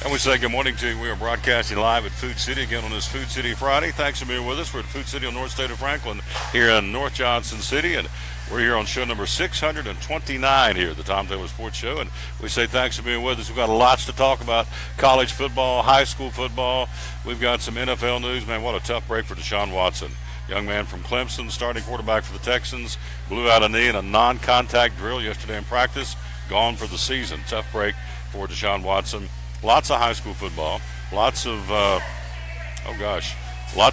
And we say good morning to you. We are broadcasting live at Food City again on this Food City Friday. Thanks for being with us. We're at Food City on North State of Franklin here in North Johnson City. And we're here on show number 629 here at the Tom Taylor Sports Show. And we say thanks for being with us. We've got lots to talk about: college football, high school football. We've got some NFL news. Man, what a tough break for Deshaun Watson. Young man from Clemson, starting quarterback for the Texans, blew out a knee in a non-contact drill yesterday in practice. Gone for the season. Tough break for Deshaun Watson. Lots of high school football. Lots of, lots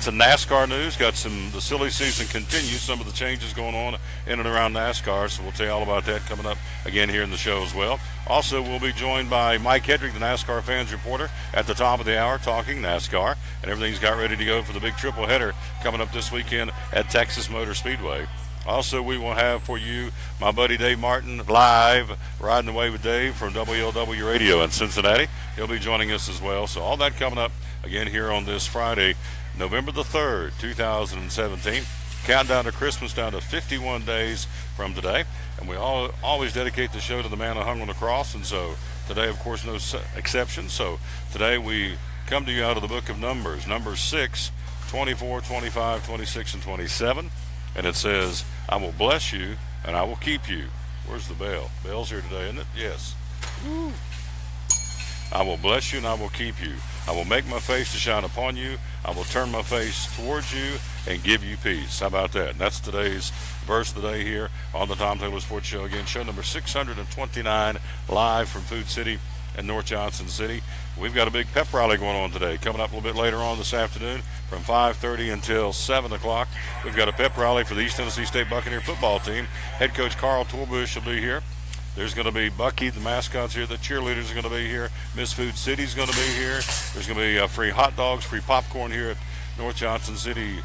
of NASCAR news. Got the silly season continues. Some of the changes going on in and around NASCAR. So we'll tell you all about that coming up again here in the show as well. Also, we'll be joined by Mike Hedrick, the NASCAR fans reporter, at the top of the hour talking NASCAR. And everything's got ready to go for the big triple header coming up this weekend at Texas Motor Speedway. Also, we will have for you my buddy Dave Martin live, riding away with Dave from WLW Radio in Cincinnati. He'll be joining us as well. So all that coming up again here on this Friday, November the 3rd, 2017. Countdown to Christmas down to 51 days from today. And we always dedicate the show to the man who hung on the cross. And so today, of course, no exception. So today we come to you out of the book of Numbers, Numbers 6, 24, 25, 26, and 27. And it says, I will bless you and I will keep you. Where's the bell? Bell's here today, isn't it? Yes. Woo. I will bless you and I will keep you. I will make my face to shine upon you. I will turn my face towards you and give you peace. How about that? And that's today's verse of the day here on the Tom Taylor Sports Show. Again, show number 629, live from Food City in North Johnson City. We've got a big pep rally going on today. Coming up a little bit later on this afternoon from 5:30 until 7 o'clock. We've got a pep rally for the East Tennessee State Buccaneer football team. Head coach Carl Torbush will be here. There's going to be Bucky, the mascots here. The cheerleaders are going to be here. Miss Food City's going to be here. There's going to be free hot dogs, free popcorn here at North Johnson City,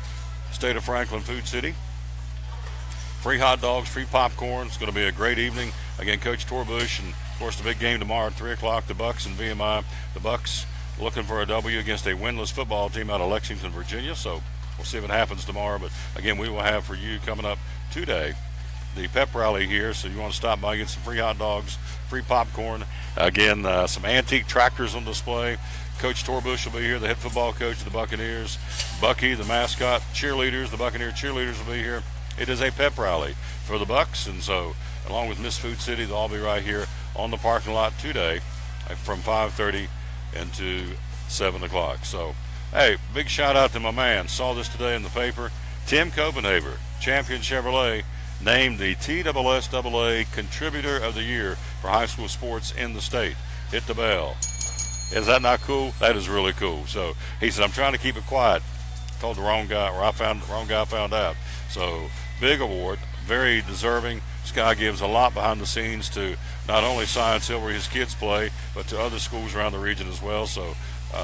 State of Franklin Food City. Free hot dogs, free popcorn. It's going to be a great evening. Again, Coach Torbush, and of course the big game tomorrow at 3 o'clock, the Bucks and VMI. The Bucks looking for a W against a winless football team out of Lexington, Virginia. So we'll see if it happens tomorrow. But again, we will have for you coming up today the pep rally here. So you want to stop by, get some free hot dogs, free popcorn. Again, some antique tractors on display. Coach Torbush will be here, the head football coach of the Buccaneers. Bucky, the mascot, cheerleaders, the Buccaneer cheerleaders will be here. It is a pep rally for the Bucks, and so along with Miss Food City, they'll all be right here on the parking lot today from 5:30 into 7 o'clock. So, hey, big shout out to my man. Saw this today in the paper. Tim Copenhaver, Champion Chevrolet, named the TSSAA Contributor of the Year for high school sports in the state. Hit the bell. Is that not cool? That is really cool. So he said, I'm trying to keep it quiet. Told the wrong guy, or the wrong guy found out. So big award, very deserving. This guy gives a lot behind the scenes to not only Science Hill where his kids play, but to other schools around the region as well. So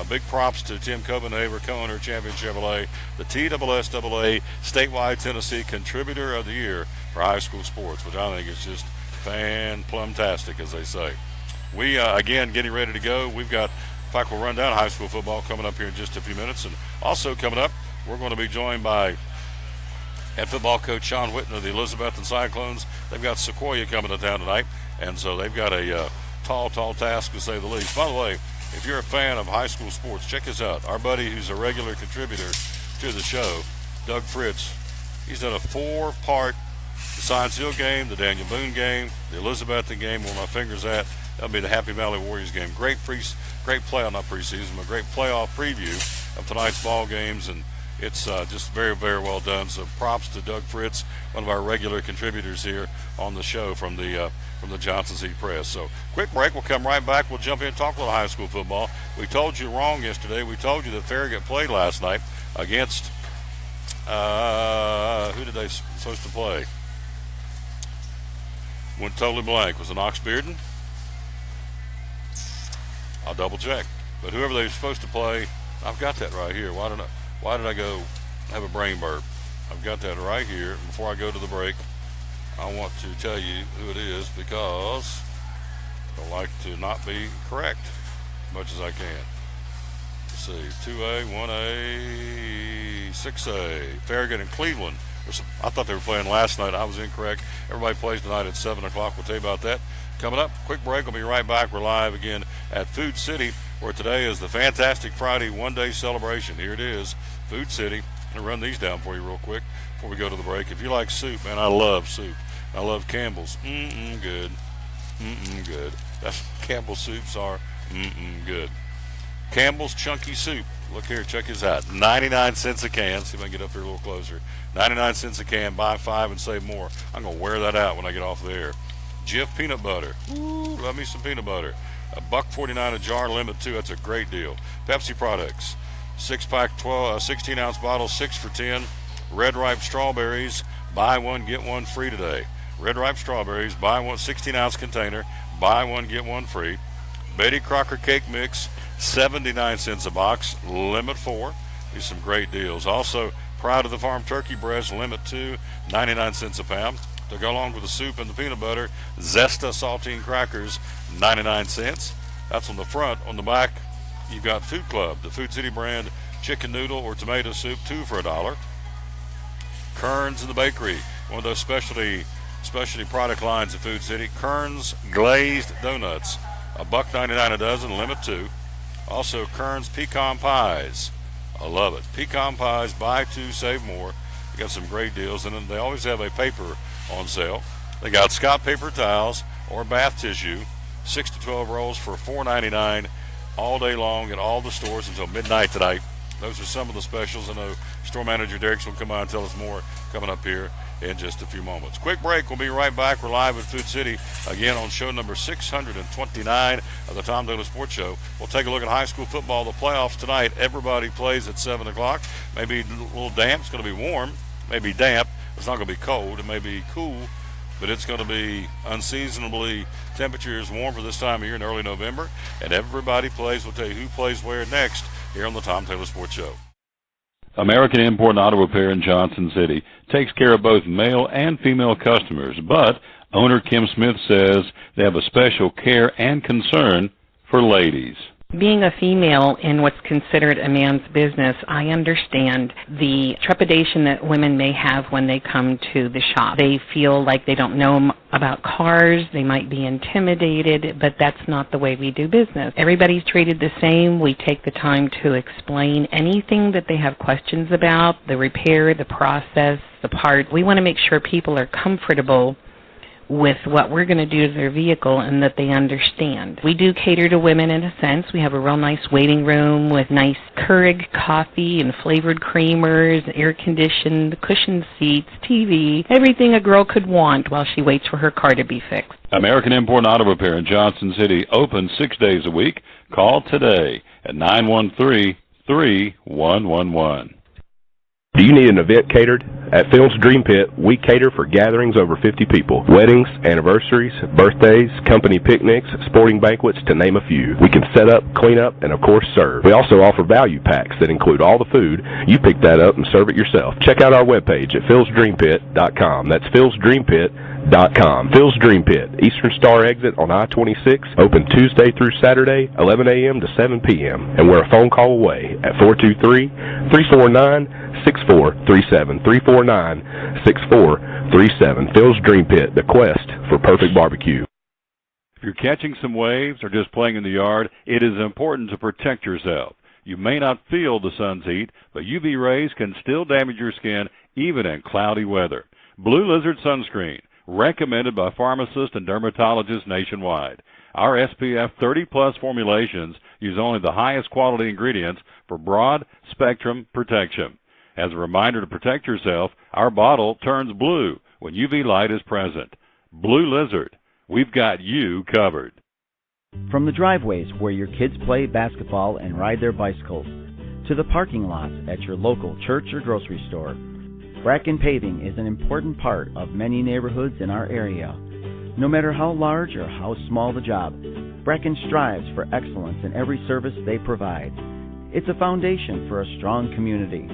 big props to Tim Copenhaver, co-owner of Champion Chevrolet, the TSSAA Statewide Tennessee Contributor of the Year for high school sports, which I think is just fan-plum-tastic, as they say. We, again, getting ready to go. We've got, in fact, we'll run down high school football coming up here in just a few minutes. And also coming up, we're going to be joined by head football coach Sean Whitten of the Elizabethton Cyclones. They've got Sequoia coming to town tonight, and so they've got a tall task, to say the least. By the way, if you're a fan of high school sports, check us out. Our buddy who's a regular contributor to the show, Doug Fritz, he's done a 4-part Science Hill game, the Daniel Boone game, the Elizabethton game, where my finger's at. That'll be the Happy Valley Warriors game. Great playoff, not preseason, but great playoff preview of tonight's ball games, and it's just very, very well done. So props to Doug Fritz, one of our regular contributors here on the show from the Johnson City Press. So quick break. We'll come right back. We'll jump in and talk a little high school football. We told you wrong yesterday. We told you that Farragut played last night against who did they supposed to play? Went totally blank. Was it Knox Bearden? I'll double check. But whoever they were supposed to play, I've got that right here. Why did I go have a brain burp? I've got that right here. Before I go to the break, I want to tell you who it is because I like to not be correct as much as I can. Let's see, 2A, 1A, 6A, Farragut and Cleveland. I thought they were playing last night. I was incorrect. Everybody plays tonight at 7 o'clock. We'll tell you about that coming up. Quick break. We'll be right back. We're live again at Food City where today is the Fantastic Friday one-day celebration. Here it is, Food City. I'm going to run these down for you real quick before we go to the break. If you like soup, man, I love soup. I love Campbell's. Good. Good. That's what Campbell's soups are. Good. Campbell's Chunky Soup. Look here, check this out. 99 cents a can. See if I can get up here a little closer. 99 cents a can. Buy 5 and save more. I'm going to wear that out when I get off the air. Jif Peanut Butter. Ooh, love me some peanut butter. $1.49 a jar, limit 2. That's a great deal. Pepsi products. 6-pack, 16-ounce bottle, 6 for $10. Red Ripe strawberries. Buy one, get one free today. Red Ripe strawberries. Buy one, 16-ounce container. Buy one, get one free. Betty Crocker cake mix. 79 cents a box, limit 4. These are some great deals. Also, Pride of the Farm turkey breast, limit 2, 99 cents a pound. To go along with the soup and the peanut butter, Zesta saltine crackers, 99 cents. That's on the front. On the back, you've got Food Club, the Food City brand chicken noodle or tomato soup, 2 for $1. Kern's in the bakery, one of those specialty product lines of Food City. Kern's glazed donuts, $1.99 a dozen, limit 2. Also, Kern's pecan pies. I love it. Pecan pies, buy 2, save more. They got some great deals, and then they always have a paper on sale. They got Scott paper towels or bath tissue, 6 to 12 rolls for $4.99 all day long at all the stores until midnight tonight. Those are some of the specials. I know store manager Derrick's will come on and tell us more coming up here in just a few moments. Quick break. We'll be right back. We're live at Food City again on show number 629 of the Tom Taylor Sports Show. We'll take a look at high school football, the playoffs tonight. Everybody plays at 7 o'clock. Maybe a little damp. It's going to be warm. Maybe damp. It's not going to be cold. It may be cool, but it's going to be unseasonably temperatures warm for this time of year in early November. And everybody plays. We'll tell you who plays where next here on the Tom Taylor Sports Show. American Import Auto Repair in Johnson City takes care of both male and female customers, but owner Kim Smith says they have a special care and concern for ladies. Being a female in what's considered a man's business, I understand the trepidation that women may have when they come to the shop. They feel like they don't know about cars, they might be intimidated, but that's not the way we do business. Everybody's treated the same. We take the time to explain anything that they have questions about, the repair, the process, the part. We want to make sure people are comfortable with what we're going to do to their vehicle and that they understand. We do cater to women in a sense. We have a real nice waiting room with nice Keurig coffee and flavored creamers, air-conditioned, cushioned seats, TV, everything a girl could want while she waits for her car to be fixed. American Import Auto Repair in Johnson City, open 6 days a week. Call today at 913-3111. Do you need an event catered? At Phil's Dream Pit, we cater for gatherings over 50 people. Weddings, anniversaries, birthdays, company picnics, sporting banquets, to name a few. We can set up, clean up, and of course serve. We also offer value packs that include all the food. You pick that up and serve it yourself. Check out our webpage at philsdreampit.com. That's philsdreampit.com. Phil's Dream Pit, Eastern Star exit on I-26, open Tuesday through Saturday, 11 a.m. to 7 p.m. And we're a phone call away at 423-349-6437, 349-6437. Phil's Dream Pit, the quest for perfect barbecue. If you're catching some waves or just playing in the yard, it is important to protect yourself. You may not feel the sun's heat, but UV rays can still damage your skin even in cloudy weather. Blue Lizard Sunscreen, recommended by pharmacists and dermatologists nationwide. Our SPF 30-plus formulations use only the highest quality ingredients for broad spectrum protection. As a reminder to protect yourself, our bottle turns blue when UV light is present. Blue Lizard, we've got you covered. From the driveways where your kids play basketball and ride their bicycles, to the parking lots at your local church or grocery store, Bracken Paving is an important part of many neighborhoods in our area. No matter how large or how small the job, Bracken strives for excellence in every service they provide. It's a foundation for a strong community.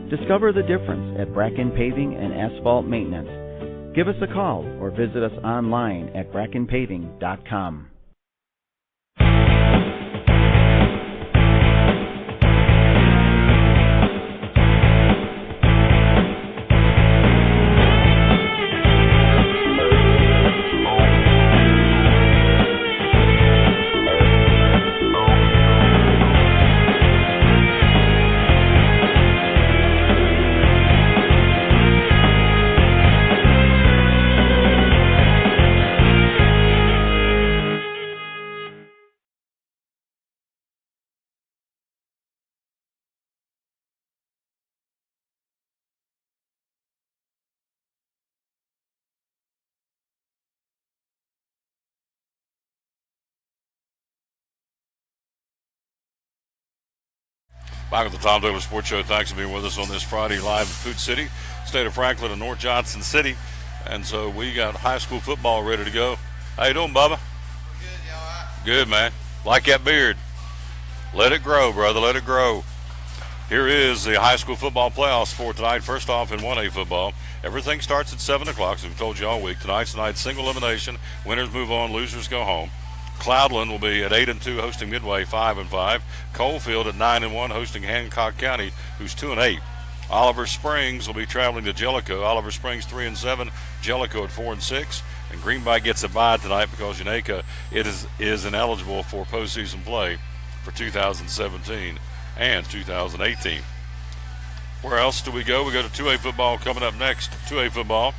Discover the difference at Bracken Paving and Asphalt Maintenance. Give us a call or visit us online at brackenpaving.com. Back with the Tom Taylor Sports Show. Thanks for being with us on this Friday live in Food City, state of Franklin and North Johnson City. And so we got high school football ready to go. How you doing, Bubba? Good, you all right? Good, man. Like that beard. Let it grow, brother. Let it grow. Here is the high school football playoffs for tonight. First off, in 1A football, everything starts at 7 o'clock, as we've told you all week. Tonight's single elimination. Winners move on, losers go home. Cloudland will be at 8-2, hosting Midway 5-5. Coalfield at 9-1, hosting Hancock County, who's 2-8. Oliver Springs will be traveling to Jellicoe. Oliver Springs 3-7, Jellicoe at 4-6. And Greenby gets a bye tonight because Unaka is ineligible for postseason play for 2017 and 2018. Where else do we go? We go to 2A football coming up next. 2A football.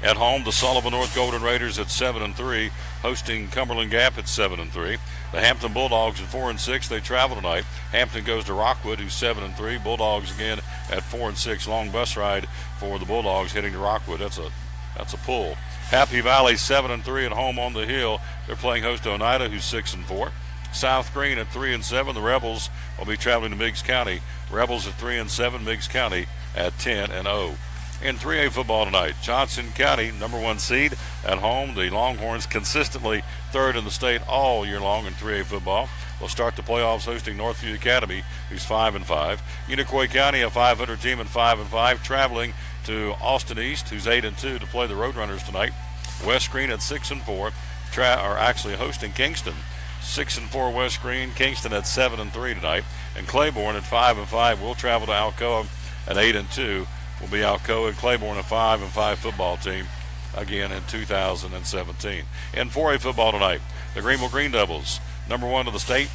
At home, the Sullivan North Golden Raiders at 7-3, hosting Cumberland Gap at 7-3. The Hampton Bulldogs at 4-6. They travel tonight. Hampton goes to Rockwood, who's 7-3. Bulldogs again at 4-6. Long bus ride for the Bulldogs heading to Rockwood. That's a pull. Happy Valley 7-3 at home on the hill. They're playing host to Oneida, who's 6-4. South Green at 3-7. The Rebels will be traveling to Meigs County. Rebels at 3-7. Meigs County at 10-0. In 3A football tonight, Johnson County, number 1 seed at home. The Longhorns consistently third in the state all year long in 3A football. Will start the playoffs hosting Northview Academy, who's 5-5. Unicoi County, a 500 team at 5-5, traveling to Austin East, who's 8-2, to play the Roadrunners tonight. West Green at 6-4, are actually hosting Kingston. 6-4 West Green, Kingston at 7-3 tonight. And Claiborne at 5-5 will travel to Alcoa at 8-2. Will be Alcoa and Claiborne, a 5-5 football team again in 2017. In 4A football tonight, the Greenville Green Devils, number 1 of the state,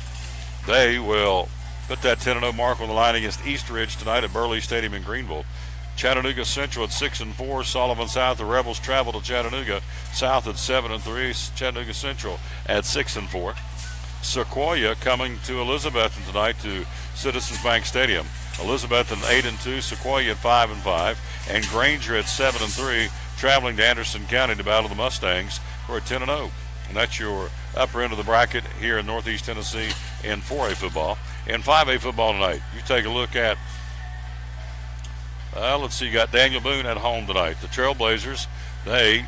they will put that 10-0 mark on the line against East Ridge tonight at Burley Stadium in Greenville. Chattanooga Central at 6-4. Sullivan South, the Rebels travel to Chattanooga. South at 7-3. Chattanooga Central at 6-4. Sequoia coming to Elizabethton tonight to Citizens Bank Stadium. Elizabethton 8-2, Sequoia at 5-5, and Granger at 7-3, traveling to Anderson County to battle the Mustangs for a 10-0. And that's your upper end of the bracket here in Northeast Tennessee in 4A football. In 5A football tonight, you take a look at, let's see, you got Daniel Boone at home tonight. The Trailblazers, they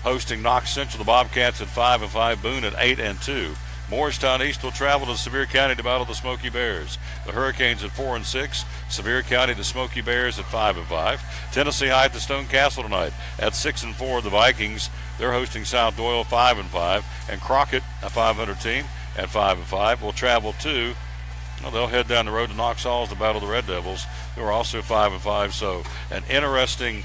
hosting Knox Central. The Bobcats at 5-5, Boone at 8-2. Morristown East will travel to Sevier County to battle the Smoky Bears. The Hurricanes at 4-6. Sevier County to Smoky Bears at 5-5. Tennessee High at the Stone Castle tonight at 6-4. The Vikings, they're hosting South Doyle 5-5. And Crockett, a 500 team, at 5-5, will travel to, they'll head down the road to Knox Falls to battle the Red Devils, who are also 5-5. So an interesting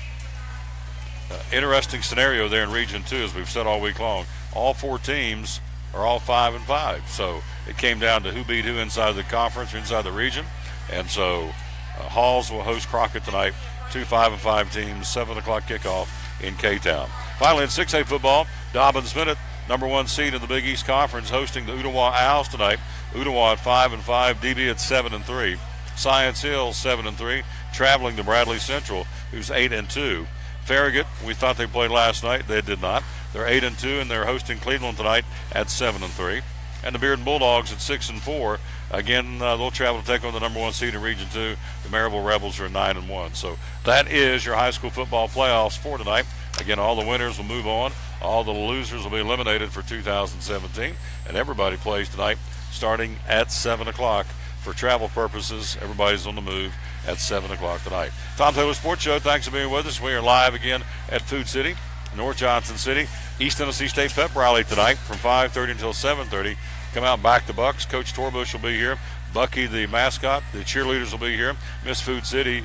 scenario there in Region 2, as we've said all week long. All 4 teams are all 5-5. So it came down to who beat who inside the conference or inside the region. And so Halls will host Crockett tonight. 2 5-5 teams, 7 o'clock kickoff in K-Town. Finally, in 6A football, Dobbins Minute, number 1 seed in the Big East Conference, hosting the Ooltewah Owls tonight. Ooltewah at 5-5, DB at 7-3. Science Hill 7-3, traveling to Bradley Central, who's 8-2. Farragut, we thought they played last night. They did not. They're 8-2, and they're hosting Cleveland tonight at 7-3. And the Bearden Bulldogs at 6-4. Again, they'll travel to take on the number 1 seed in Region 2. The Maryville Rebels are 9-1. So that is your high school football playoffs for tonight. Again, all the winners will move on. All the losers will be eliminated for 2017. And everybody plays tonight starting at 7 o'clock. For travel purposes, everybody's on the move at 7 o'clock tonight. Tom Taylor Sports Show, thanks for being with us. We are live again at Food City, North Johnson City. East Tennessee State Pep Rally tonight from 5:30 until 7:30. Come out and back the Bucks. Coach Torbush will be here. Bucky, the mascot. The cheerleaders will be here. Miss Food City.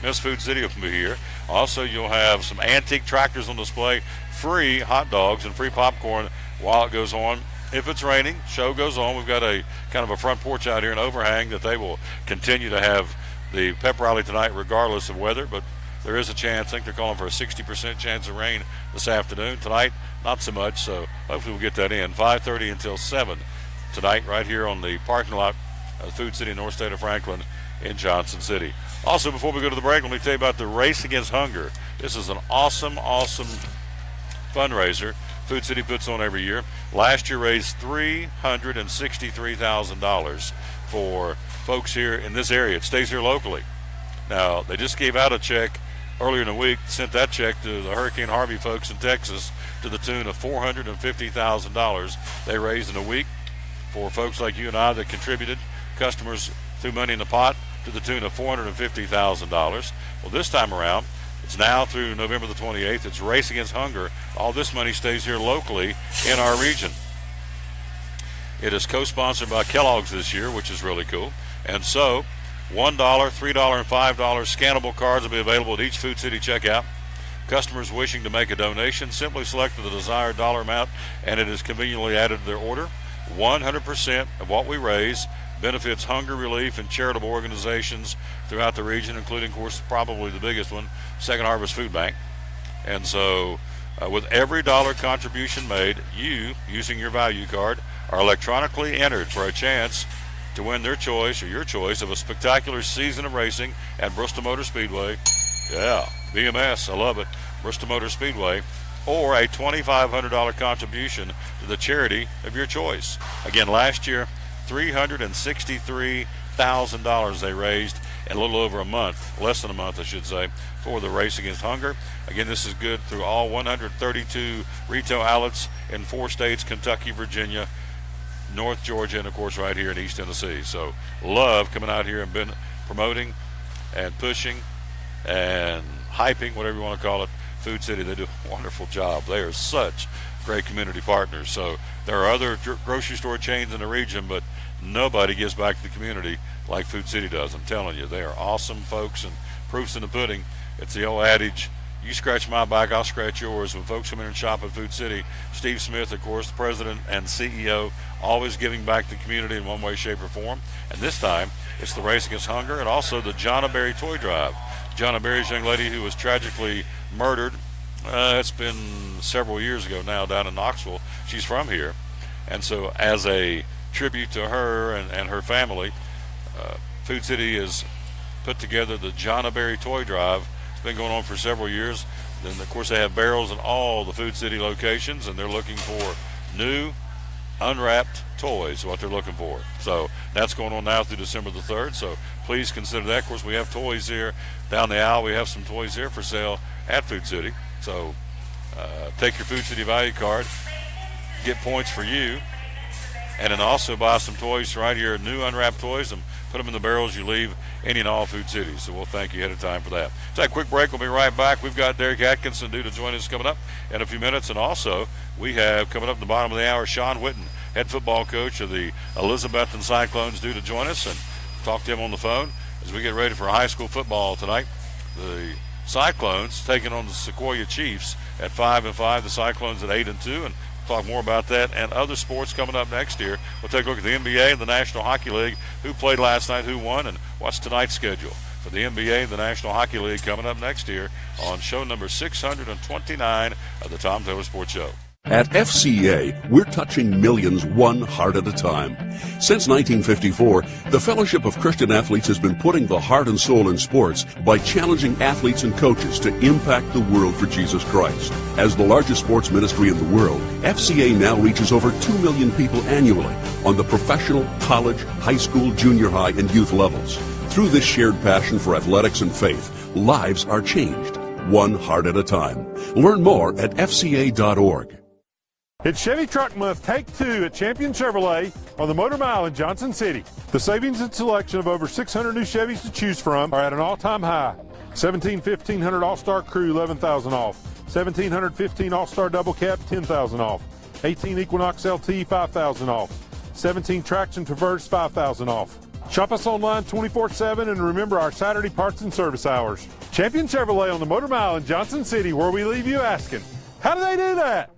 Miss Food City will be here. Also, you'll have some antique tractors on display, free hot dogs and free popcorn while it goes on. If it's raining, show goes on. We've got a kind of a front porch out here, an overhang, that they will continue to have the pep rally tonight regardless of weather, but there is a chance. I think they're calling for a 60% chance of rain this afternoon. Tonight, not so much, so hopefully we'll get that in. 5:30 until 7 tonight right here on the parking lot of Food City, North State of Franklin in Johnson City. Also, before we go to the break, let me tell you about the Race Against Hunger. This is an awesome fundraiser Food City puts on every year. Last year raised $363,000 for folks here in this area. It stays here locally. Now, they just gave out a check earlier in the week, sent that check to the Hurricane Harvey folks in Texas to the tune of $450,000 they raised in a week for folks like you and I that contributed, customers threw money in the pot to the tune of $450,000. Well, this time around, it's now through November the 28th. It's Race Against Hunger. All this money stays here locally in our region. It is co-sponsored by Kellogg's this year, which is really cool. And so, $1, $3, and $5 scannable cards will be available at each Food City checkout. Customers wishing to make a donation simply select the desired dollar amount, and it is conveniently added to their order. 100% of what we raise benefits hunger relief and charitable organizations throughout the region, including, of course, probably the biggest one, Second Harvest Food Bank. And so, with every dollar contribution made, you, using your value card, are electronically entered for a chance to win their choice or your choice of a spectacular season of racing at Bristol Motor Speedway. Yeah, BMS, I love it. Bristol Motor Speedway. Or a $2,500 contribution to the charity of your choice. Again, last year, $363,000 they raised in a little over a month, less than a month, I should say, for the Race Against Hunger. Again, this is good through all 132 retail outlets in 4 states, Kentucky, Virginia, North Georgia, and, of course, right here in East Tennessee. So, love coming out here and been promoting and pushing and hyping, whatever you want to call it, Food City. They do a wonderful job. They are such great community partners. So, there are other grocery store chains in the region, but nobody gives back to the community like Food City does. I'm telling you, they are awesome folks, and proof's in the pudding. It's the old adage, you scratch my back, I'll scratch yours. When folks come in and shop at Food City, Steve Smith, of course, the president and CEO, always giving back to the community in one way, shape, or form. And this time, it's the Race Against Hunger and also the Jonna Berry Toy Drive. Jonna Berry's young lady who was tragically murdered. It's been several years ago now down in Knoxville. She's from here. And so as a tribute to her and her family, Food City has put together the Jonna Berry Toy Drive. It's been going on for several years. Then, of course, they have barrels in all the Food City locations, and they're looking for new, unwrapped toys, what they're looking for. So that's going on now through December the 3rd. So please consider that. Of course, we have toys here down the aisle. We have some toys here for sale at Food City. So take your Food City value card, get points for you, and then also buy some toys right here, new unwrapped toys, and put them in the barrels you leave any and all Food City. So we'll thank you ahead of time for that. So a quick break. We'll be right back. We've got Derek Atkinson due to join us coming up in a few minutes. And also we have coming up at the bottom of the hour, Sean Whitten, head football coach of the Elizabethton Cyclones, due to join us, and talk to him on the phone as we get ready for high school football tonight. The Cyclones taking on the Sequoia Chiefs at 5-5, the Cyclones at 8-2, and talk more about that and other sports coming up next year. We'll take a look at the NBA and the National Hockey League, who played last night, who won, and what's tonight's schedule for the NBA and the National Hockey League coming up next year on show number 629 of the Tom Taylor Sports Show. At FCA, we're touching millions one heart at a time. Since 1954, the Fellowship of Christian Athletes has been putting the heart and soul in sports by challenging athletes and coaches to impact the world for Jesus Christ. As the largest sports ministry in the world, FCA now reaches over 2 million people annually on the professional, college, high school, junior high, and youth levels. Through this shared passion for athletics and faith, lives are changed, one heart at a time. Learn more at FCA.org. It's Chevy Truck Month, Take 2 at Champion Chevrolet on the Motor Mile in Johnson City. The savings and selection of over 600 new Chevys to choose from are at an all-time high. 1500 All-Star Crew, $11,000 off. 1715 All-Star Double Cab, $10,000 off. 18 Equinox LT, $5,000 off. 17 Traction Traverse, $5,000 off. Shop us online 24/7 and remember our Saturday parts and service hours. Champion Chevrolet on the Motor Mile in Johnson City, where we leave you asking, how do they do that?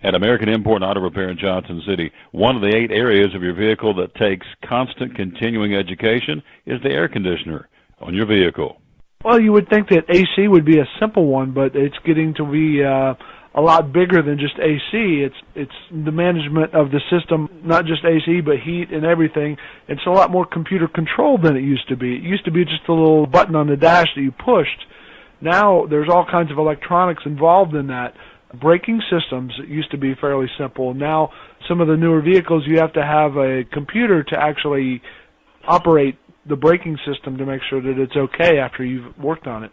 At American Import and Auto Repair in Johnson City, one of the 8 areas of your vehicle that takes constant continuing education is the air conditioner on your vehicle. Well, you would think that AC would be a simple one, but it's getting to be a lot bigger than just AC. It's the management of the system, not just AC, but heat and everything. It's a lot more computer controlled than it used to be. It used to be just a little button on the dash that you pushed. Now there's all kinds of electronics involved in that. braking systems used to be fairly simple. Now, some of the newer vehicles, you have to have a computer to actually operate the braking system to make sure that it's okay after you've worked on it.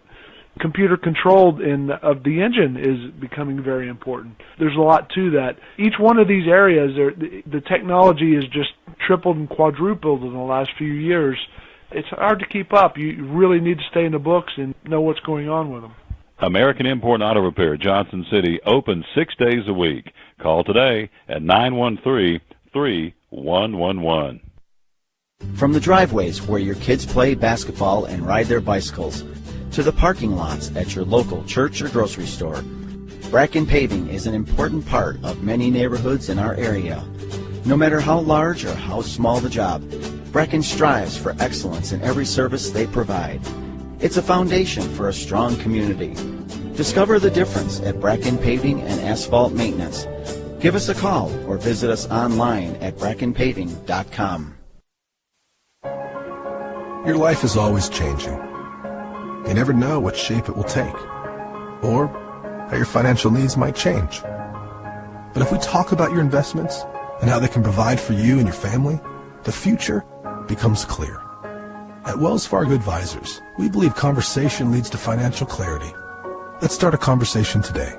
Computer controlled of the engine is becoming very important. There's a lot to that. Each one of these areas, the technology is just tripled and quadrupled in the last few years. It's hard to keep up. You really need to stay in the books and know what's going on with them. American Import Auto Repair, Johnson City, open 6 days a week. Call today at 913-3111. From the driveways where your kids play basketball and ride their bicycles, to the parking lots at your local church or grocery store, Bracken Paving is an important part of many neighborhoods in our area. No matter how large or how small the job, Bracken strives for excellence in every service they provide. It's a foundation for a strong community. Discover the difference at Bracken Paving and Asphalt Maintenance. Give us a call or visit us online at brackenpaving.com. Your life is always changing. You never know what shape it will take, or how your financial needs might change. But if we talk about your investments and how they can provide for you and your family, the future becomes clear. At Wells Fargo Advisors, we believe conversation leads to financial clarity. Let's start a conversation today.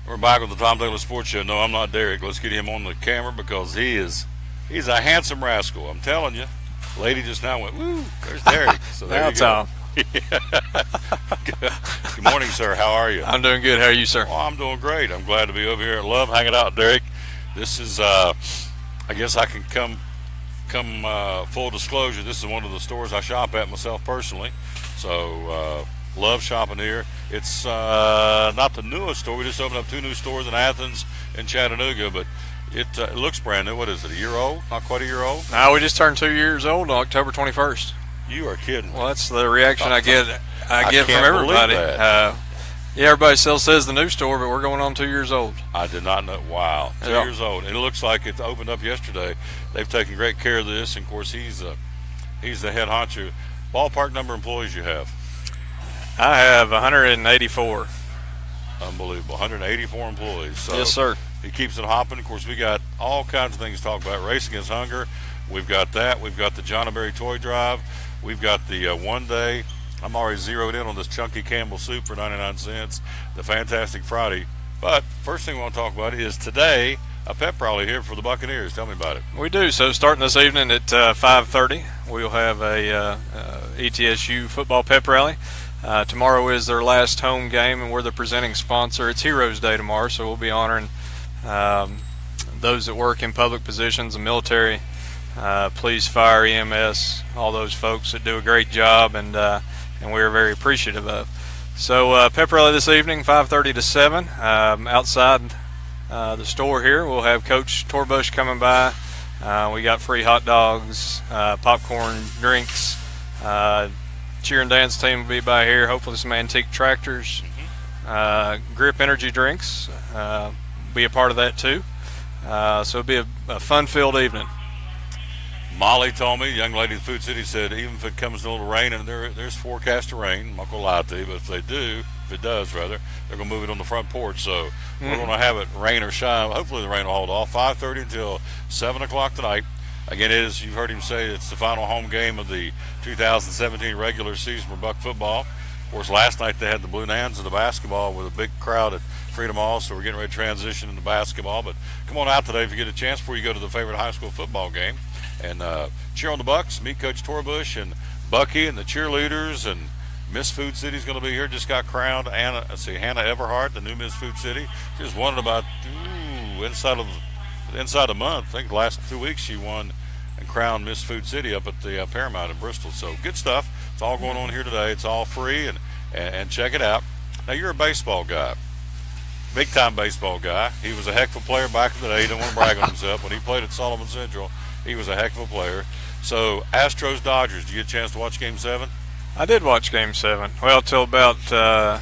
We're back with the Tom Taylor Sports Show. No, I'm not Derek. Let's get him on the camera because he's a handsome rascal. I'm telling you. Lady just now went, woo, there's Derek. So there you go. Good morning, sir. How are you? I'm doing good. How are you, sir? Well, I'm doing great. I'm glad to be over here. I love hanging out, Derek. This is, I guess I can come full disclosure. This is one of the stores I shop at myself personally. So, love shopping here. It's not the newest store. We just opened up 2 new stores in Athens and Chattanooga, but it looks brand new. What is it, a year old? Not quite a year old? No, we just turned 2 years old on October 21st. You are kidding. Well, that's the reaction I get from everybody. Yeah, everybody still says the new store, but we're going on 2 years old. I did not know. Wow, 2 years old. And it looks like it opened up yesterday. They've taken great care of this, and of course he's the head honcho. Ballpark number of employees you have? I have 184. Unbelievable. 184 employees. So yes, sir. He keeps it hopping. Of course, we got all kinds of things to talk about. Race Against Hunger. We've got that. We've got the John and Berry Toy Drive. We've got the one day. I'm already zeroed in on this Chunky Campbell soup for 99 cents. The Fantastic Friday. But first thing we want to talk about is today a pep rally here for the Buccaneers. Tell me about it. We do. So starting this evening at 5:30, we'll have a ETSU football pep rally. Tomorrow is their last home game, and we're the presenting sponsor. It's Heroes Day tomorrow, so we'll be honoring those that work in public positions, the military, police, fire, EMS, all those folks that do a great job, and we're very appreciative of. So pep rally this evening, 5:30 to 7, outside the store here. We'll have Coach Torbush coming by. We got free hot dogs, popcorn, drinks. Cheer and dance team will be by here. Hopefully some antique tractors, Grip energy drinks, be a part of that too. So it'll be a fun-filled evening. Molly told me, young lady at Food City said, even if it comes in a little rain, and there's forecast to rain, I'm not going to lie to you, but if it does, they're going to move it on the front porch. So we're going to have it rain or shine. Hopefully the rain will hold off. 5:30 until 7 o'clock tonight. Again, you've heard him say, it's the final home game of the 2017 regular season for Buck football. Of course, last night they had the Blue Nans of the basketball with a big crowd at Freedom Hall, so we're getting ready to transition into basketball. But come on out today if you get a chance before you go to the favorite high school football game. And cheer on the Bucks, meet Coach Torbush and Bucky and the cheerleaders. And Miss Food City is going to be here, just got crowned. Hannah Everhart, the new Miss Food City. Just wondered about, inside a month. I think the last 2 weeks she won and crowned Miss Food City up at the Paramount in Bristol. So good stuff. It's all going on here today. It's all free, and check it out. Now, you're a baseball guy, big-time baseball guy. He was a heck of a player back in the day. He didn't want to brag on himself. When he played at Sullivan Central, he was a heck of a player. So, Astros-Dodgers, did you get a chance to watch Game 7? I did watch Game 7. Well, till about, I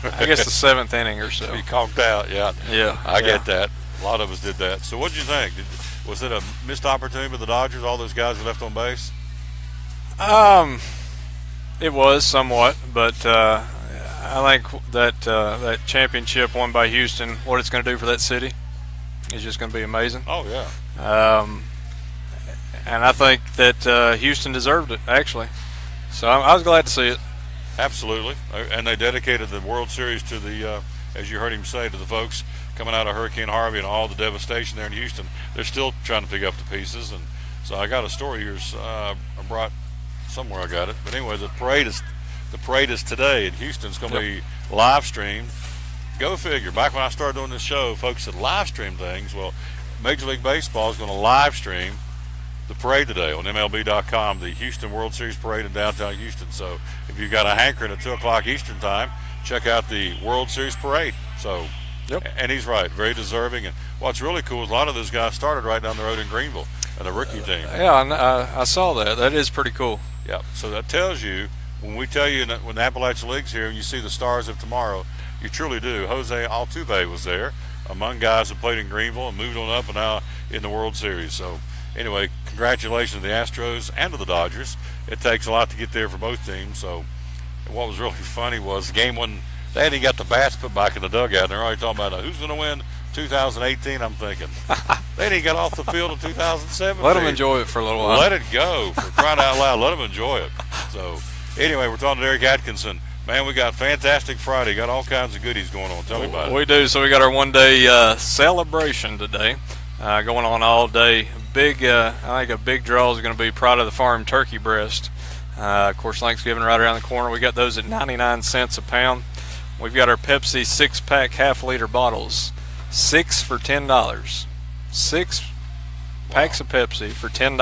guess, the 7th inning or so. You conked out, yeah. Yeah. I get that. A lot of us did that. So, what did you think? Was it a missed opportunity with the Dodgers, all those guys who left on base? It was somewhat, but I think that that championship won by Houston, what it's going to do for that city is just going to be amazing. Oh, yeah. And I think that Houston deserved it, actually. So I was glad to see it. Absolutely. And they dedicated the World Series to the, as you heard him say, to the folks coming out of Hurricane Harvey and all the devastation there in Houston. They're still trying to pick up the pieces. And so I got a story here. I brought somewhere. I got it. But anyway, the parade is today in Houston. It's going to be live streamed. Go figure. Back when I started doing this show, folks said live stream things. Well, Major League Baseball is going to live stream the parade today on MLB.com, the Houston World Series parade in downtown Houston. So if you've got a hankering at 2 o'clock Eastern time, check out the World Series parade. So, and he's right, very deserving. And what's really cool is a lot of those guys started right down the road in Greenville at a rookie team. Yeah, I saw that. That is pretty cool. Yeah, so that tells you, when we tell you when the Appalachian League's here and you see the stars of tomorrow, you truly do. Jose Altuve was there, among guys who played in Greenville and moved on up and now in the World Series. So anyway, congratulations to the Astros and to the Dodgers. It takes a lot to get there for both teams. So what was really funny was the game when they hadn't even got the bats put back in the dugout, and they're already talking about who's going to win 2018. I'm thinking they didn't get off the field in 2017. Let them enjoy it for a little while. Let it go, for crying out loud. Let them enjoy it. So anyway, we're talking to Derek Atkinson. Man, we got Fantastic Friday. Got all kinds of goodies going on. Tell me about it. We do. So we got our one-day celebration today going on all day. I think a big draw is going to be Pride of the Farm turkey breast. Of course, Thanksgiving right around the corner. We got those at 99 cents a pound. We've got our Pepsi 6-pack half-liter bottles, 6 for $10. 6 packs of Pepsi for $10.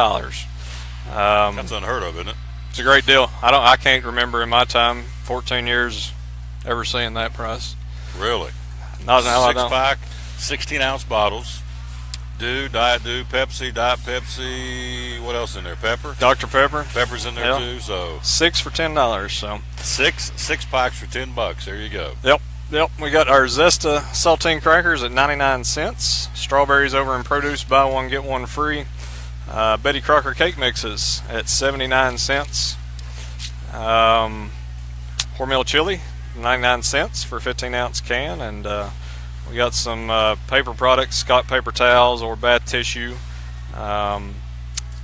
That's unheard of, isn't it? It's a great deal. I can't remember in my time, 14 years, ever seeing that price. Really? Not now. 6-pack, 16-ounce bottles. Diet Dew, Pepsi, Diet Pepsi. What else in there? Pepper? Dr. Pepper. Pepper's in there too. So 6 for $10. So 6 packs for $10. There you go. Yep. We got our Zesta saltine crackers at 99 cents. Strawberries over in produce, buy one get one free. Betty Crocker cake mixes at 79 cents. Hormel chili, 99 cents for a 15-ounce can, and we got some paper products, Scott paper towels or bath tissue,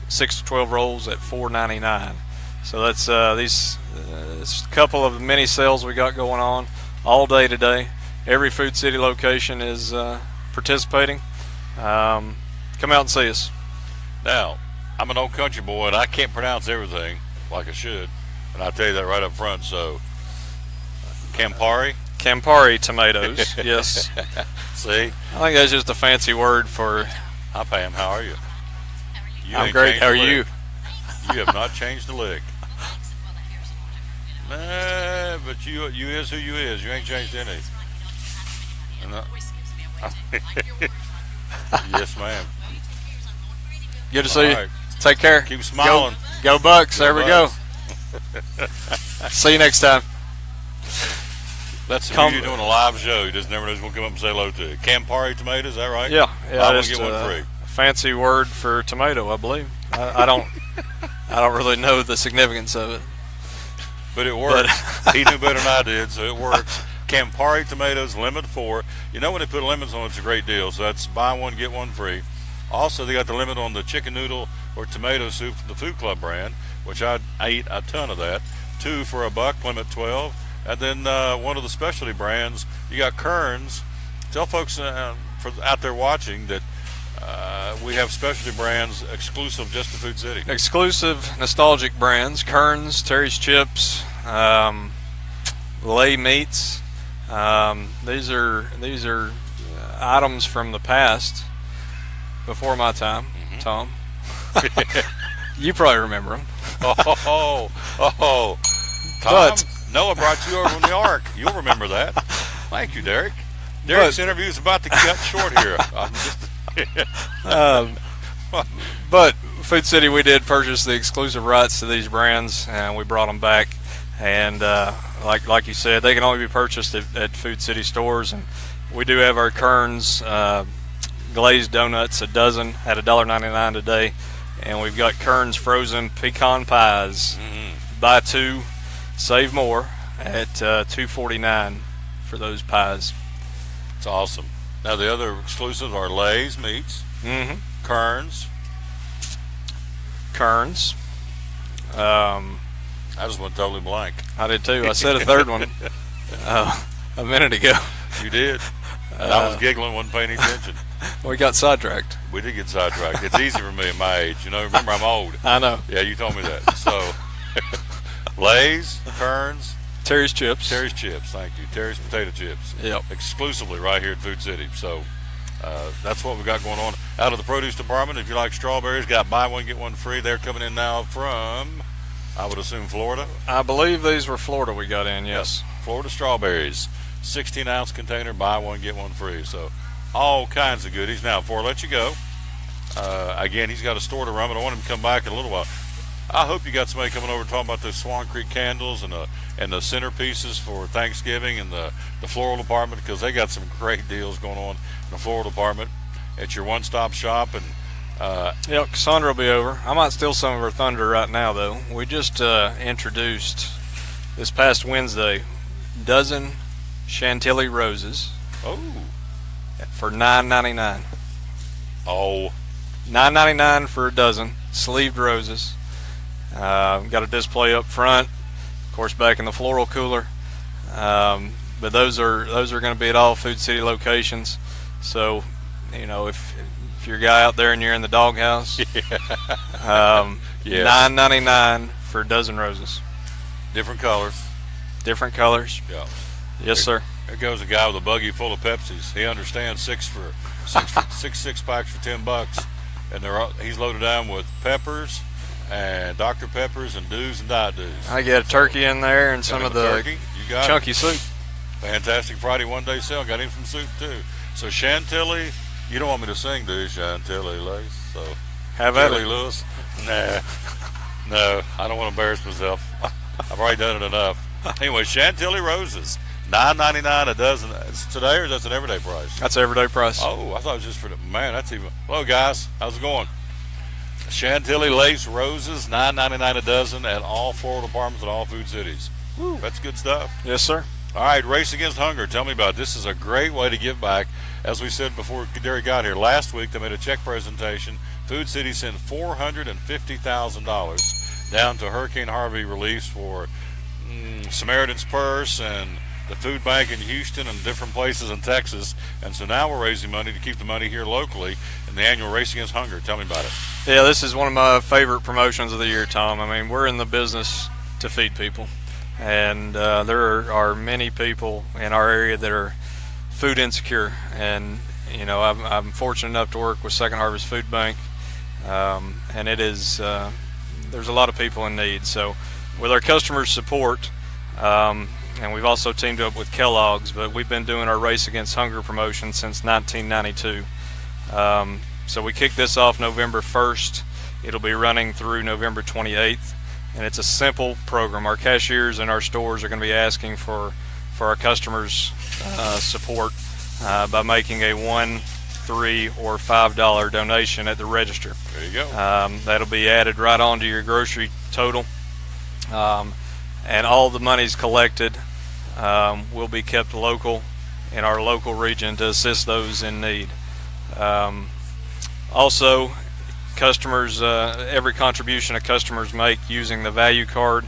6 to 12 rolls at $4.99. So that's these a couple of mini sales we got going on all day today. Every Food City location is participating. Come out and see us. Now, I'm an old country boy and I can't pronounce everything like I should, and I'll tell you that right up front. So, Campari tomatoes, yes. See? I think that's just a fancy word for... Hi, Pam. How are you? I'm great. How are you? You have not changed a lick. But you is who you is. You ain't changed any. Yes, ma'am. Good to see you. Right. Take care. Keep smiling. Go Bucks. There we go. See you next time. That's who you're doing a live show. He just never knows who's going to come up and say hello to you. Campari tomatoes, is that right? Yeah. I want to get one free. Fancy word for tomato, I believe. I don't really know the significance of it. But it works. He knew better than I did, so it works. Campari tomatoes, limit 4. You know when they put lemons on it, it's a great deal. So that's buy one, get one free. Also, they got the limit on the chicken noodle or tomato soup from the Food Club brand, which I ate a ton of that. 2 for $1, limit 12. And then one of the specialty brands, you got Kern's. Tell folks out there watching that we have specialty brands exclusive just to Food City. Exclusive nostalgic brands, Kern's, Terry's Chips, Lay Meats, These are items from the past, before my time, Tom. You probably remember them. Tom, But Noah brought you over from the Ark. You'll remember that. Thank you, Derek. Derek's interview is about to cut short here. But Food City, we did purchase the exclusive rights to these brands, and we brought them back. And like you said, they can only be purchased at Food City stores. And we do have our Kern's glazed donuts, a dozen at $1.99 today, and we've got Kern's frozen pecan pies. Buy two, save more at $2.49 for those pies. It's awesome. Now the other exclusives are Lay's meats, Kern's. I just went totally blank. I did too. I said a third one a minute ago. You did. And I was giggling, wasn't paying attention. We got sidetracked. We did get sidetracked. It's easy for me at my age. You know, remember, I'm old. I know. Yeah, you told me that. So, Lay's, Kern's. Terry's Chips. Terry's Chips, thank you. Terry's Potato Chips. Yep. Exclusively right here at Food City. So, that's what we got going on. Out of the produce department, if you like strawberries, got buy one, get one free. They're coming in now from, I would assume, Florida. I believe these were Florida we got in, yes. Florida strawberries. 16-ounce container, buy one, get one free. So, all kinds of goodies. Now, before I let you go, again, he's got a store to run, but I want him to come back in a little while. I hope you got somebody coming over talking about the Swan Creek candles and the centerpieces for Thanksgiving and the floral department, because they got some great deals going on in the floral department at your one-stop shop. And yep, Cassandra will be over. I might steal some of her thunder right now, though. We just introduced this past Wednesday dozen Chantilly roses. Oh, for $9.99. Oh, $9.99 for a dozen sleeved roses. Got a display up front, of course, back in the floral cooler. But those are going to be at all Food City locations. So, you know, if you're a guy out there and you're in the doghouse, $9.99 for a dozen roses. Different colors. Different colors. Yeah. Yes, sir. There goes a guy with a buggy full of Pepsis. He understands six packs for $10, and he's loaded down with peppers and Dr. Peppers and Dews and Diet Dews. I get a turkey in there and some of the chunky soup. Fantastic Friday one-day sale. Got him some soup too. So Chantilly, you don't want me to sing, do you? Chantilly Lace. So have at it, Lewis. Nah, no, I don't want to embarrass myself. I've already done it enough. Anyway, Chantilly roses. $9.99 a dozen. It's today, or that's an everyday price? That's everyday price. Oh, I thought it was just for the man. That's even. Hello, guys. How's it going? Chantilly lace roses, $9.99 a dozen at all floral departments at all Food Cities. Woo, that's good stuff. Yes, sir. All right, Race Against Hunger. Tell me about it. This is a great way to give back. As we said before Derek got here, last week they made a check presentation. Food City sent $450,000 down to Hurricane Harvey relief for Samaritan's Purse and the food bank in Houston and different places in Texas. And so now we're raising money to keep the money here locally in the annual Race Against Hunger. Tell me about it. Yeah, this is one of my favorite promotions of the year, Tom. I mean, we're in the business to feed people, and there are many people in our area that are food insecure. And you know, I'm fortunate enough to work with Second Harvest Food Bank, and it is there's a lot of people in need. So with our customer support, and we've also teamed up with Kellogg's, but we've been doing our Race Against Hunger promotion since 1992. So we kicked this off November 1st. It'll be running through November 28th, and it's a simple program. Our cashiers in our stores are going to be asking for our customers' support by making a $1, $3, or $5 donation at the register. There you go. That'll be added right onto your grocery total. And all the monies collected will be kept local in our local region to assist those in need. Also, customers, every contribution that customers make using the value card,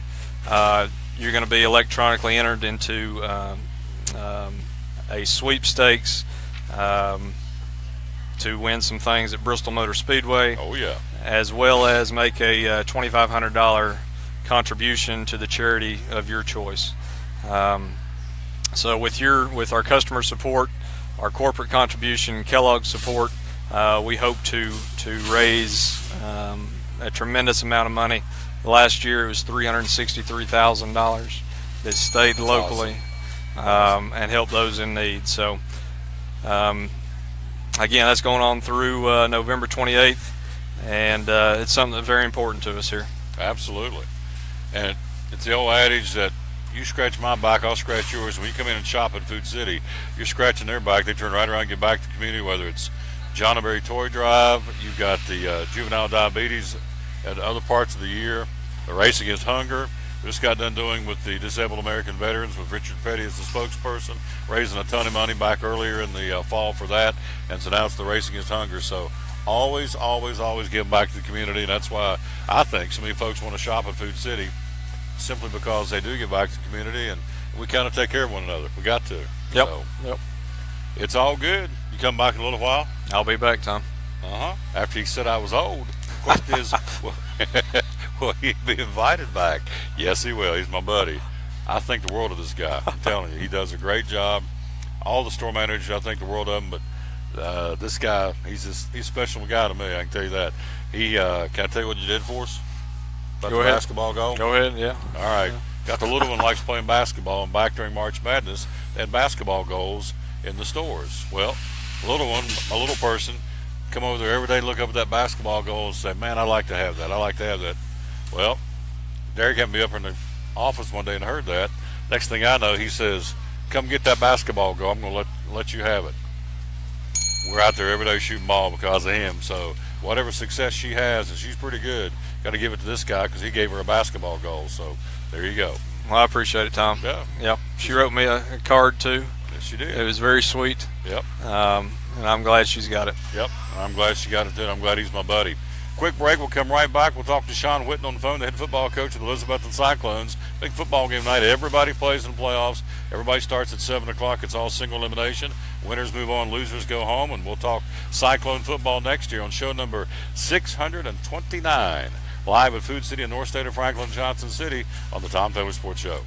you're going to be electronically entered into a sweepstakes to win some things at Bristol Motor Speedway. Oh yeah. As well as make a $2,500 contribution to the charity of your choice. So with our customer support, our corporate contribution, Kellogg's support, we hope to raise a tremendous amount of money. Last year it was $363,000 that stayed locally and helped those in need. So again, that's going on through November 28th, and it's something that's very important to us here. Absolutely. And it's the old adage that you scratch my back, I'll scratch yours. When you come in and shop at Food City, you're scratching their back. They turn right around and get back to the community, whether it's John Berry Toy Drive, you've got the juvenile diabetes at other parts of the year, the Race Against Hunger. We just got done doing with the Disabled American Veterans with Richard Petty as the spokesperson, raising a ton of money back earlier in the fall for that, and so now it's the Race Against Hunger. So always give back to the community, and that's why I think so many folks want to shop at Food City, simply because they do give back to the community, and we kind of take care of one another. We got to. Yep. So, yep. It's all good. You come back in a little while? I'll be back, Tom. After he said I was old. Question is, will he be invited back? Yes, he will. He's my buddy. I think the world of this guy. I'm telling you, he does a great job. All the store managers, I think the world of them, but this guy, he's a special guy to me, I can tell you that. He can I tell you what you did for us? About Go the ahead. basketball goal? Go ahead, yeah. All right. Yeah. Got the little one likes playing basketball, and back during March Madness, they had basketball goals in the stores. Well, a little person, come over there every day, look up at that basketball goal and say, man, I'd like to have that. I'd like to have that. Well, Derek had me up in the office one day and heard that. Next thing I know, he says, come get that basketball goal. I'm going to let you have it. We're out there every day shooting ball because of him. So whatever success she has, and she's pretty good, got to give it to this guy because he gave her a basketball goal. So there you go. Well, I appreciate it, Tom. Yeah. Yep. She wrote me a card, too. Yes, she did. It was very sweet. Yep. And I'm glad she's got it. Yep. I'm glad she got it, too. I'm glad he's my buddy. Quick break. We'll come right back. We'll talk to Sean Whitten on the phone, the head football coach of the Elizabethton Cyclones. Big football game night. Everybody plays in the playoffs. Everybody starts at 7 o'clock. It's all single elimination. Winners move on, losers go home. And we'll talk Cyclone football next year on show number 629. Live at Food City in North State of Franklin, Johnson City on the Tom Taylor Sports Show.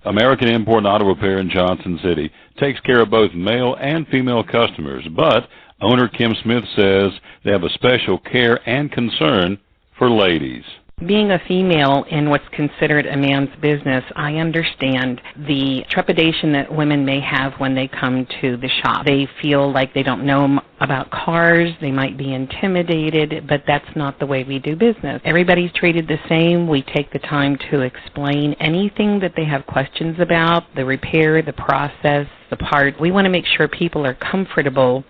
American Import and Auto Repair in Johnson City takes care of both male and female customers, but owner Kim Smith says they have a special care and concern for ladies. Being a female in what's considered a man's business, I understand the trepidation that women may have when they come to the shop. They feel like they don't know about cars, they might be intimidated, but that's not the way we do business. Everybody's treated the same. We take the time to explain anything that they have questions about, the repair, the process, the part. We want to make sure people are comfortable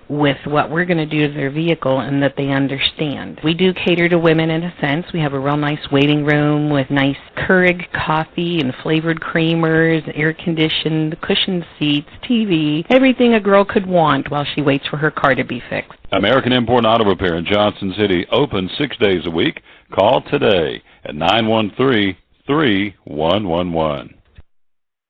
with what we're going to do to their vehicle and that they understand. We do cater to women in a sense. We have a real nice waiting room with nice Keurig coffee and flavored creamers, air-conditioned, cushioned seats, TV, everything a girl could want while she waits for her car to be fixed. American Import and Auto Repair in Johnson City, open 6 days a week. Call today at 913-3111.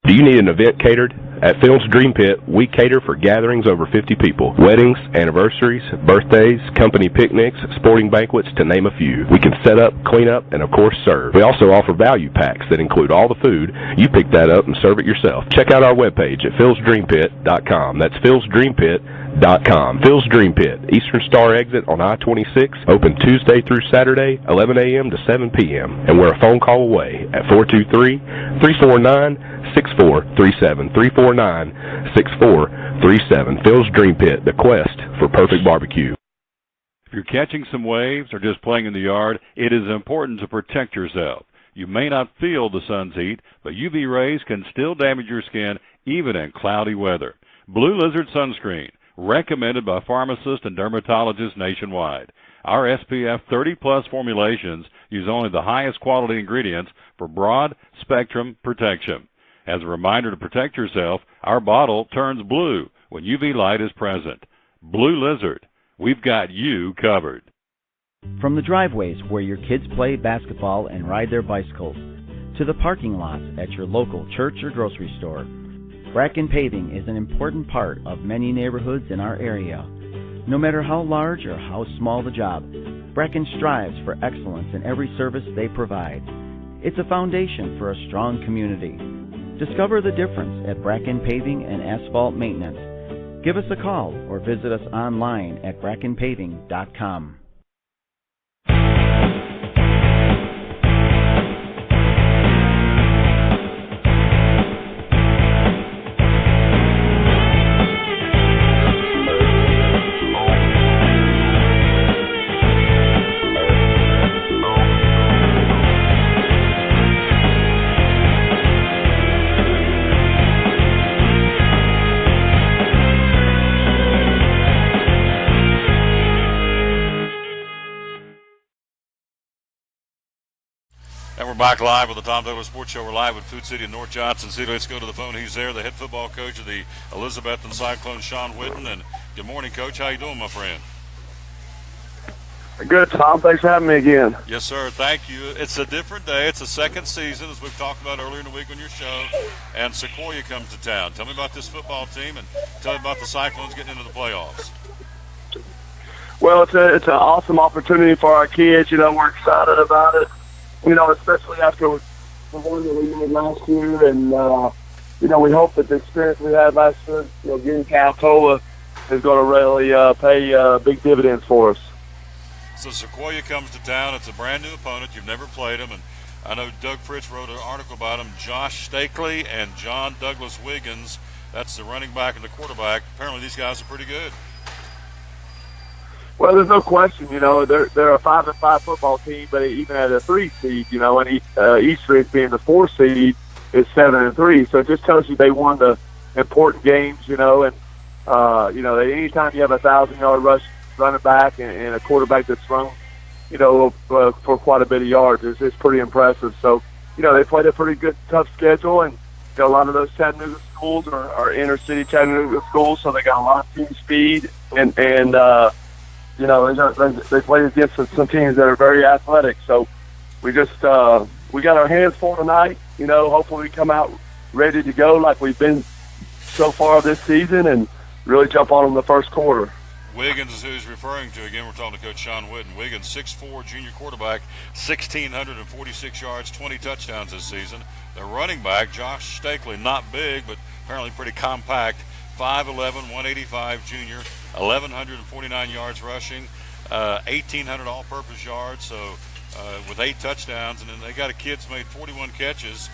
Do you need an event catered? At Phil's Dream Pit, we cater for gatherings over 50 people. Weddings, anniversaries, birthdays, company picnics, sporting banquets, to name a few. We can set up, clean up, and of course serve. We also offer value packs that include all the food. You pick that up and serve it yourself. Check out our webpage at philsdreampit.com. That's philsdreampit.com. Phil's Dream Pit, Eastern Star exit on I-26, open Tuesday through Saturday, 11 a.m. to 7 p.m. And we're a phone call away at 423-349-6437, 349-6437. Phil's Dream Pit, the quest for perfect barbecue. If you're catching some waves or just playing in the yard, it is important to protect yourself. You may not feel the sun's heat, but UV rays can still damage your skin even in cloudy weather. Blue Lizard Sunscreen, recommended by pharmacists and dermatologists nationwide. Our SPF 30-plus formulations use only the highest quality ingredients for broad spectrum protection. As a reminder to protect yourself, our bottle turns blue when UV light is present. Blue Lizard, we've got you covered. From the driveways where your kids play basketball and ride their bicycles, to the parking lots at your local church or grocery store, Bracken Paving is an important part of many neighborhoods in our area. No matter how large or how small the job, Bracken strives for excellence in every service they provide. It's a foundation for a strong community. Discover the difference at Bracken Paving and Asphalt Maintenance. Give us a call or visit us online at brackenpaving.com. And we're back live with the Tom Douglas Sports Show. We're live with Food City in North Johnson City. Let's go to the phone. He's there, the head football coach of the Elizabethton Cyclones, Sean Whitten. And good morning, Coach. How you doing, my friend? Good, Tom. Thanks for having me again. Yes, sir. Thank you. It's a different day. It's the second season, as we've talked about earlier in the week on your show. And Sequoia comes to town. Tell me about this football team and tell me about the Cyclones getting into the playoffs. Well, it's an awesome opportunity for our kids. You know, we're excited about it. You know, especially after the one that we made last year. And, you know, we hope that the experience we had last year, you know, getting Capitola is going to really pay big dividends for us. So Sequoia comes to town. It's a brand-new opponent. You've never played them. And I know Doug Fritz wrote an article about them. Josh Stakely and John Douglas Wiggins. That's the running back and the quarterback. Apparently these guys are pretty good. Well, there's no question. You know, they're a 5-5 football team, but even at a 3 seed, you know, and East Ridge being the 4 seed is 7-3. So it just tells you they won the important games. You know, and you know, anytime you have a 1,000-yard rush running back and a quarterback that's thrown, you know, for quite a bit of yards, it's pretty impressive. So, you know, they played a pretty good, tough schedule, and you know, a lot of those Chattanooga schools are inner city Chattanooga schools, so they got a lot of team speed and you know, they play against some teams that are very athletic. So we just we got our hands full tonight. You know, hopefully we come out ready to go like we've been so far this season and really jump on them in the first quarter. Wiggins is who he's referring to. Again, we're talking to Coach Sean Whitten. Wiggins, 6'4", junior quarterback, 1,646 yards, 20 touchdowns this season. The running back, Josh Stakely, not big, but apparently pretty compact, 5'11", 185 junior, 1,149 yards rushing, 1,800 all-purpose yards, so with 8 touchdowns. And then they got a kid's made 41 catches,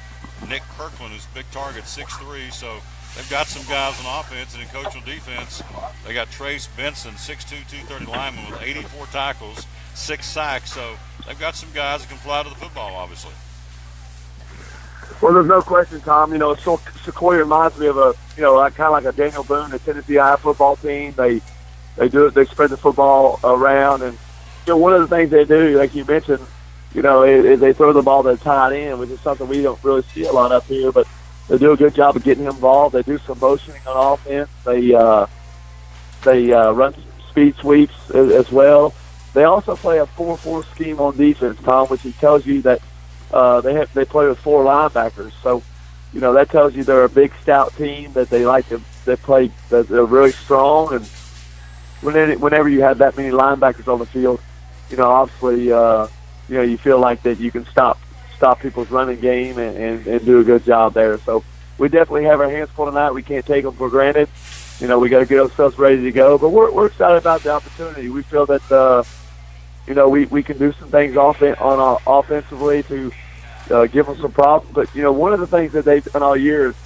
Nick Kirkland, who's a big target, 6'3", so they've got some guys on offense, and in coach on defense, they got Trace Benson, 6'2", 230 lineman with 84 tackles, 6 sacks. So they've got some guys that can fly to the football, obviously. Well, there's no question, Tom. You know, Sequoia reminds me of a, you know, kind of like a Daniel Boone, a Tennessee High football team. They spread the football around, and you know, one of the things they do, like you mentioned, you know, is they throw the ball to the tight end, which is something we don't really see a lot up here, but they do a good job of getting him involved. They do some motioning on offense. They run speed sweeps as well. They also play a 4-4 scheme on defense, Tom, which tells you that they play with 4 linebackers. So, you know, that tells you they're a big, stout team that they're really strong. And whenever you have that many linebackers on the field, you know, obviously, you know, you feel like that you can stop people's running game and do a good job there. So we definitely have our hands full tonight. We can't take them for granted. You know, we got to get ourselves ready to go. But we're excited about the opportunity. We feel that, you know, we can do some things offensively to give them some problems. But, you know, one of the things that they've done all year is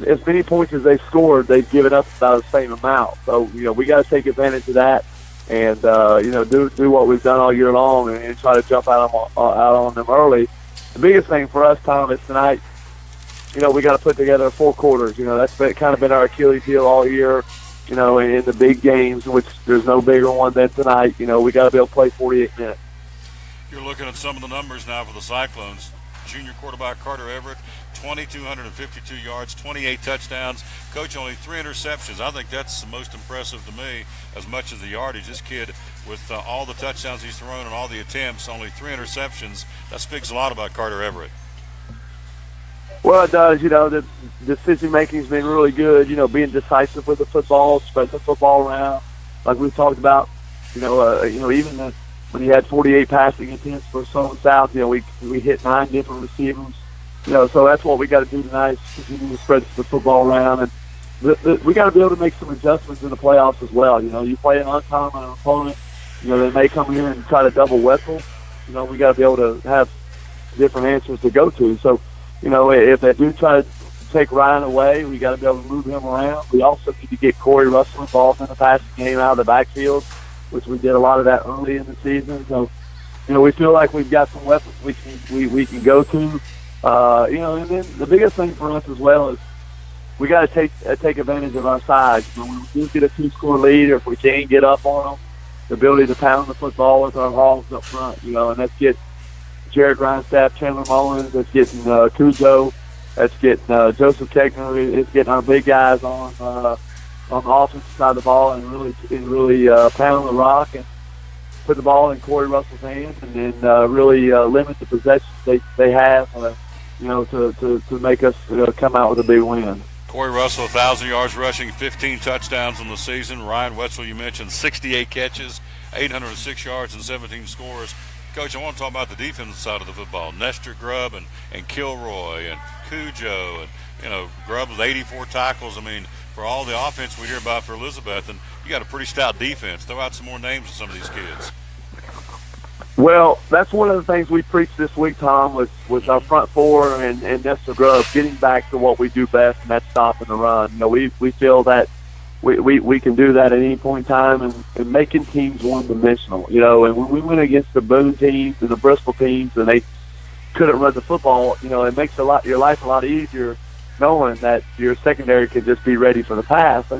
as many points as they've scored, they've given up about the same amount. So, you know, we got to take advantage of that and, you know, do what we've done all year long and try to jump out on them early. The biggest thing for us, Tom, is tonight, you know, we got to put together 4 quarters. You know, that's kind of been our Achilles heel all year, you know, in the big games, which there's no bigger one than tonight. You know, we got to be able to play 48 minutes. You're looking at some of the numbers now for the Cyclones. Junior quarterback Carter Everett, 2,252 yards, 28 touchdowns. Coach, only 3 interceptions. I think that's the most impressive to me, as much as the yardage. This kid, with all the touchdowns he's thrown and all the attempts, only 3 interceptions. That speaks a lot about Carter Everett. Well, it does. You know, the decision-making has been really good, you know, being decisive with the football, spreading the football around, like we've talked about. You know, even when he had 48 passing attempts for Southern South, you know, we hit 9 different receivers. So that's what we got to do tonight, continue to spread the football around. And we got to be able to make some adjustments in the playoffs as well. You play an uncommon opponent, they may come here and try to double Wetzel. We got to be able to have different answers to go to. So, if they do try to take Ryan away, we got to be able to move him around. We also need to get Corey Russell involved in the passing game out of the backfield, which we did a lot of that early in the season. So, we feel like we've got some weapons we can go to. And then the biggest thing for us as well is we got to take advantage of our size. When we do get a 2-score lead, or if we can't get up on them, the ability to pound the football with our hogs up front, and that's getting Jared Grindstaff, Chandler Mullins, that's getting Cujo, that's getting Joseph Kegner, it's getting our big guys on the offensive side of the ball and really pound the rock and put the ball in Corey Russell's hands, and then really limit the possessions they have, to make us come out with a big win. Corey Russell, 1,000 yards rushing, 15 touchdowns in the season. Ryan Wetzel, you mentioned, 68 catches, 806 yards, and 17 scores. Coach, I want to talk about the defensive side of the football. Nestor Grubb and Kilroy and Cujo, and Grubb with 84 tackles. I mean, for all the offense we hear about for Elizabeth, and you got a pretty stout defense. Throw out some more names of some of these kids. Well, that's one of the things we preached this week, Tom, was our front four and Nestor Grubb getting back to what we do best, and that's stopping the run. We feel that we can do that at any point in time and making teams one-dimensional. And when we went against the Boone teams and the Bristol teams and they couldn't run the football, it makes your life a lot easier knowing that your secondary can just be ready for the pass.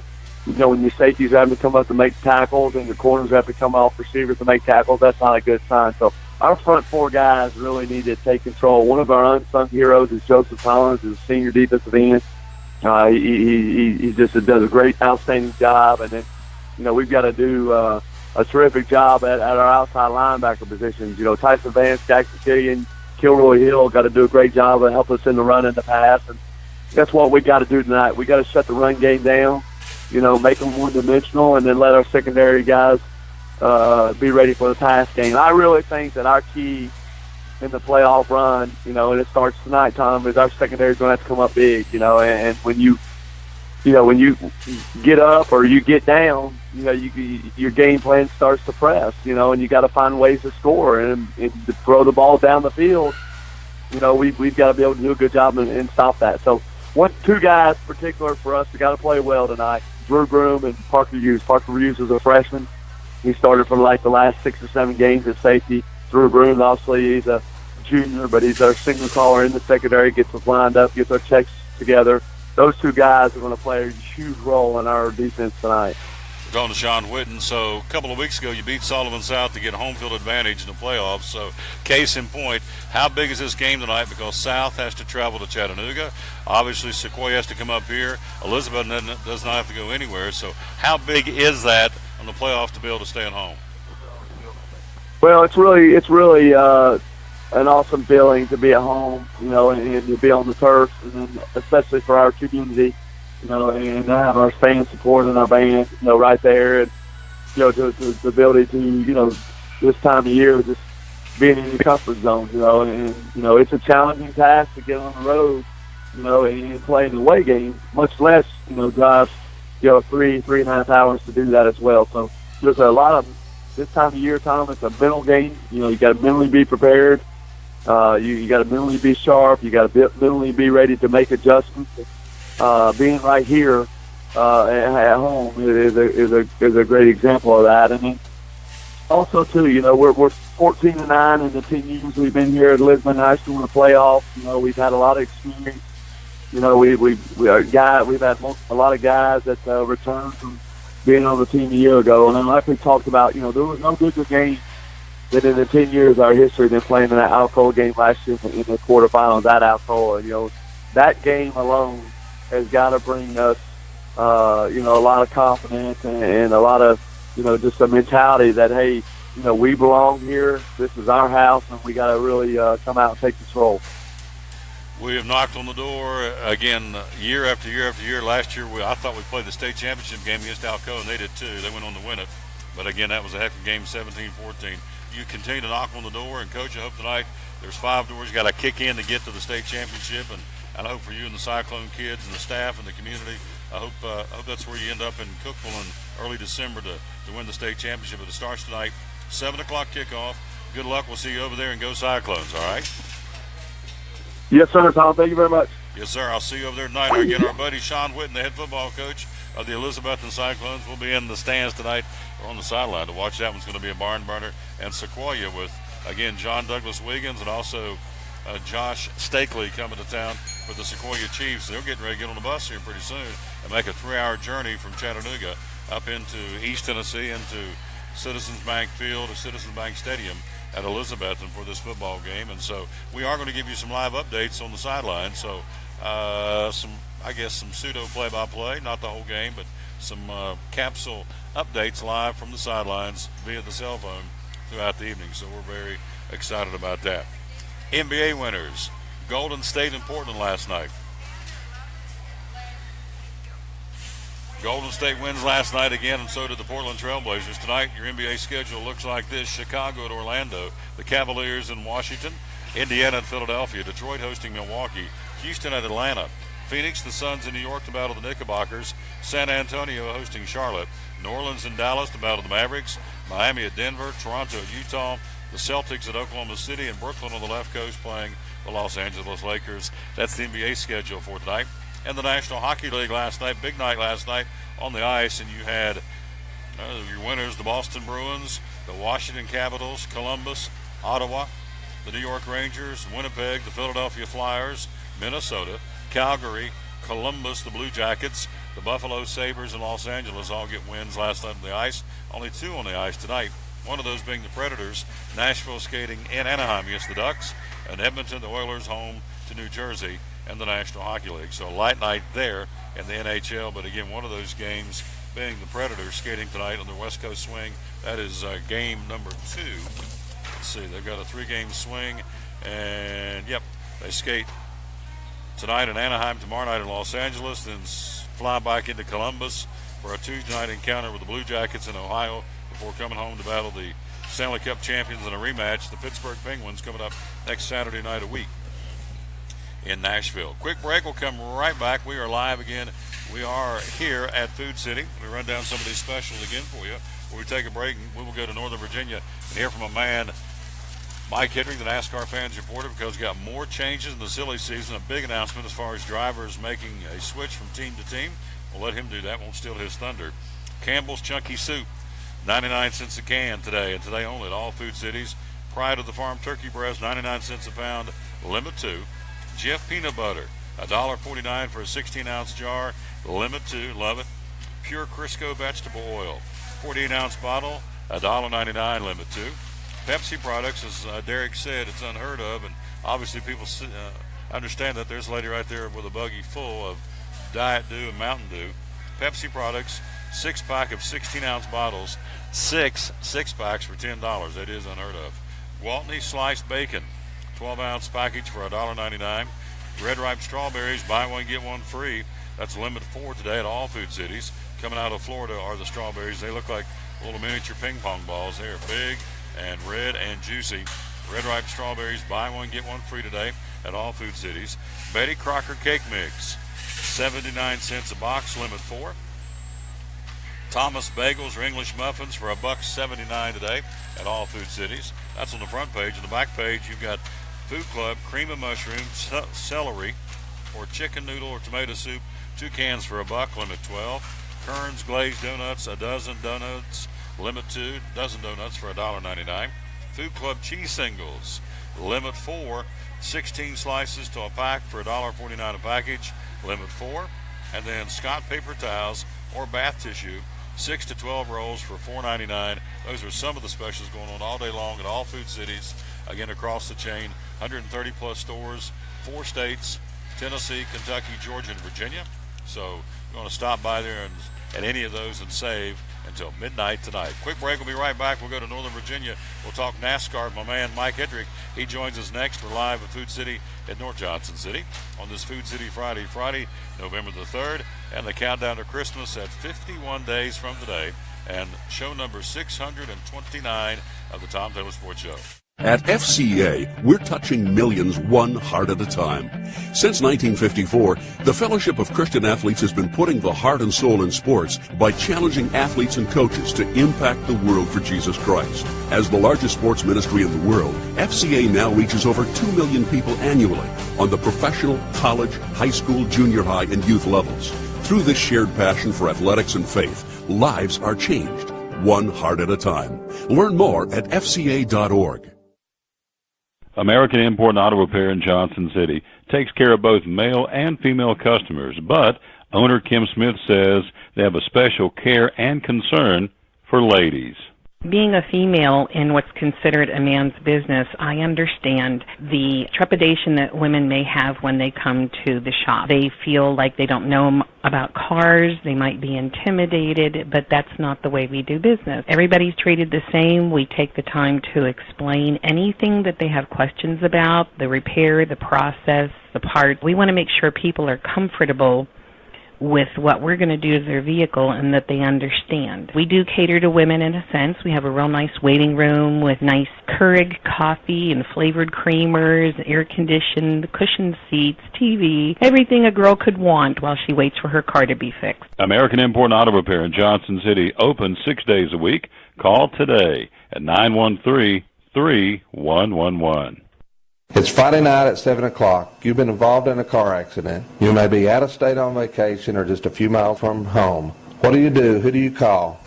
When your safeties are having to come up to make tackles and your corners have to come off receivers to make tackles, that's not a good sign. So our front four guys really need to take control. One of our unsung heroes is Joseph Collins, who's a senior defensive end. He just does a great, outstanding job. And then, we've got to do a terrific job at our outside linebacker positions. Tyson Vance, Jackson Killian, Kilroy Hill got to do a great job of helping us in the run and the pass. And that's what we got to do tonight. We got to shut the run game down. Make them one-dimensional, and then let our secondary guys be ready for the pass game. I really think that our key in the playoff run, and it starts tonight, Tom, is our secondary is going to have to come up big, and when you get up or you get down, your game plan starts to press, and you got to find ways to score and to throw the ball down the field. We've got to be able to do a good job and stop that. So two guys in particular for us that got to play well tonight. Drew Broom and Parker Hughes. Parker Hughes is a freshman. He started for the last 6 or 7 games at safety. Drew Broom, obviously, he's a junior, but he's our signal caller in the secondary, gets us lined up, gets our checks together. Those two guys are going to play a huge role in our defense tonight. We're going to Sean Whitten. So a couple of weeks ago, you beat Sullivan South to get home field advantage in the playoffs. So case in point, how big is this game tonight? Because South has to travel to Chattanooga. Obviously, Sequoia has to come up here. Elizabeth does not have to go anywhere. So how big is that on the playoffs to be able to stay at home? Well, it's really an awesome feeling to be at home, and to be on the turf, and then especially for our community. And have our fan support and our band, right there, and the ability to, this time of year, just being in your comfort zone, and it's a challenging task to get on the road, and play the away game, much less, drive, 3.5 hours to do that as well. So there's a lot of this time of year, Tom. It's a mental game. You got to mentally be prepared. You got to mentally be sharp. You got to mentally be ready to make adjustments. Being right here at home is a great example of that. And then also too, we're 14-9 in the 10 years we've been here at Lisbon High School in the playoffs. We've had a lot of experience. We've had a lot of guys that returned from being on the team a year ago. And then like we talked about, there was no bigger game than in the 10 years of our history than playing in that Alcoa game last year in the quarterfinals at Alcoa. That game alone has got to bring us, a lot of confidence and a lot of, just a mentality that, hey, we belong here. This is our house, and we got to really come out and take control. We have knocked on the door again year after year after year. Last year, I thought we played the state championship game against Alcoa, and they did too. They went on to win it. But again, that was a heck of a game, 17-14. you continue to knock on the door. And, Coach, I hope tonight there's 5 doors you got to kick in to get to the state championship. And I hope for you and the Cyclone kids and the staff and the community, I hope that's where you end up in Cookeville in early December to win the state championship. But it starts tonight, 7 o'clock kickoff. Good luck. We'll see you over there, and go Cyclones, all right? Yes, sir, Tom. Thank you very much. Yes, sir. I'll see you over there tonight. Again, our buddy Sean Whitten, the head football coach of the Elizabethton Cyclones, will be in the stands tonight or on the sideline to watch. That one's going to be a barn burner. And Sequoia with, again, John Douglas Wiggins and also Josh Stakely coming to town for the Sequoia Chiefs. They're getting ready to get on the bus here pretty soon and make a 3-hour journey from Chattanooga up into East Tennessee, into Citizens Bank Field or Citizens Bank Stadium at Elizabethton for this football game. And so we are going to give you some live updates on the sideline. So some pseudo play-by-play, not the whole game, but some capsule updates live from the sidelines via the cell phone throughout the evening. So we're very excited about that. NBA winners, Golden State and Portland last night. Golden State wins last night again, and so did the Portland Trailblazers. Tonight, your NBA schedule looks like this: Chicago at Orlando, the Cavaliers in Washington, Indiana at Philadelphia, Detroit hosting Milwaukee, Houston at Atlanta, Phoenix, the Suns in New York to battle the Knickerbockers, San Antonio hosting Charlotte, New Orleans and Dallas to battle the Mavericks, Miami at Denver, Toronto at Utah, the Celtics at Oklahoma City, and Brooklyn on the left coast playing the Los Angeles Lakers. That's the NBA schedule for tonight. And the National Hockey League last night, big night last night on the ice, and you had your winners, the Boston Bruins, the Washington Capitals, Columbus, Ottawa, the New York Rangers, Winnipeg, the Philadelphia Flyers, Minnesota, Calgary, Columbus, the Blue Jackets, the Buffalo Sabres, and Los Angeles all get wins last night on the ice. Only 2 on the ice tonight. One of those being the Predators, Nashville skating in Anaheim against the Ducks, and Edmonton, the Oilers, home to New Jersey and the National Hockey League. So a light night there in the NHL, but again, one of those games being the Predators skating tonight on their West Coast swing. That is game number 2. Let's see, they've got a 3-game swing, and yep, they skate tonight in Anaheim, tomorrow night in Los Angeles, then fly back into Columbus for a Tuesday night encounter with the Blue Jackets in Ohio before coming home to battle the Stanley Cup champions in a rematch, the Pittsburgh Penguins, coming up next Saturday night a week in Nashville. Quick break. We'll come right back. We are live again. We are here at Food City. We'll run down some of these specials again for you. When we take a break, we will go to Northern Virginia and hear from a man, Mike Hedrick, the NASCAR fans reporter, because we've got more changes in the silly season. A big announcement as far as drivers making a switch from team to team. We'll let him do that. Won't steal his thunder. Campbell's Chunky Soup, 99 cents a can today, and today only at all Food Cities. Pride of the Farm Turkey Breast, 99 cents a pound, limit 2. Jif Peanut Butter, $1.49 for a 16-ounce jar, limit 2, love it. Pure Crisco Vegetable Oil, 48-ounce bottle, $1.99, limit 2. Pepsi products, as Derek said, it's unheard of, and obviously people understand that. There's a lady right there with a buggy full of Diet Dew and Mountain Dew. Pepsi products, 6-pack of 16-ounce bottles, 6 packs for $10. That is unheard of. Gwaltney Sliced Bacon, 12-ounce package for $1.99. Red Ripe Strawberries, buy one, get one free. That's limit 4 today at all Food Cities. Coming out of Florida are the strawberries. They look like little miniature ping pong balls. They are big and red and juicy. Red Ripe Strawberries, buy one, get one free today at all Food Cities. Betty Crocker Cake Mix, 79 cents a box, limit 4. Thomas Bagels or English Muffins for $1.79 today at all Food Cities. That's on the front page. On the back page, you've got Food Club, cream of mushroom, celery, or chicken noodle or tomato soup, 2 cans for $1, limit 12. Kern's Glazed Donuts, a dozen donuts, limit 2, dozen donuts for $1.99. Food Club Cheese Singles, limit 4, 16 slices to a pack for $1.49 a package, limit 4. And then Scott Paper Towels or bath tissue, 6 to 12 rolls for $4.99. Those are some of the specials going on all day long at all Food Cities. Again, across the chain, 130 plus stores, 4 states, Tennessee, Kentucky, Georgia, and Virginia. So you want to stop by there at any of those and save until midnight tonight. Quick break. We'll be right back. We'll go to Northern Virginia. We'll talk NASCAR with my man Mike Hedrick. He joins us next. We're live at Food City at North Johnson City on this Food City Friday, November the 3rd, and the countdown to Christmas at 51 days from today. and show number 629 of the Tom Taylor Sports Show. At FCA, we're touching millions one heart at a time. Since 1954, the Fellowship of Christian Athletes has been putting the heart and soul in sports by challenging athletes and coaches to impact the world for Jesus Christ. As the largest sports ministry in the world, FCA now reaches over 2 million people annually on the professional, college, high school, junior high, and youth levels. Through this shared passion for athletics and faith, lives are changed, one heart at a time. Learn more at FCA.org. American Import and Auto Repair in Johnson City takes care of both male and female customers, but owner Kim Smith says they have a special care and concern for ladies. Being a female in what's considered a man's business, I understand the trepidation that women may have when they come to the shop. They feel like they don't know about cars, they might be intimidated, but that's not the way we do business. Everybody's treated the same. We take the time to explain anything that they have questions about, the repair, the process, the part. We want to make sure people are comfortable with what we're going to do to their vehicle and that they understand. We do cater to women in a sense. We have a real nice waiting room with nice Keurig coffee and flavored creamers, air-conditioned, cushioned seats, TV, everything a girl could want while she waits for her car to be fixed. American Import and Auto Repair in Johnson City, open 6 days a week. Call today at 913-3111. It's Friday night at 7 o'clock. You've been involved in a car accident. You may be out of state on vacation or just a few miles from home. What do you do? Who do you call?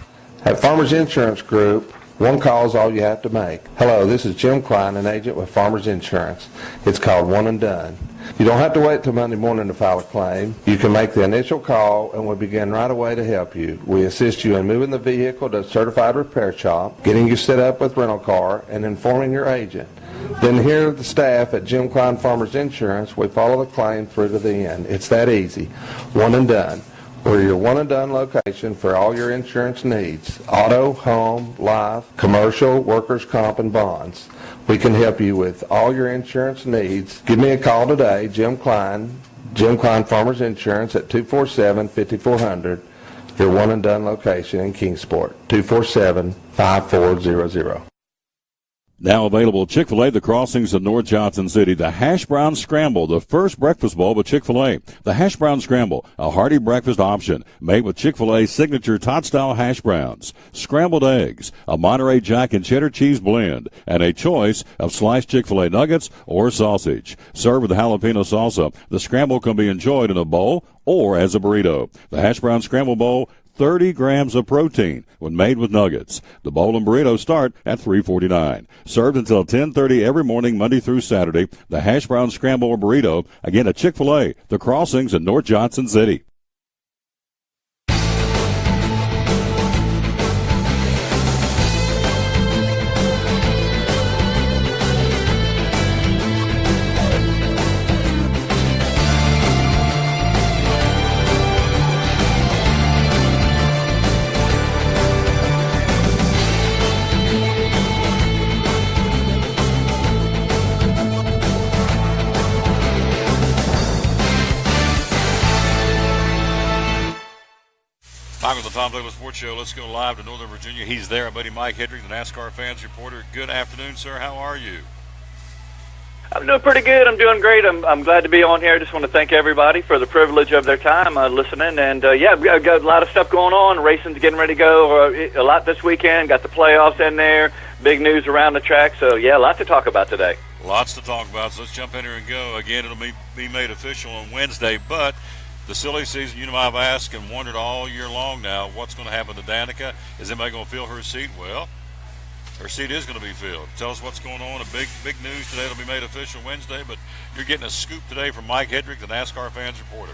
At Farmers Insurance Group, one call is all you have to make. Hello, this is Jim Klein, an agent with Farmers Insurance. It's called One and Done. You don't have to wait till Monday morning to file a claim. You can make the initial call and we'll begin right away to help you. We assist you in moving the vehicle to a certified repair shop, getting you set up with rental car, and informing your agent. Then here at the staff at Jim Klein Farmers Insurance, we follow the claim through to the end. It's that easy. One and Done. We're your one and done location for all your insurance needs. Auto, home, life, commercial, workers' comp, and bonds. We can help you with all your insurance needs. Give me a call today, Jim Klein Farmers Insurance at 247-5400. Your one and done location in Kingsport. 247-5400. Now available at Chick-fil-A, the Crossings of North Johnson City. The Hash Brown Scramble, the first breakfast bowl with Chick-fil-A. The Hash Brown Scramble, a hearty breakfast option made with Chick-fil-A's signature tot-style hash browns, scrambled eggs, a Monterey Jack and cheddar cheese blend, and a choice of sliced Chick-fil-A nuggets or sausage. Served with jalapeno salsa, the scramble can be enjoyed in a bowl or as a burrito. The Hash Brown Scramble Bowl, 30 grams of protein when made with nuggets. The bowl and burrito start at $3.49. Served until 10:30 every morning, Monday through Saturday. The Hash Brown Scramble or burrito, again at Chick-fil-A, the Crossings in North Johnson City. Back with the Tom Taylor Sports Show. Let's go live to Northern Virginia. He's there, our buddy Mike Hedrick, the NASCAR fans reporter. Good afternoon, sir. How are you? I'm doing pretty good. I'm doing great. I'm glad to be on here. I just want to thank everybody for the privilege of their time listening. And, yeah, we've got a lot of stuff going on. Racing's getting ready to go a lot this weekend. Got the playoffs in there. Big news around the track. So, yeah, a lot to talk about today. Lots to talk about. So let's jump in here and go. Again, it'll be made official on Wednesday, but the silly season, you know, I've asked and wondered all year long now, what's going to happen to Danica? Is anybody going to fill her seat? Well, her seat is going to be filled. Tell us what's going on. A big news today. It'll be made official Wednesday, but you're getting a scoop today from Mike Hedrick, the NASCAR fans reporter.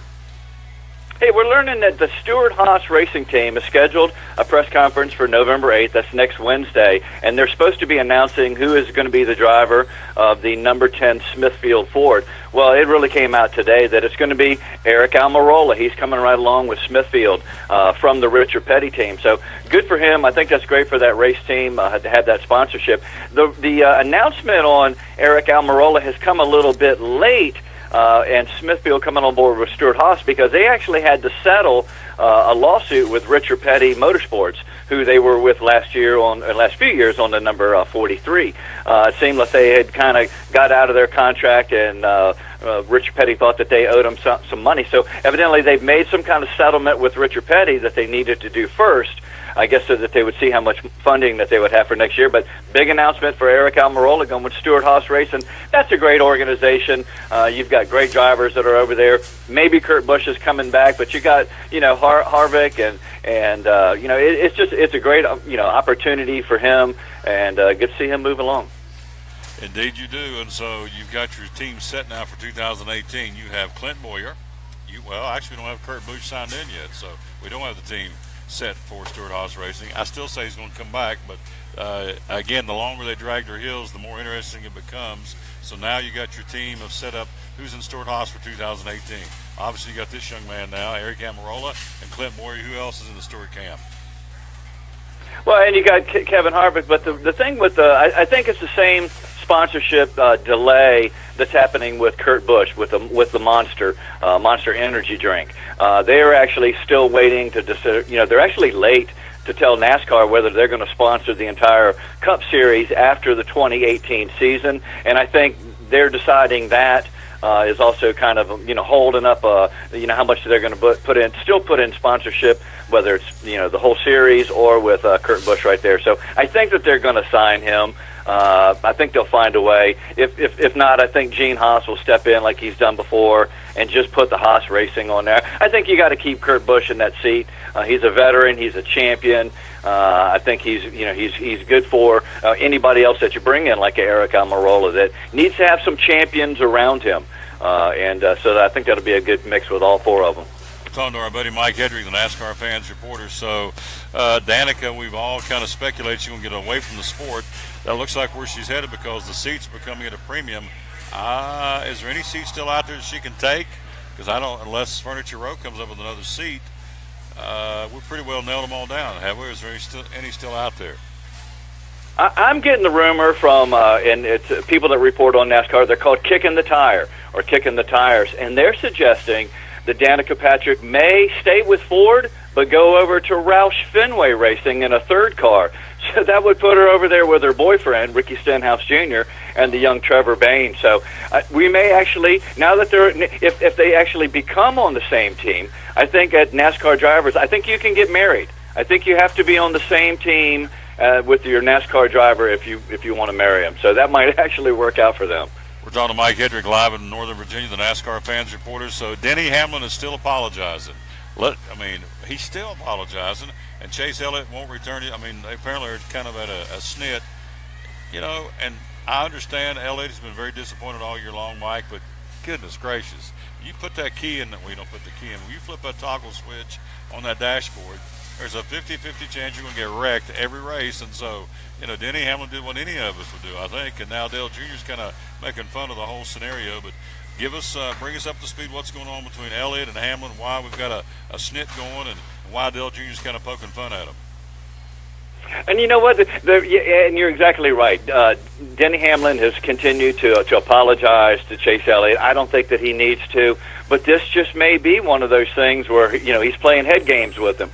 Hey, we're learning that the Stewart-Haas racing team has scheduled a press conference for November 8th. That's next Wednesday. And they're supposed to be announcing who is going to be the driver of the number 10 Smithfield Ford. Well, it really came out today that it's going to be Eric Almirola. He's coming right along with Smithfield from the Richard Petty team. So good for him. I think that's great for that race team to have that sponsorship. The announcement on Eric Almirola has come a little bit late. and Smithfield coming on board with Stuart Haas, because they actually had to settle a lawsuit with Richard Petty Motorsports, who they were with last few years on the number 43. It seemed like they had kind of got out of their contract, and Richard Petty thought that they owed them some money. So evidently they've made some kind of settlement with Richard Petty that they needed to do first, I guess, so that they would see how much funding that they would have for next year. But big announcement for Eric Almirola going with Stuart Haas Racing. That's a great organization. You've got great drivers that are over there. Maybe Kurt Busch is coming back, but you got, Harvick and it's a great, opportunity for him, and good to see him move along. Indeed you do, and so you've got your team set now for 2018. You have Clint Boyer. Actually we don't have Kurt Busch signed in yet, so we don't have the team set for Stuart Haas Racing. I still say he's going to come back, but again, the longer they drag their heels, the more interesting it becomes. So now you got your team of set up who's in Stuart Haas for 2018. Obviously you got this young man now, Eric Almirola, and Clint Boyer. Who else is in the Stuart camp? Well, and you got Kevin Harvick, but the thing with I think it's the same sponsorship delay that's happening with Kurt Busch with the Monster Energy drink. They are actually still waiting to decide. They're actually late to tell NASCAR whether they're going to sponsor the entire Cup Series after the 2018 season, and I think they're deciding that. Is also kind of holding up how much they're going to put in sponsorship, whether it's the whole series or with Kurt Busch right there. So I think that they're going to sign him. I think they'll find a way. If not, I think Gene Haas will step in like he's done before and just put the Haas Racing on there. I think you got to keep Kurt Busch in that seat. He's a veteran. He's a champion. I think he's good for anybody else that you bring in, like Eric Almirola, that needs to have some champions around him. So I think that'll be a good mix with all four of them. Talking to our buddy Mike Hedrick, the NASCAR Fans Reporter. So Danica, we've all kind of speculated she's going to get away from the sport. That looks like where she's headed because the seat's becoming at a premium. Is there any seat still out there that she can take? Because unless Furniture Row comes up with another seat, we've pretty well nailed them all down, have we? Is there any still out there? I'm getting the rumor from, and it's people that report on NASCAR, they're called Kicking the Tire or Kicking the Tires, and they're suggesting that Danica Patrick may stay with Ford but go over to Roush Fenway Racing in a third car. So that would put her over there with her boyfriend, Ricky Stenhouse Jr., and the young Trevor Bayne. So we may actually, now that if they actually become on the same team, I think at NASCAR drivers, I think you can get married. I think you have to be on the same team with your NASCAR driver if you want to marry him. So that might actually work out for them. We're talking to Mike Hedrick live in Northern Virginia, the NASCAR Fans Reporter. So Denny Hamlin is still apologizing. He's still apologizing, and Chase Elliott won't return it. They apparently are kind of at a snit, and I understand Elliott has been very disappointed all year long, Mike, but goodness gracious, you put that key in, you don't put the key in, when you flip that toggle switch on that dashboard, there's a 50-50 chance you're going to get wrecked every race. And so, Denny Hamlin did what any of us would do, I think. And now Dale Jr.'s kind of making fun of the whole scenario. But bring us up to speed what's going on between Elliott and Hamlin, why we've got a snit going, and why Dale Jr.'s kind of poking fun at him. And you know what? And you're exactly right. Denny Hamlin has continued to apologize to Chase Elliott. I don't think that he needs to, but this just may be one of those things where he's playing head games with him,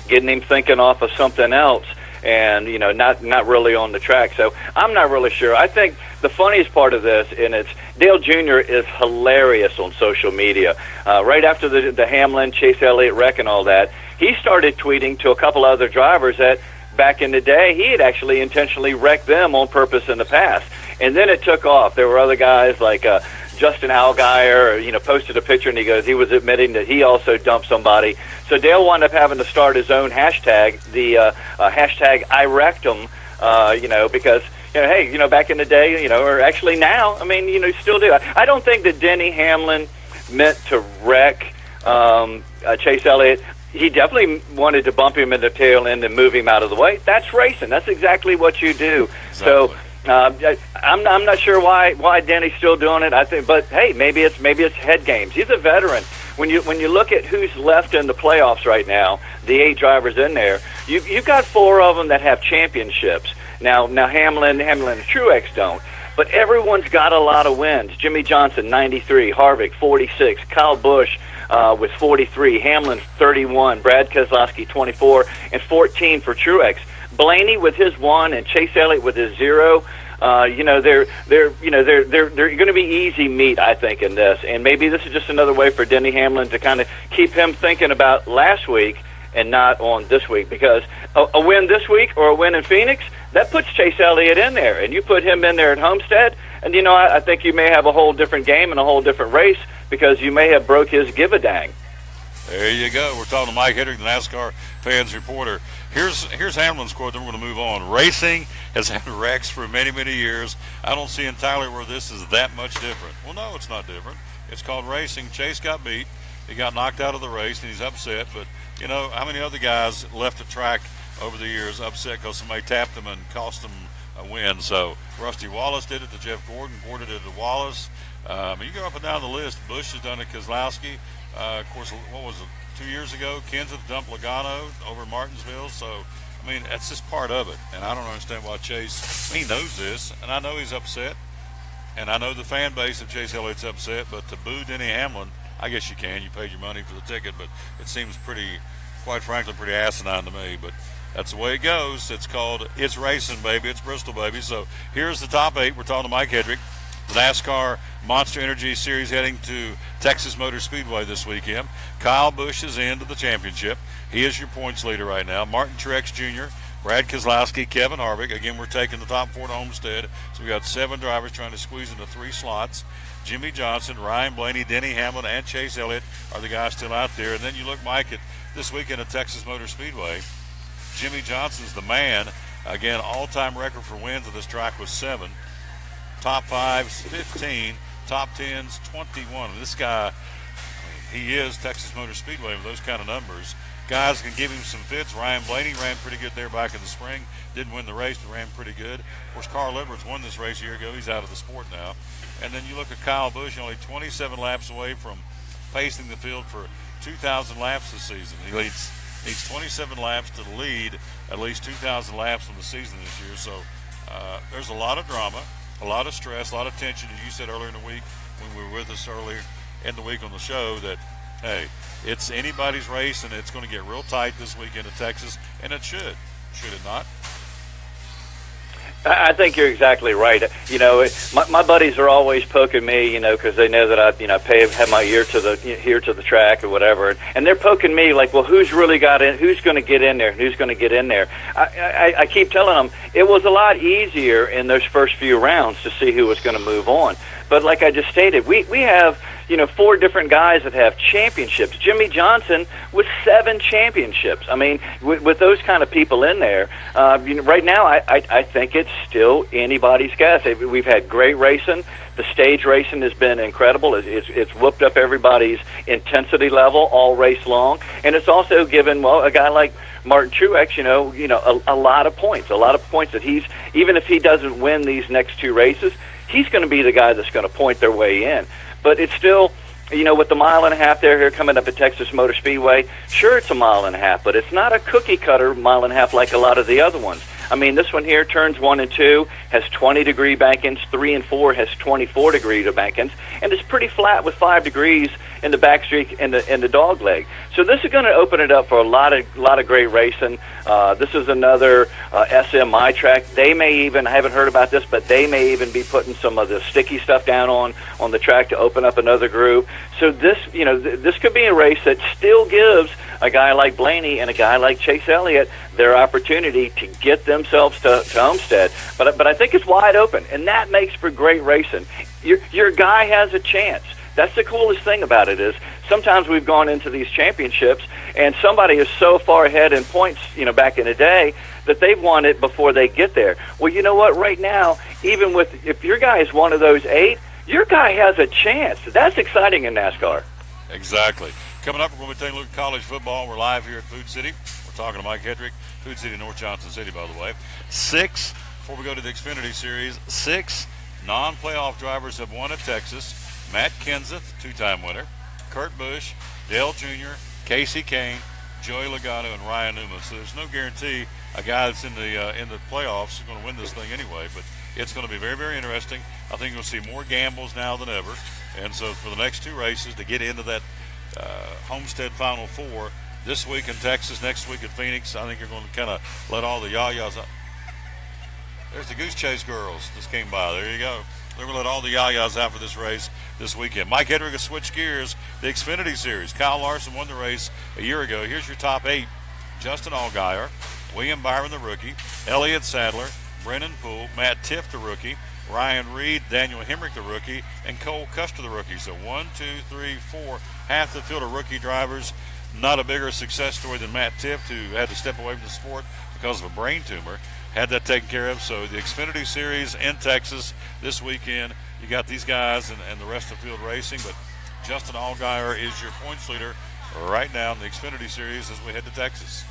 getting him thinking off of something else, and not really on the track. So I'm not really sure. I think the funniest part of this, and it's Dale Jr. is hilarious on social media. Right after the Hamlin Chase Elliott wreck and all that, he started tweeting to a couple other drivers that back in the day he had actually intentionally wrecked them on purpose in the past. And then it took off. There were other guys like Justin Allgaier, posted a picture, and he was admitting that he also dumped somebody. So Dale wound up having to start his own hashtag, the hashtag #IWrecked him, because hey, back in the day, or actually now, still do. I don't think that Denny Hamlin meant to wreck Chase Elliott. He definitely wanted to bump him in the tail end and move him out of the way. That's racing. That's exactly what you do. Exactly. So I'm not sure why Denny's still doing it. I think, but hey, maybe it's head games. He's a veteran. When you look at who's left in the playoffs right now, the 8 drivers in there, you've got 4 of them that have championships. Now Hamlin and Truex don't. but everyone's got a lot of wins. Jimmy Johnson, 93, Harvick, 46, Kyle Busch with 43, Hamlin, 31, Brad Keselowski, 24, and 14 for Truex. Blaney with his 1 and Chase Elliott with his 0. They're going to be easy meat, I think, in this. And maybe this is just another way for Denny Hamlin to kind of keep him thinking about last week and not on this week, because a win this week or a win in Phoenix, that puts Chase Elliott in there, and you put him in there at Homestead, and I think you may have a whole different game and a whole different race, because you may have broke his give-a-dang. There you go. We're talking to Mike Hedrick, the NASCAR fans reporter. Here's Hamlin's quote, then we're going to move on. Racing has had wrecks for many, many years. I don't see entirely where this is that much different. Well, no, it's not different. It's called racing. Chase got beat. He got knocked out of the race, and he's upset. But, how many other guys left the track over the years upset because somebody tapped them and cost them a win? So Rusty Wallace did it to Jeff Gordon. Gordon did it to Wallace. You go up and down the list. Busch has done it to Keselowski. Of course, what was it, 2 years ago? Kenseth dumped Logano over Martinsville. So, that's just part of it. And I don't understand why Chase, he knows this, and I know he's upset. And I know the fan base of Chase Elliott's upset, but to boo Denny Hamlin, I guess you can. You paid your money for the ticket, but it seems quite frankly, pretty asinine to me. But that's the way it goes. It's racing, baby. It's Bristol, baby. So here's the top 8. We're talking to Mike Hedrick. The NASCAR Monster Energy Series heading to Texas Motor Speedway this weekend. Kyle Busch is into the championship. He is your points leader right now. Martin Truex Jr., Brad Keselowski, Kevin Harvick. Again, we're taking the top 4 to Homestead. So we got 7 drivers trying to squeeze into 3 slots. Jimmy Johnson, Ryan Blaney, Denny Hamlin, and Chase Elliott are the guys still out there. And then you look, Mike, at this weekend at Texas Motor Speedway. Jimmy Johnson's the man. Again, all-time record for wins at this track was 7. Top 5s, 15. Top 10s, 21. This guy, he is Texas Motor Speedway with those kind of numbers. Guys can give him some fits. Ryan Blaney ran pretty good there back in the spring. Didn't win the race, but ran pretty good. Of course, Carl Edwards won this race a year ago. He's out of the sport now. And then you look at Kyle Busch, only 27 laps away from pacing the field for 2,000 laps this season. He needs 27 laps to lead at least 2,000 laps from the season this year. So there's a lot of drama, a lot of stress, a lot of tension. As you said earlier in the week when we were with us earlier in the week on the show that, hey, it's anybody's race, and it's going to get real tight this weekend at Texas, and it should. Should it not? I think you're exactly right. My buddies are always poking me, because they know that I, have my ear to the track or whatever, and they're poking me like, well, who's really got in? Who's going to get in there? Who's going to get in there? I keep telling them it was a lot easier in those first few rounds to see who was going to move on. But like I just stated, we have 4 different guys that have championships. Jimmy Johnson with 7 championships. I mean, with those kind of people in there, right now I think it's still anybody's guess. We've had great racing. The stage racing has been incredible. It's whooped up everybody's intensity level all race long, and it's also given a guy like Martin Truex, a lot of points. A lot of points that he's, even if he doesn't win these next 2 races, he's going to be the guy that's going to point their way in. But it's still, with the mile and a half here coming up at Texas Motor Speedway, sure, it's a mile and a half, but it's not a cookie-cutter mile and a half like a lot of the other ones. I mean, this one here, turns 1 and 2, has 20-degree bank-ins. 3 and 4 has 24-degree bank-ins, and it's pretty flat with 5 degrees in the backstreet and the dog leg. So this is going to open it up for a lot of great racing. This is another SMI track. They may even, I haven't heard about this, but they may even be putting some of the sticky stuff down on the track to open up another groove. So this, this could be a race that still gives a guy like Blaney and a guy like Chase Elliott their opportunity to get themselves to Homestead. But I think it's wide open, and that makes for great racing. Your guy has a chance. That's the coolest thing about it is sometimes we've gone into these championships and somebody is so far ahead in points, back in the day that they've won it before they get there. Well, you know what? Right now, even if your guy is one of those 8, your guy has a chance. That's exciting in NASCAR. Exactly. Coming up, we're going to be taking a look at college football. We're live here at Food City. We're talking to Mike Hedrick, Food City, North Johnson City, by the way. 6, before we go to the Xfinity Series, 6 non-playoff drivers have won at Texas. Matt Kenseth, 2-time winner. Kurt Busch, Dale Jr., Casey Kane, Joey Logano and Ryan Newman. So there's no guarantee a guy that's in the playoffs is going to win this thing anyway. But it's going to be very, very interesting. I think you'll see more gambles now than ever. And so for the next two races to get into that Homestead Final Four this week in Texas, next week in Phoenix, I think you're going to kind of let all the yayas out. There's the Goose Chase girls just came by. There you go. They're going to let all the yayas out for this race this weekend. Mike Hedrick has switched gears. The Xfinity Series. Kyle Larson won the race a year ago. Here's your top 8. Justin Allgaier, William Byron, the rookie, Elliott Sadler, Brennan Poole, Matt Tiff, the rookie, Ryan Reed, Daniel Hemrick, the rookie, and Cole Custer, the rookie. So 1, 2, 3, 4, half the field of rookie drivers. Not a bigger success story than Matt Tiff, who had to step away from the sport because of a brain tumor. Had that taken care of. So the Xfinity Series in Texas this weekend. You got these guys and the rest of the field racing, but Justin Allgaier is your points leader right now in the Xfinity Series as we head to Texas.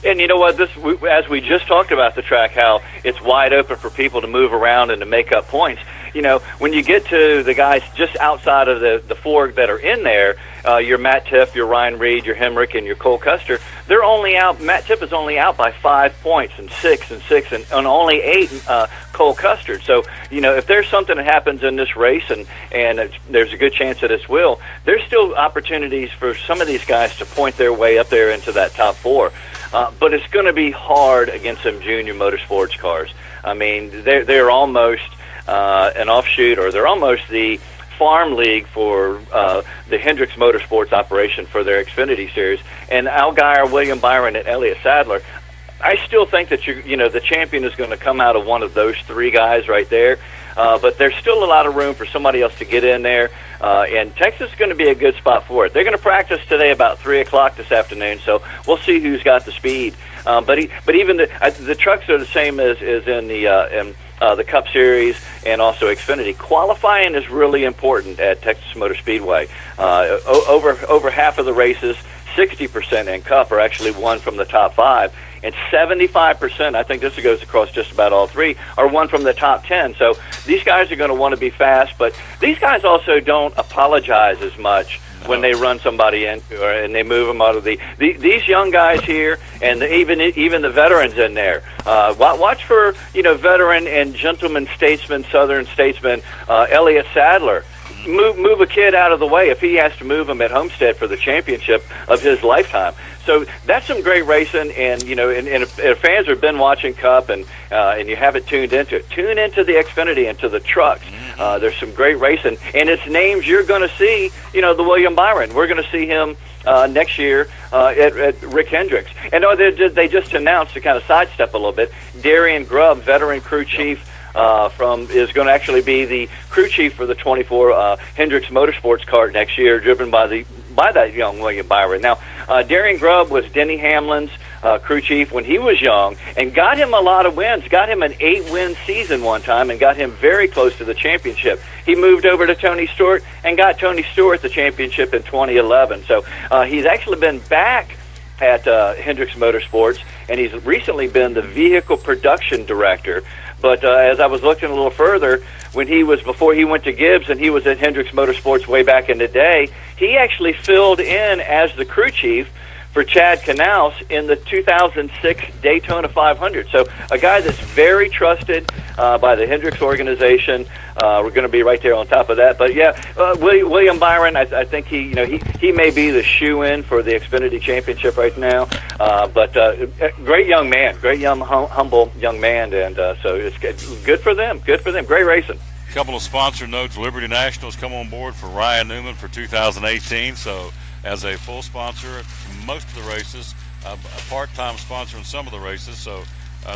And you know what? As we just talked about the track, how it's wide open for people to move around and to make up points. You know, when you get to the guys just outside of the four that are in there, your Matt Tiff, your Ryan Reed, your Hemrick, and your Cole Custer, they're only out. Matt Tiff is only out by 5 points, and 6 and 6, and only 8 Cole Custer. So, you know, if there's something that happens in this race, and there's a good chance that it will, there's still opportunities for some of these guys to point their way up there into that top 4. But it's going to be hard against some junior motorsports cars. I mean, they're almost an offshoot, or they're almost the farm league for the Hendricks Motorsports operation for their Xfinity Series. And Allgaier, William Byron, and Elliott Sadler, I still think that the champion is going to come out of one of those 3 guys right there. But there's still a lot of room for somebody else to get in there, and Texas is going to be a good spot for it. They're going to practice today about 3 o'clock this afternoon, so we'll see who's got the speed. But even the trucks are the same as in the Cup Series and also Xfinity. Qualifying is really important at Texas Motor Speedway. Over half of the races, 60% in Cup, are actually won from the top 5. And 75%, I think this goes across just about all 3, are won from the top 10. So these guys are going to want to be fast, but these guys also don't apologize as much when they run somebody in and they move them out of these young guys here, and even the veterans in there. Watch for veteran and gentleman statesman, Southern statesman Elliott Sadler. Move a kid out of the way if he has to move him at Homestead for the championship of his lifetime. So that's some great racing, and if fans have been watching Cup and you haven't tuned into it, tune into the Xfinity and to the trucks. There's some great racing, and it's names you're going to see. The William Byron, we're going to see him next year at Rick Hendricks. And they just announced, to kind of sidestep a little bit, Darian Grubb, veteran crew chief. Is going to actually be the crew chief for the 24 Hendricks Motorsports kart next year, driven by that young William Byron. Now, Darian Grubb was Denny Hamlin's crew chief when he was young, and got him a lot of wins. Got him an 8-win season one time, and got him very close to the championship. He moved over to Tony Stewart and got Tony Stewart the championship in 2011. So he's actually been back at Hendricks Motorsports, and he's recently been the vehicle production director. But as I was looking a little further, before he went to Gibbs and he was at Hendricks Motorsports way back in the day, he actually filled in as the crew chief for Chad Knaus in the 2006 Daytona 500. So a guy that's very trusted by the Hendricks organization. We're going to be right there on top of that. But yeah, William Byron, I think he may be the shoe-in for the Xfinity Championship right now. But great young man, great young, humble young man, and so it's good for them. Good for them. Great racing. A couple of sponsor notes. Liberty Nationals come on board for Ryan Newman for 2018. So as a full sponsor for most of the races, a part-time sponsor in some of the races. So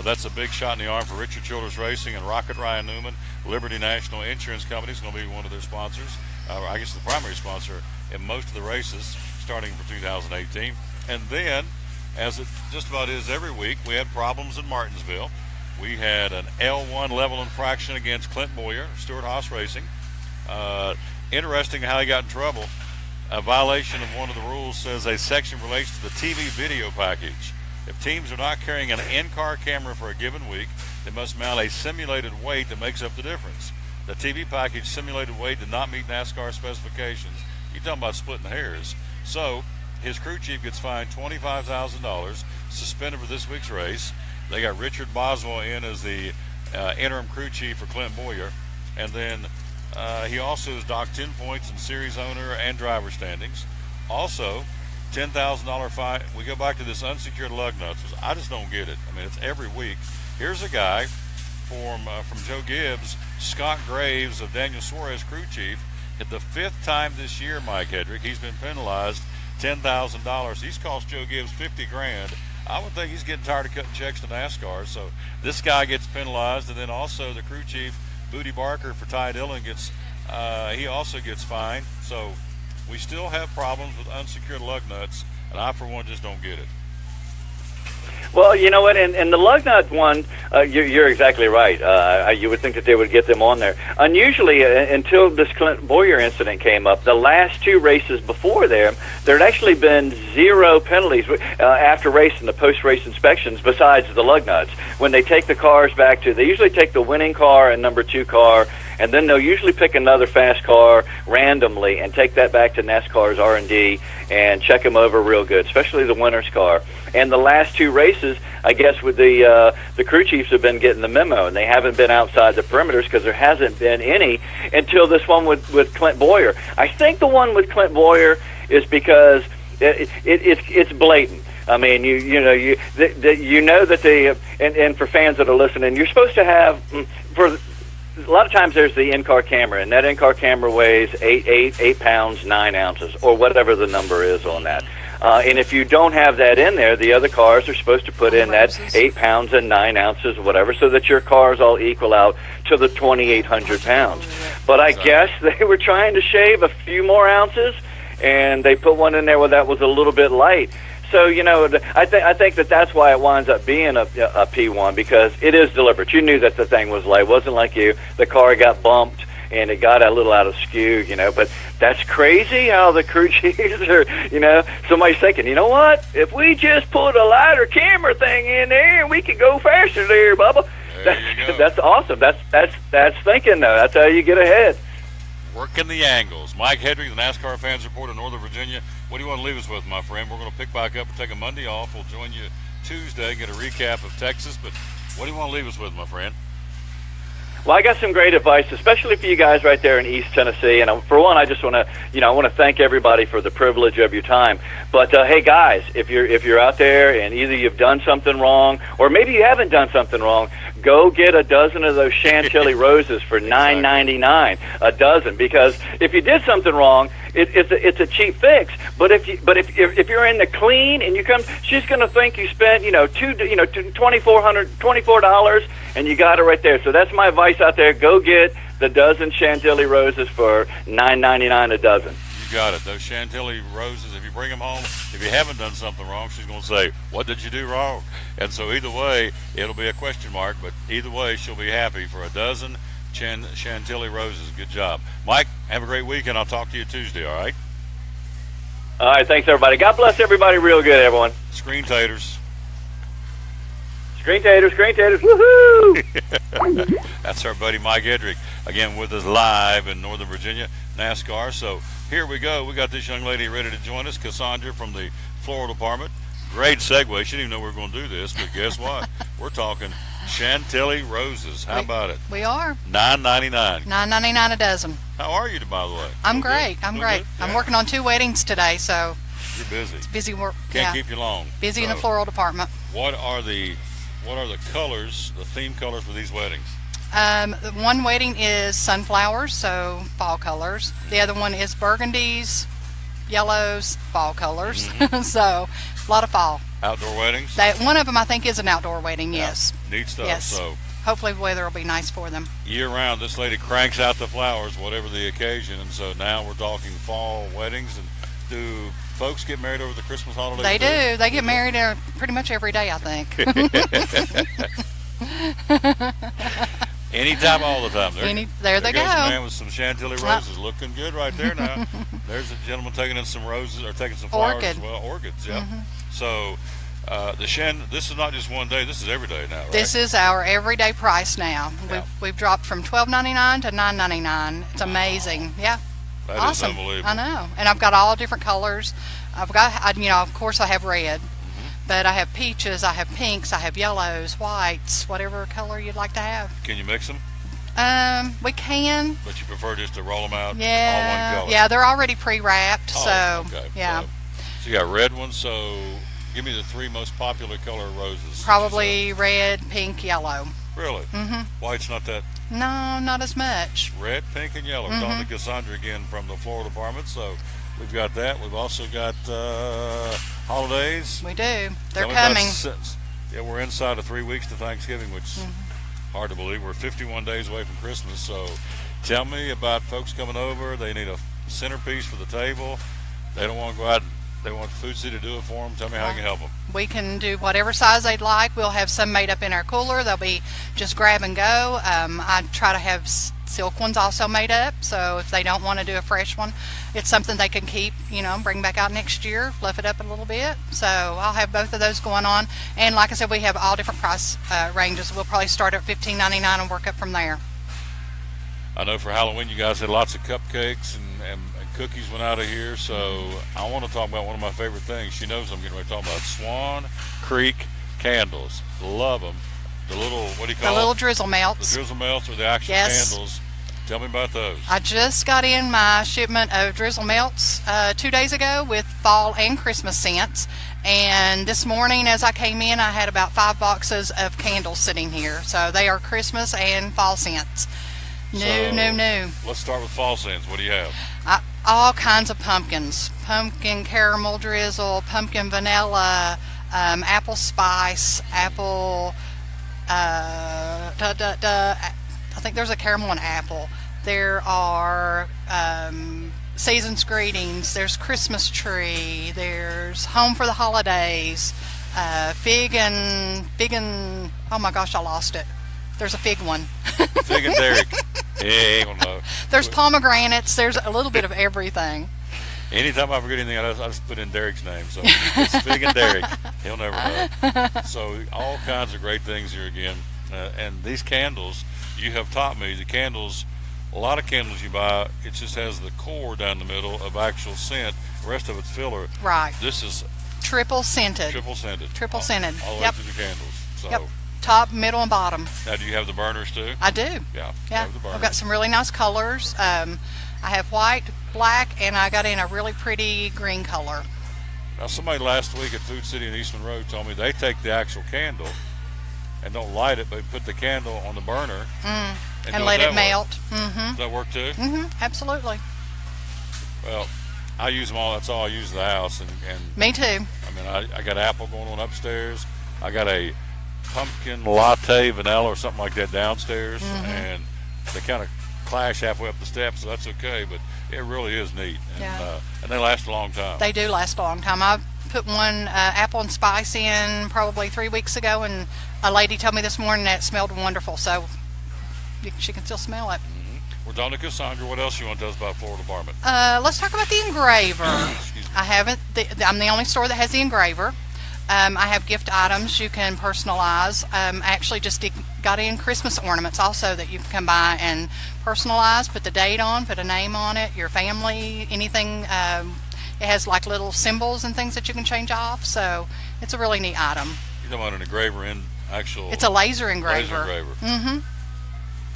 that's a big shot in the arm for Richard Childress Racing and Rocket Ryan Newman. Liberty National Insurance Company is going to be one of their sponsors. I guess the primary sponsor in most of the races starting for 2018. And then, as it just about is every week, we had problems in Martinsville. We had an L1 level infraction against Clint Boyer, Stewart-Haas Racing. Interesting how he got in trouble. A violation of one of the rules says a section relates to the TV video package. If teams are not carrying an in-car camera for a given week, they must mount a simulated weight that makes up the difference. The TV package simulated weight did not meet NASCAR specifications. You're talking about splitting hairs. So his crew chief gets fined $25,000, suspended for this week's race. They got Richard Boswell in as the interim crew chief for Clint Boyer. And then he also is docked 10 points in series owner and driver standings. Also, $10,000 fine. We go back to this unsecured lug nuts. I just don't get it. I mean, it's every week. Here's a guy from Joe Gibbs, Scott Graves of Daniel Suarez crew chief. At the 5th time this year, Mike Hedrick, he's been penalized $10,000. He's cost Joe Gibbs $50,000. I would think he's getting tired of cutting checks to NASCAR. So this guy gets penalized, and then also the crew chief, Booty Barker for Ty Dillon, he also gets fined. So we still have problems with unsecured lug nuts, and I, for one, just don't get it. Well, you know what, and the lug nut one, you're exactly right. You would think that they would get them on there. Unusually, until this Clint Boyer incident came up, the last 2 races before there had actually been 0 penalties after racing, the post-race inspections, besides the lug nuts. When they take the cars back they usually take the winning car and number 2 car, and then they'll usually pick another fast car randomly and take that back to NASCAR's R&D and check them over real good, especially the winner's car. And the last 2 races, I guess, with the crew chiefs have been getting the memo, and they haven't been outside the perimeters because there hasn't been any until this one with Clint Boyer. I think the one with Clint Boyer is because it's blatant. I mean, you know that they and for fans that are listening, you're supposed to have for. A lot of times there's the in-car camera, and that in-car camera weighs 8 pounds, 9 ounces, or whatever the number is on that. And if you don't have that in there, the other cars are supposed to put in that 8 pounds and 9 ounces or whatever, so that your cars all equal out to the 2,800 pounds. But I guess they were trying to shave a few more ounces, and they put one in there where that was a little bit light. So, I think that's why it winds up being a P1, because it is deliberate. You knew that the thing was late. It wasn't like the car got bumped and it got a little out of skew, but that's crazy how the crew chiefs are, somebody's thinking, you know what, if we just put a lighter camera thing in there and we could go faster there, Bubba. That's awesome. That's thinking, though. That's how you get ahead. Working the angles. Mike Hedrick, the NASCAR Fans Report in Northern Virginia. What do you want to leave us with, my friend? We're going to pick back up and take a Monday off. We'll join you Tuesday and get a recap of Texas. But what do you want to leave us with, my friend? Well, I got some great advice, especially for you guys right there in East Tennessee. And for one, I just want to, I want to thank everybody for the privilege of your time. But hey, guys, if you're out there and either you've done something wrong or maybe you haven't done something wrong, go get a dozen of those Chantilly roses for $9.99 a dozen. Because if you did something wrong, it's a cheap fix. But if you're in the clean and you come, she's going to think you spent $24 and you got it right there. So that's my advice out there. Go get the dozen Chantilly roses for $9.99 a dozen. You got it. Those Chantilly roses, if you bring them home, if you haven't done something wrong, she's going to say, what did you do wrong? And so either way, it'll be a question mark, but either way, she'll be happy for a dozen Chantilly roses. Good job. Mike, have a great week, and I'll talk to you Tuesday, all right? All right, thanks, everybody. God bless everybody real good, everyone. Screen taters. Screen taters, woohoo! That's our buddy Mike Hedrick, again with us live in Northern Virginia, NASCAR. So here we go. We got this young lady ready to join us, Cassandra from the Floral Department. Great segue. She didn't even know we were going to do this, but guess what? We're talking Chantilly roses. How about it? We are. $9.99. $9.99 a dozen. How are you, by the way? I'm great. I'm great. I'm working on 2 weddings today, so you're busy. It's busy work. Can't keep you long. Busy in the floral department. What are the colors, the theme colors for these weddings? The one wedding is sunflowers, so fall colors. The other one is burgundies, yellows, fall colors. So a lot of fall. Outdoor weddings? One of them I think is an outdoor wedding, yes. Neat stuff. Yes. So hopefully the weather will be nice for them. Year round, this lady cranks out the flowers, whatever the occasion. And so now we're talking fall weddings. And do folks get married over the Christmas holidays? They do. They get married pretty much every day, I think. Anytime, all the time. There they go. There's a man with some Chantilly roses, looking good right there now. There's a gentleman taking in some roses, or taking some flowers as well. Orchids, yeah. Mm-hmm. So this is not just one day. This is every day now, right? This is our everyday price now. Yeah. We've dropped from $12.99 to $9.99. It's amazing. Yeah. That awesome. Is unbelievable. I know. And I've got all different colors. Of course I have red, but I have peaches, I have pinks, I have yellows, whites, whatever color you'd like to have. Can you mix them? We can. But you prefer just to roll them out all one Yeah, color? yeah, they're already pre-wrapped, Oh, so okay. yeah. So you got red ones. So give me the 3 most popular color roses. Probably red, pink, yellow. Really? Mm-hmm. White's not that. No, not as much. Red, pink, and yellow. Talking to Cassandra again from the Florida department. So we've got that. We've also got holidays. We do. They're Tell me about coming. Yeah, we're inside of 3 weeks to Thanksgiving, which is hard to believe. We're 51 days away from Christmas. So tell me about folks coming over. They need a centerpiece for the table. They don't want to go out. They want Food City to do it for them. Tell me how you can help them. We can do whatever size they'd like. We'll have some made up in our cooler. They'll be just grab and go. I try to have silk ones also made up, so if they don't want to do a fresh one, it's something they can keep, bring back out next year, fluff it up a little bit. So I'll have both of those going on. And like I said, we have all different price ranges. We'll probably start at $15.99 and work up from there. I know for Halloween you guys had lots of cupcakes and cookies went out of here, so I want to talk about one of my favorite things. She knows I'm getting ready to talk about Swan Creek candles. Love them. The little, what do you call them? The little drizzle melts. The drizzle melts or the actual candles. Tell me about those. I just got in my shipment of drizzle melts 2 days ago with fall and Christmas scents. And this morning as I came in, I had about 5 boxes of candles sitting here. So they are Christmas and fall scents. New. Let's start with fall scents. What do you have? All kinds of pumpkins. Pumpkin caramel drizzle, pumpkin vanilla, apple spice, apple, I think there's a caramel and apple. There are Season's Greetings, there's Christmas Tree, there's Home for the Holidays, fig and, oh my gosh, I lost it. There's a fig one. Fig and Derek. Yeah, I don't know. There's pomegranates. There's a little bit of everything. Anytime I forget anything, I just put in Derek's name. So it's Fig and Derek. He'll never know. So all kinds of great things here again. And these candles, you have taught me, the candles, a lot of candles you buy, it just has the core down the middle of actual scent. The rest of it's filler. Right. This is triple scented. Triple scented. Triple scented. All the way through the candles. So. Yep. Top, middle, and bottom. Now, do you have the burners too? I do. Yeah. Yeah. The burners. I've got some really nice colors. I have white, black, and I got in a really pretty green color. Now, somebody last week at Food City in Eastman Road told me they take the actual candle and don't light it, but put the candle on the burner and let it melt. Mm-hmm. Does that work too? Mm-hmm. Absolutely. Well, I use them all. That's all I use in the house. And me too. I mean, I got apple going on upstairs. I got a pumpkin latte vanilla or something like that downstairs, and they kind of clash halfway up the steps, so that's okay, but it really is neat, and they last a long time. They do last a long time. I put one apple and spice in probably 3 weeks ago, and a lady told me this morning that it smelled wonderful, so she can still smell it. We're talking to Cassandra. What else you want to tell us about Florida Department? Let's talk about the engraver. I'm the only store that has the engraver. I have gift items you can personalize. I actually just got in Christmas ornaments also that you can come by and personalize, put the date on, put a name on it, your family, anything. It has like little symbols and things that you can change off, so it's a really neat item. You're talking about an engraver in actual... It's a laser engraver. Mm-hmm.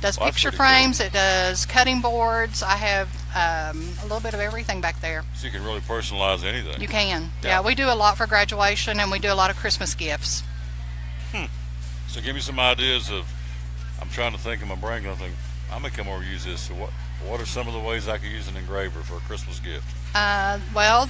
Does picture frames, cool. It does cutting boards. I have a little bit of everything back there. So you can really personalize anything. You can. Yeah, we do a lot for graduation, and we do a lot of Christmas gifts. So give me some ideas of, I'm trying to think in my brain, I think, I'm going to come over and use this. So what are some of the ways I could use an engraver for a Christmas gift? Well,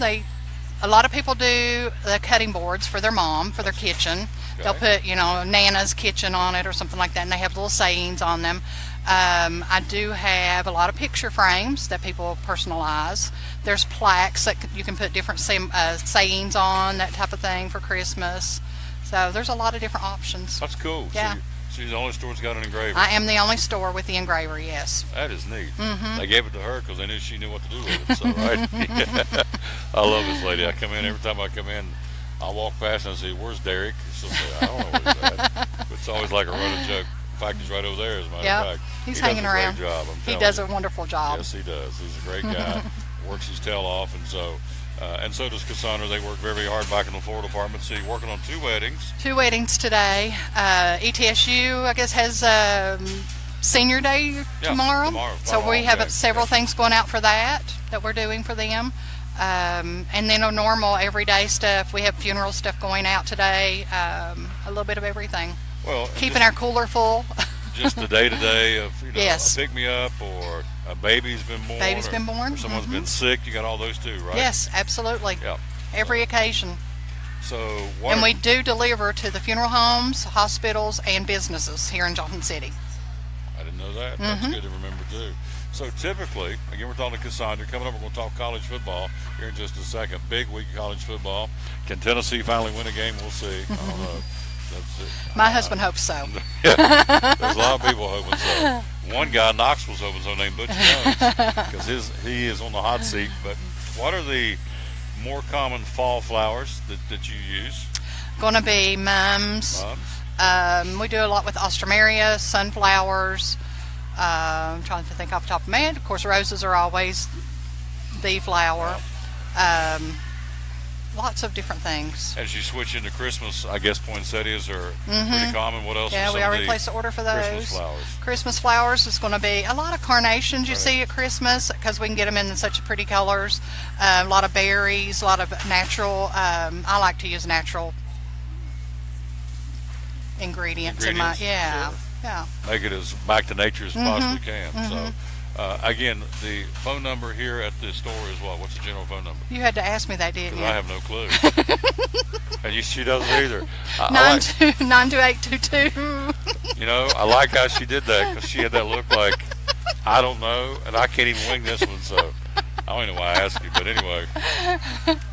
a lot of people do the cutting boards for their mom, for their kitchen. Okay. They'll put, Nana's kitchen on it or something like that, and they have little sayings on them. I do have a lot of picture frames that people personalize. There's plaques that you can put different sayings on, that type of thing for Christmas. So there's a lot of different options. That's cool. Yeah. So you're the only store that's got an engraver? I am the only store with the engraver, yes. That is neat. Mm-hmm. They gave it to her because they knew she knew what to do with it. So, right? I love this lady. I come in, every time I come in, I walk past and I say, "Where's Derek?" She'll say, "I don't know where he's at." But it's always like a running joke. In fact, he's right over there, as a matter of fact. He's hanging around. He does a great job. He does a wonderful job. Yes, he does. He's a great guy. Works his tail off, and so And so does Cassandra. They work very hard back in the Florida department. So you're working on 2 weddings. 2 weddings today. ETSU, I guess, has Senior Day tomorrow. So we have several things going out for that we're doing for them. And then a normal everyday stuff. We have funeral stuff going out today. A little bit of everything. Well, keeping our cooler full. Just the day-to-day of a yes. pick-me-up, or a baby's been born. Or someone's been sick. You got all those too, right? Yes, absolutely. Yeah. Every occasion. So. And we do deliver to the funeral homes, hospitals, and businesses here in Johnson City. I didn't know that. That's good to remember too. So typically, again, we're talking to Cassandra. Coming up, we're going to talk college football here in just a second. Big week of college football. Can Tennessee finally win a game? We'll see. I don't know. My husband hopes so. Yeah, there's a lot of people hoping so. One guy, Knoxville's hoping so, named Butch Jones, because he is on the hot seat. But what are the more common fall flowers that you use? Going to be mums. We do a lot with Ostromeria, sunflowers. I'm trying to think off the top of my head. Of course, roses are always the flower. Lots of different things. As you switch into Christmas, I guess poinsettias are pretty common. What else? Yeah, we already placed the order for those. Christmas flowers. Christmas flowers is going to be a lot of carnations you see at Christmas, because we can get them in such pretty colors. A lot of berries, a lot of natural. I like to use natural ingredients in my yeah. Make it as back to nature as possibly can. So. Again, the phone number here at the store is what? What's the general phone number? You had to ask me that, didn't you? I have no clue. And she doesn't either. 92822. You know, I like how she did that, because she had that look like, I don't know, and I can't even wing this one, so I don't even know why I asked you. But anyway,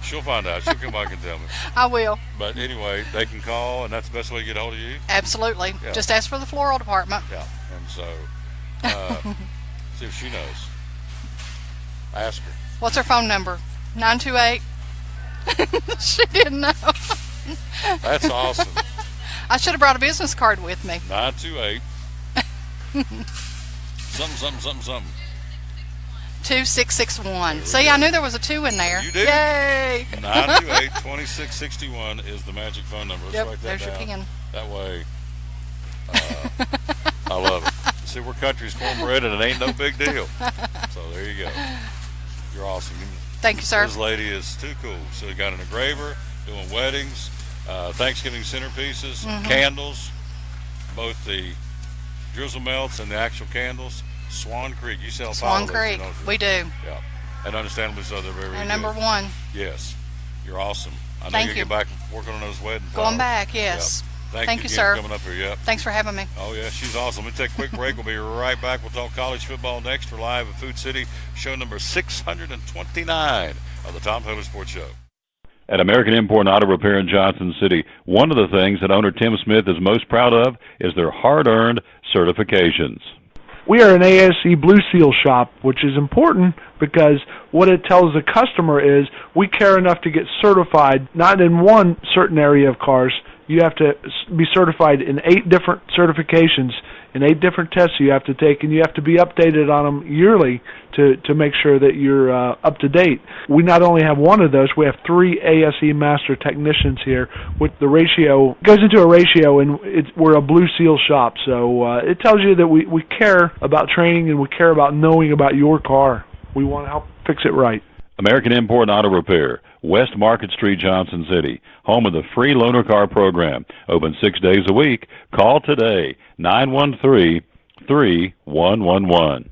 she'll find out. She'll come back and tell me. I will. But anyway, they can call, and that's the best way to get a hold of you? Absolutely. Yeah. Just ask for the floral department. Yeah, and so... see if she knows. Ask her. What's her phone number? 928. She didn't know. That's awesome. I should have brought a business card with me. 928. something. 2661. See, I knew there was a 2 in there. You did? Yay! 928-2661 is the magic phone number. Let's write that there's down. your pen. That way, I love it. See, we're country's cornbread, and it ain't no big deal. So there you go. You're awesome. Thank you, sir. This lady is too cool. So you got an engraver, doing weddings, Thanksgiving centerpieces, candles, both the drizzle melts and the actual candles. Swan Creek, you sell Swan Creek, we do. Yeah, and understandably so, they're very good. Number 1. Yes, you're awesome. I know Thank you you. Get back working on those wedding flowers. Going back, yes. Yep. Thank you, again sir. For coming up here. Yep. Thanks for having me. Oh yeah, she's awesome. Let me take a quick break. We'll be right back. We'll talk college football next. We're live at Food City, show number 629 of the Tom Taylor Sports Show. At American Import and Auto Repair in Johnson City, one of the things that owner Tim Smith is most proud of is their hard-earned certifications. We are an ASE Blue Seal shop, which is important because what it tells the customer is we care enough to get certified, not in one certain area of cars. You have to be certified in 8 different certifications, in 8 different tests you have to take, and you have to be updated on them yearly to make sure that you're up to date. We not only have one of those, we have 3 ASE master technicians here. With the ratio, goes into a ratio, and we're a Blue Seal shop, so it tells you that we care about training and we care about knowing about your car. We want to help fix it right. American Import and Auto Repair, West Market Street, Johnson City, home of the free loaner car program. Open 6 days a week. Call today, 913-3111.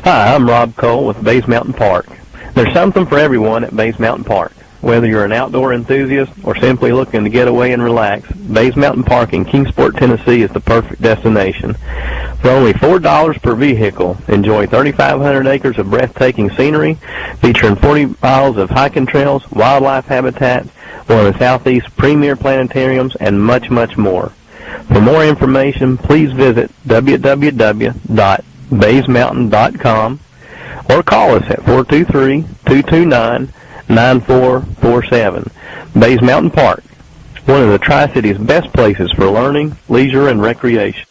Hi, I'm Rob Cole with Bays Mountain Park. There's something for everyone at Bays Mountain Park. Whether you're an outdoor enthusiast or simply looking to get away and relax, Bays Mountain Park in Kingsport, Tennessee is the perfect destination. For only $4 per vehicle, enjoy 3,500 acres of breathtaking scenery, featuring 40 miles of hiking trails, wildlife habitats, one of the Southeast's premier planetariums, and much, much more. For more information, please visit www.baysmountain.com or call us at 423-229-9447. Bays Mountain Park, one of the Tri-City's best places for learning, leisure, and recreation.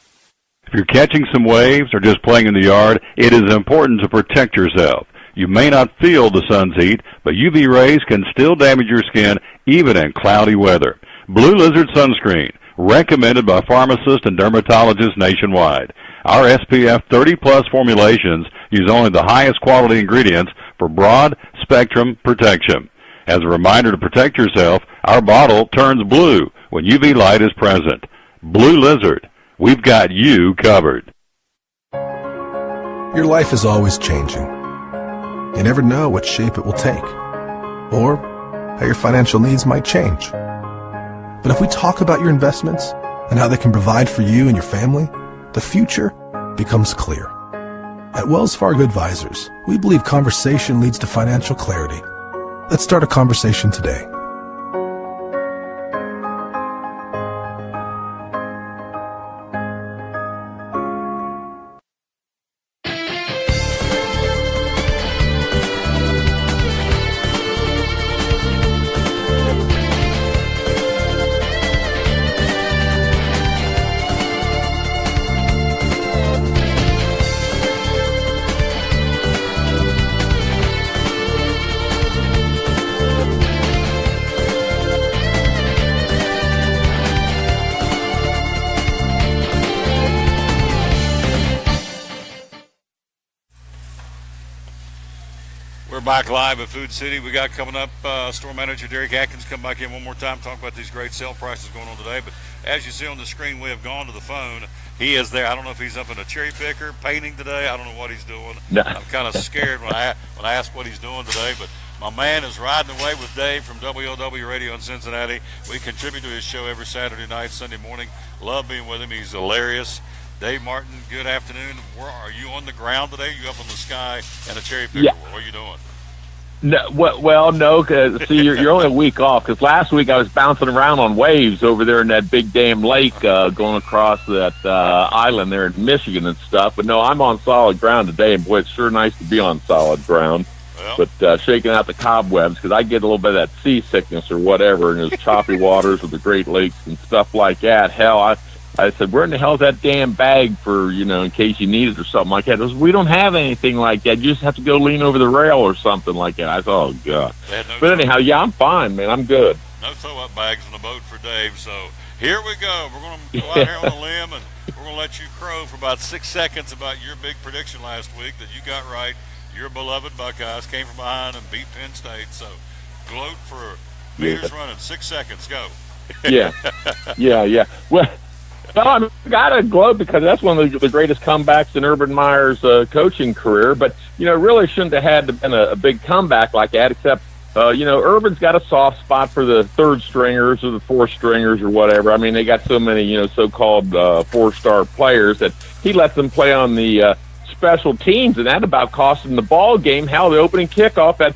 If you're catching some waves or just playing in the yard, it is important to protect yourself. You may not feel the sun's heat, but UV rays can still damage your skin even in cloudy weather. Blue Lizard Sunscreen, recommended by pharmacists and dermatologists nationwide. Our SPF 30-plus formulations use only the highest quality ingredients for broad spectrum protection. As a reminder to protect yourself, our bottle turns blue when UV light is present. Blue Lizard, we've got you covered. Your life is always changing. You never know what shape it will take, or how your financial needs might change. But if we talk about your investments and how they can provide for you and your family, the future becomes clear. At Wells Fargo Advisors, we believe conversation leads to financial clarity. Let's start a conversation today. Back live at Food City. We got coming up store manager Derek Atkins come back in one more time, talk about these great sale prices going on today. But as you see on the screen, we have gone to the phone. He is there. I don't know if he's up in a cherry picker painting today. I don't know what he's doing. No. I'm kind of scared when I ask what he's doing today. But my man is riding away with Dave from WLW Radio in Cincinnati. We contribute to his show every Saturday night, Sunday morning. Love being with him. He's hilarious. Dave Martin, good afternoon. Where are you on the ground today? You up in the sky in a cherry picker? Yeah. What are you doing? No, well, no, cause see, you're only a week off. Because last week I was bouncing around on waves over there in that big damn lake, going across that island there in Michigan and stuff. But no, I'm on solid ground today, and boy, it's sure nice to be on solid ground. Well. But shaking out the cobwebs, because I get a little bit of that seasickness or whatever, and those choppy waters of the Great Lakes and stuff like that. Hell, I said, where in the hell's that damn bag for, in case you need it or something like that? It was, we don't have anything like that. You just have to go lean over the rail or something like that. I thought, oh, God. But anyhow, yeah, I'm fine, man. I'm good. No throw-up bags on the boat for Dave. So here we go. We're going to go out here on the limb, and we're going to let you crow for about 6 seconds about your big prediction last week that you got right. Your beloved Buckeyes came from behind and beat Penn State. So gloat for meters running. 6 seconds. Go. Yeah. Well, I got to gloat because that's one of the greatest comebacks in Urban Meyer's coaching career. But, really shouldn't have had to been a big comeback like that, except, Urban's got a soft spot for the third stringers or the fourth stringers or whatever. I mean, they got so many, so-called four-star players that he lets them play on the special teams, and that about cost him the ball game. How the opening kickoff, that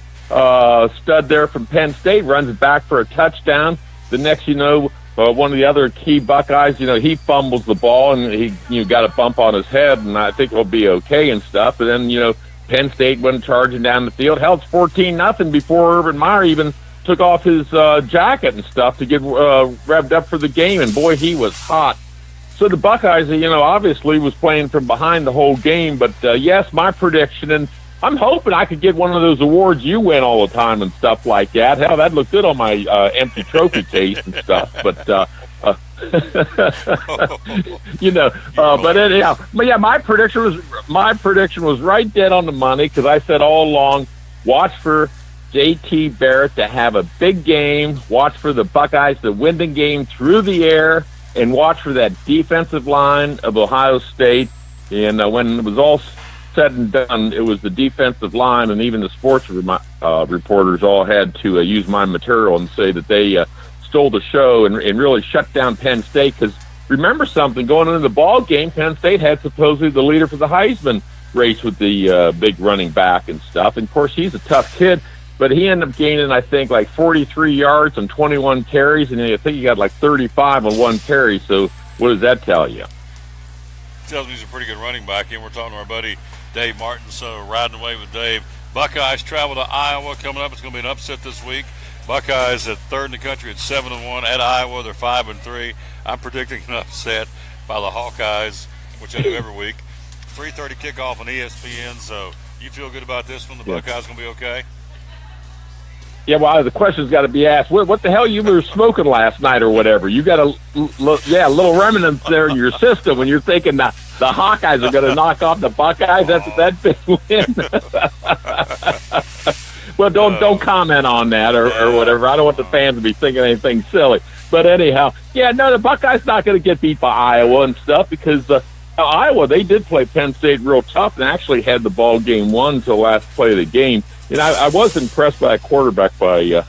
stud there from Penn State runs it back for a touchdown. The next, one of the other key Buckeyes, he fumbles the ball and he got a bump on his head, and I think he'll be okay and stuff. And then, Penn State went charging down the field. Hell, it's 14-0 before Urban Meyer even took off his jacket and stuff to get revved up for the game. And boy, he was hot. So the Buckeyes, obviously was playing from behind the whole game. But yes, my prediction, and I'm hoping I could get one of those awards you win all the time and stuff like that. Hell, that'd look good on my empty trophy case and stuff. But, but anyhow, my prediction was right dead on the money, because I said all along, watch for J.T. Barrett to have a big game, watch for the Buckeyes to win the game through the air, and watch for that defensive line of Ohio State. And when it was all said and done, it was the defensive line, and even the sports reporters all had to use my material and say that they stole the show and really shut down Penn State. Because remember something, going into the ball game, Penn State had supposedly the leader for the Heisman race with the big running back and stuff. And of course, he's a tough kid, but he ended up gaining, I think, like 43 yards and 21 carries, and I think he got like 35 on one carry. So what does that tell you? Tells me he's a pretty good running back, and we're talking to our buddy Dave Martin. So riding away with Dave. Buckeyes travel to Iowa coming up. It's going to be an upset this week. Buckeyes at third in the country at 7-1 at Iowa. They're 5-3. I'm predicting an upset by the Hawkeyes, which I do every week. 3:30 kickoff on ESPN. So You feel good about this one? The Buckeyes going to be okay? Yeah, well, the question's got to be asked. What the hell you were smoking last night or whatever? You got a little remnants there in your system when you're thinking the Hawkeyes are going to knock off the Buckeyes. That's big win. Well, don't comment on that or whatever. I don't want the fans to be thinking anything silly. But anyhow, the Buckeyes not going to get beat by Iowa and stuff because Iowa, they did play Penn State real tough and actually had the ball game won until last play of the game. And I was impressed by a quarterback by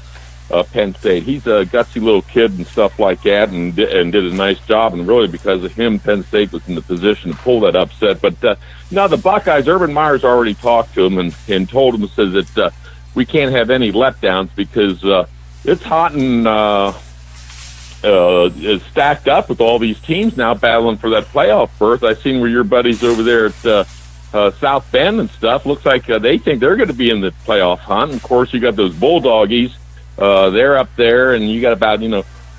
Penn State. He's a gutsy little kid and stuff like that, and did a nice job. And really, because of him, Penn State was in the position to pull that upset. But now the Buckeyes, Urban Meyer's already talked to him and told him, says that we can't have any letdowns because it's hot and is stacked up with all these teams now battling for that playoff berth. I seen where your buddies over there at South Bend and stuff. Looks like they think they're going to be in the playoff hunt. And of course, you got those Bulldoggies. They're up there, and you got about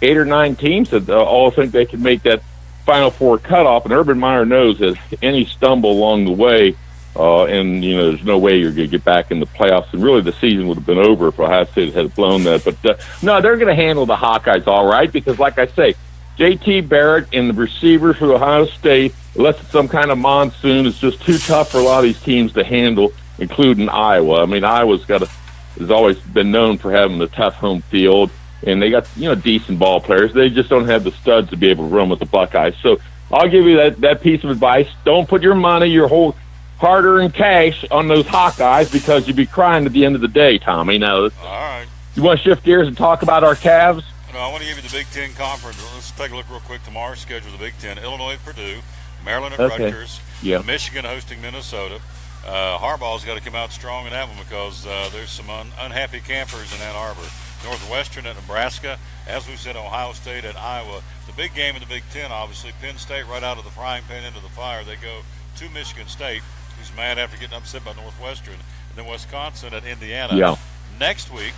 8 or 9 teams that all think they can make that Final Four cutoff. And Urban Meyer knows that any stumble along the way, and there's no way you're going to get back in the playoffs. And really, the season would have been over if Ohio State had blown that. But no, they're going to handle the Hawkeyes all right because, like I say, J.T. Barrett and the receivers for Ohio State, unless it's some kind of monsoon, it's just too tough for a lot of these teams to handle, including Iowa. I mean, Iowa's has always been known for having the tough home field, and they got decent ball players. They just don't have the studs to be able to run with the Buckeyes. So I'll give you that piece of advice. Don't put your money, your whole hard-earned cash on those Hawkeyes because you'd be crying at the end of the day, Tommy. Now, all right. You want to shift gears and talk about our Cavs? No, I want to give you the Big Ten Conference. Let's take a look real quick. Tomorrow's schedule, the Big Ten: Illinois at Purdue, Maryland at Rutgers, Michigan hosting Minnesota. Harbaugh's got to come out strong in that one because there's some unhappy campers in Ann Arbor. Northwestern at Nebraska. As we said, Ohio State at Iowa. The big game in the Big Ten, obviously, Penn State right out of the frying pan into the fire. They go to Michigan State, who's mad after getting upset by Northwestern. And then Wisconsin at Indiana. Yeah. Next week,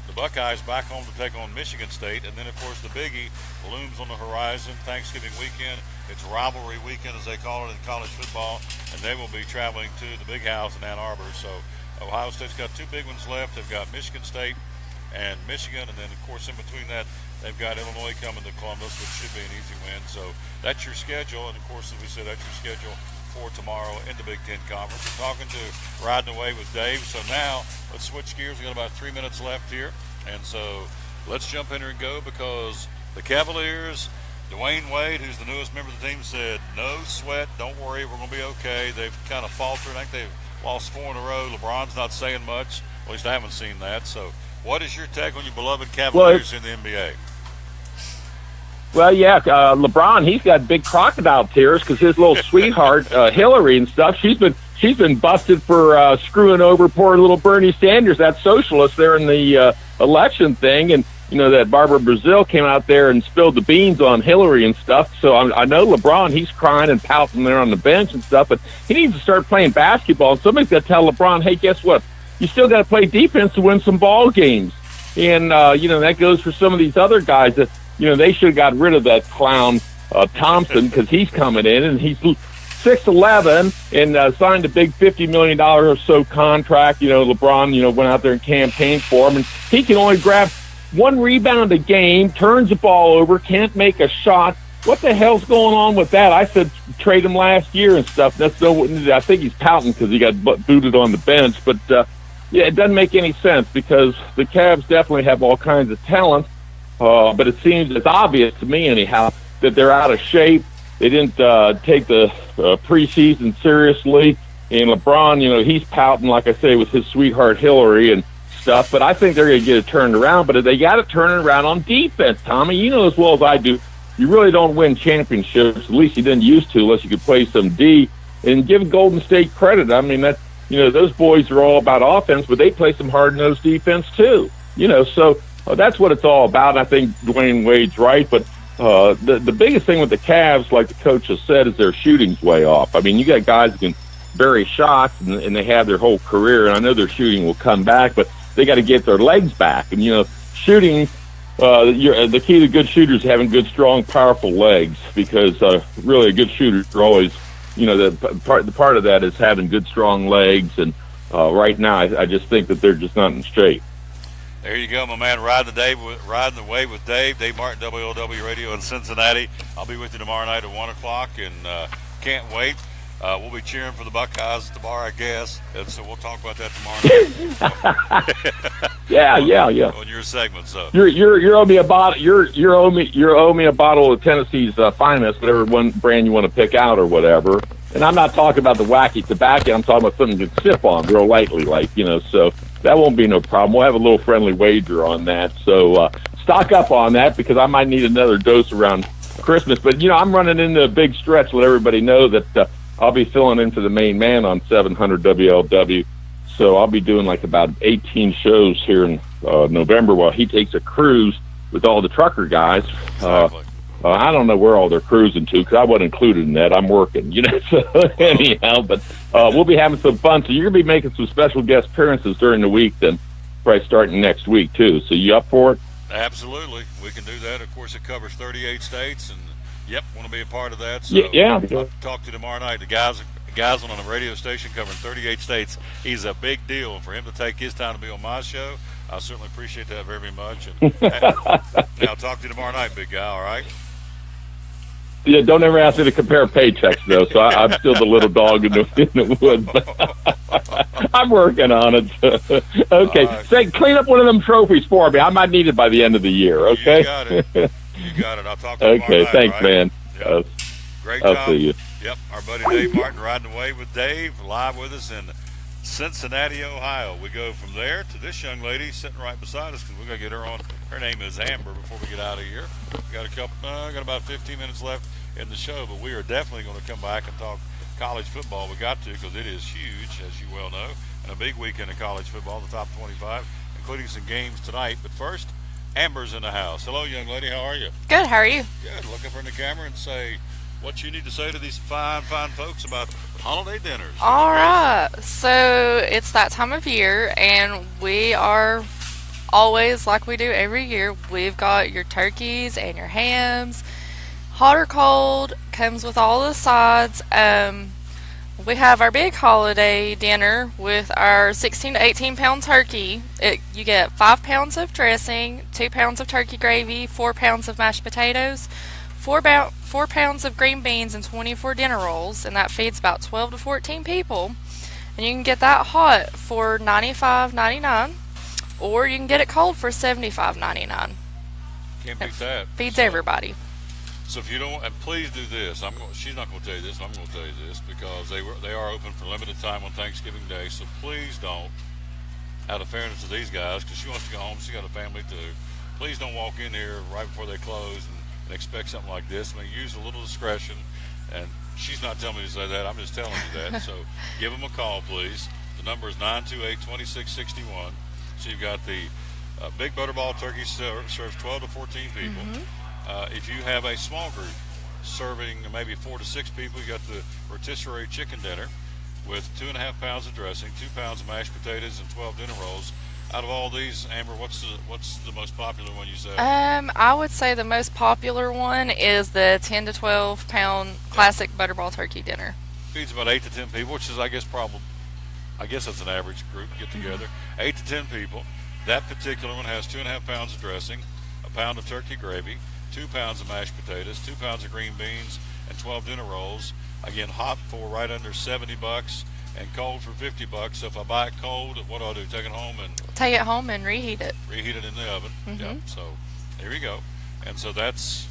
the Buckeyes back home to take on Michigan State. And then, of course, the biggie looms on the horizon, Thanksgiving weekend. It's rivalry weekend, as they call it in college football. And they will be traveling to the Big House in Ann Arbor. So Ohio State's got 2 big ones left. They've got Michigan State and Michigan. And then, of course, in between that, they've got Illinois coming to Columbus, which should be an easy win. So that's your schedule. And, of course, as we said, that's your schedule for tomorrow in the Big Ten Conference. We're talking to Riding Away with Dave. So now let's switch gears. We've got about 3 minutes left here. And so let's jump in here and go because the Cavaliers, Dwayne Wade, who's the newest member of the team, said, no sweat, don't worry, we're going to be okay. They've kind of faltered. I think they've lost 4 in a row. LeBron's not saying much. At least I haven't seen that. So what is your take on your beloved Cavaliers in the NBA? Well, LeBron, he's got big crocodile tears because his little sweetheart, Hillary and stuff, she's been busted for screwing over poor little Bernie Sanders, that socialist there in the election thing. And, that Barbara Brazil came out there and spilled the beans on Hillary and stuff. So I know LeBron, he's crying and pouting there on the bench and stuff, but he needs to start playing basketball. And somebody's got to tell LeBron, hey, guess what? You still got to play defense to win some ball games. And, that goes for some of these other guys that, they should have got rid of that clown Thompson because he's coming in and he's 6'11" and signed a big $50 million or so contract. LeBron, went out there and campaigned for him, and he can only grab 1 rebound a game, turns the ball over, can't make a shot. What the hell's going on with that? I said trade him last year and stuff. I think he's pouting because he got booted on the bench, but it doesn't make any sense because the Cavs definitely have all kinds of talent. But it seems it's obvious to me, anyhow, that they're out of shape. They didn't take the preseason seriously. And LeBron, he's pouting, like I say, with his sweetheart Hillary and stuff. But I think they're going to get it turned around. But they got to turn it around on defense, Tommy. You know as well as I do, you really don't win championships. At least you didn't used to unless you could play some D. And give Golden State credit. I mean, those boys are all about offense, but they play some hard-nosed defense too. So that's what it's all about. I think Dwayne Wade's right, but the biggest thing with the Cavs, like the coach has said, is their shooting's way off. I mean, you got guys who can bury shots, and they have their whole career, and I know their shooting will come back, but they got to get their legs back. And, shooting, the key to good shooters is having good, strong, powerful legs because really a good shooter is always, the part of that is having good, strong legs and right now, I just think that they're just not in shape. There you go, my man. Riding the wave with Dave. Dave Martin, WLW Radio in Cincinnati. I'll be with you tomorrow night at 1 o'clock, and can't wait. We'll be cheering for the Buckeyes at the bar, I guess, and so we'll talk about that tomorrow night. Yeah. On your segment, so you owe me a bottle. You owe me a bottle of Tennessee's Finest, whatever one brand you want to pick out or whatever. And I'm not talking about the wacky tobacco. I'm talking about something you can sip on real lightly, So that won't be no problem. We'll have a little friendly wager on that. So stock up on that because I might need another dose around Christmas. But I'm running into a big stretch. Let everybody know that I'll be filling in for the main man on 700 WLW. So I'll be doing like about 18 shows here in November while he takes a cruise with all the trucker guys. Exactly. I don't know where all they're cruising to because I wasn't included in that. I'm working, So anyhow, but we'll be having some fun. So you're gonna be making some special guest appearances during the week, then probably starting next week too. So you up for it? Absolutely, we can do that. Of course, it covers 38 states, and want to be a part of that. So yeah. I'll talk to you tomorrow night. The guys on a radio station covering 38 states. He's a big deal for him to take his time to be on my show. I certainly appreciate that very much. And now, talk to you tomorrow night, big guy. All right. Yeah, don't ever ask me to compare paychecks, though. So I'm still the little dog in the woods. I'm working on it. Okay, right. Say, clean up one of them trophies for me. I might need it by the end of the year. Okay. You got it. I'll talk to you tomorrow Okay, night, thanks, right? man. Yep. Great I'll job. see you. Yep, our buddy Dave Martin riding away with Dave, live with us in Cincinnati, Ohio. We go from there to this young lady sitting right beside us because we got to get her on. Her name is Amber. Before we get out of here, we got got about 15 minutes left in the show, but we are definitely going to come back and talk college football. We got to because it is huge, as you well know, and a big weekend of college football, the top 25, including some games tonight. But first, Amber's in the house. Hello, young lady. How are you? Good. How are you? Good. Look up in the camera and say what you need to say to these fine folks about holiday dinners. All right. So it's that time of year, and we are always, like we do every year, we've got your turkeys and your hams. Hot or cold, comes with all the sides. We have our big holiday dinner with our 16 to 18 pound turkey. You get 5 pounds of dressing, 2 pounds of turkey gravy, 4 pounds of mashed potatoes, 4 pounds of green beans, and 24 dinner rolls, and that feeds about 12 to 14 people. And you can get that hot for $95.99, or you can get it cold for $75.99. Can't beat that. Feeds everybody. So if you don't, and please do this. She's not going to tell you this. I'm going to tell you this because they are open for limited time on Thanksgiving Day. So please don't, out of fairness to these guys, because she wants to go home. She got a family too. Please don't walk in here right before they close and expect something like this. I mean, use a little discretion. And she's not telling me to say that. I'm just telling you that. So give them a call, please. The number is 928-2661. So you've got the big butterball turkey serves 12 to 14 people. Mm-hmm. If you have a small group serving maybe 4 to 6 people, you got the rotisserie chicken dinner with 2.5 pounds of dressing, 2 pounds of mashed potatoes, and 12 dinner rolls. Out of all these, Amber, what's the most popular one you say? I would say the most popular one is the 10 to 12 pound classic butterball turkey dinner. Feeds about 8 to 10 people, which is I guess that's an average group get together. 8 to 10 people. That particular one has 2.5 pounds of dressing, a pound of turkey gravy, 2 pounds of mashed potatoes, 2 pounds of green beans, and 12 dinner rolls. Again, hot for right under $70 and cold for $50. So if I buy it cold, what do I do? Take it home and take it home and reheat it. Reheat it in the oven. Mm-hmm. Yep. So there you go. And so that's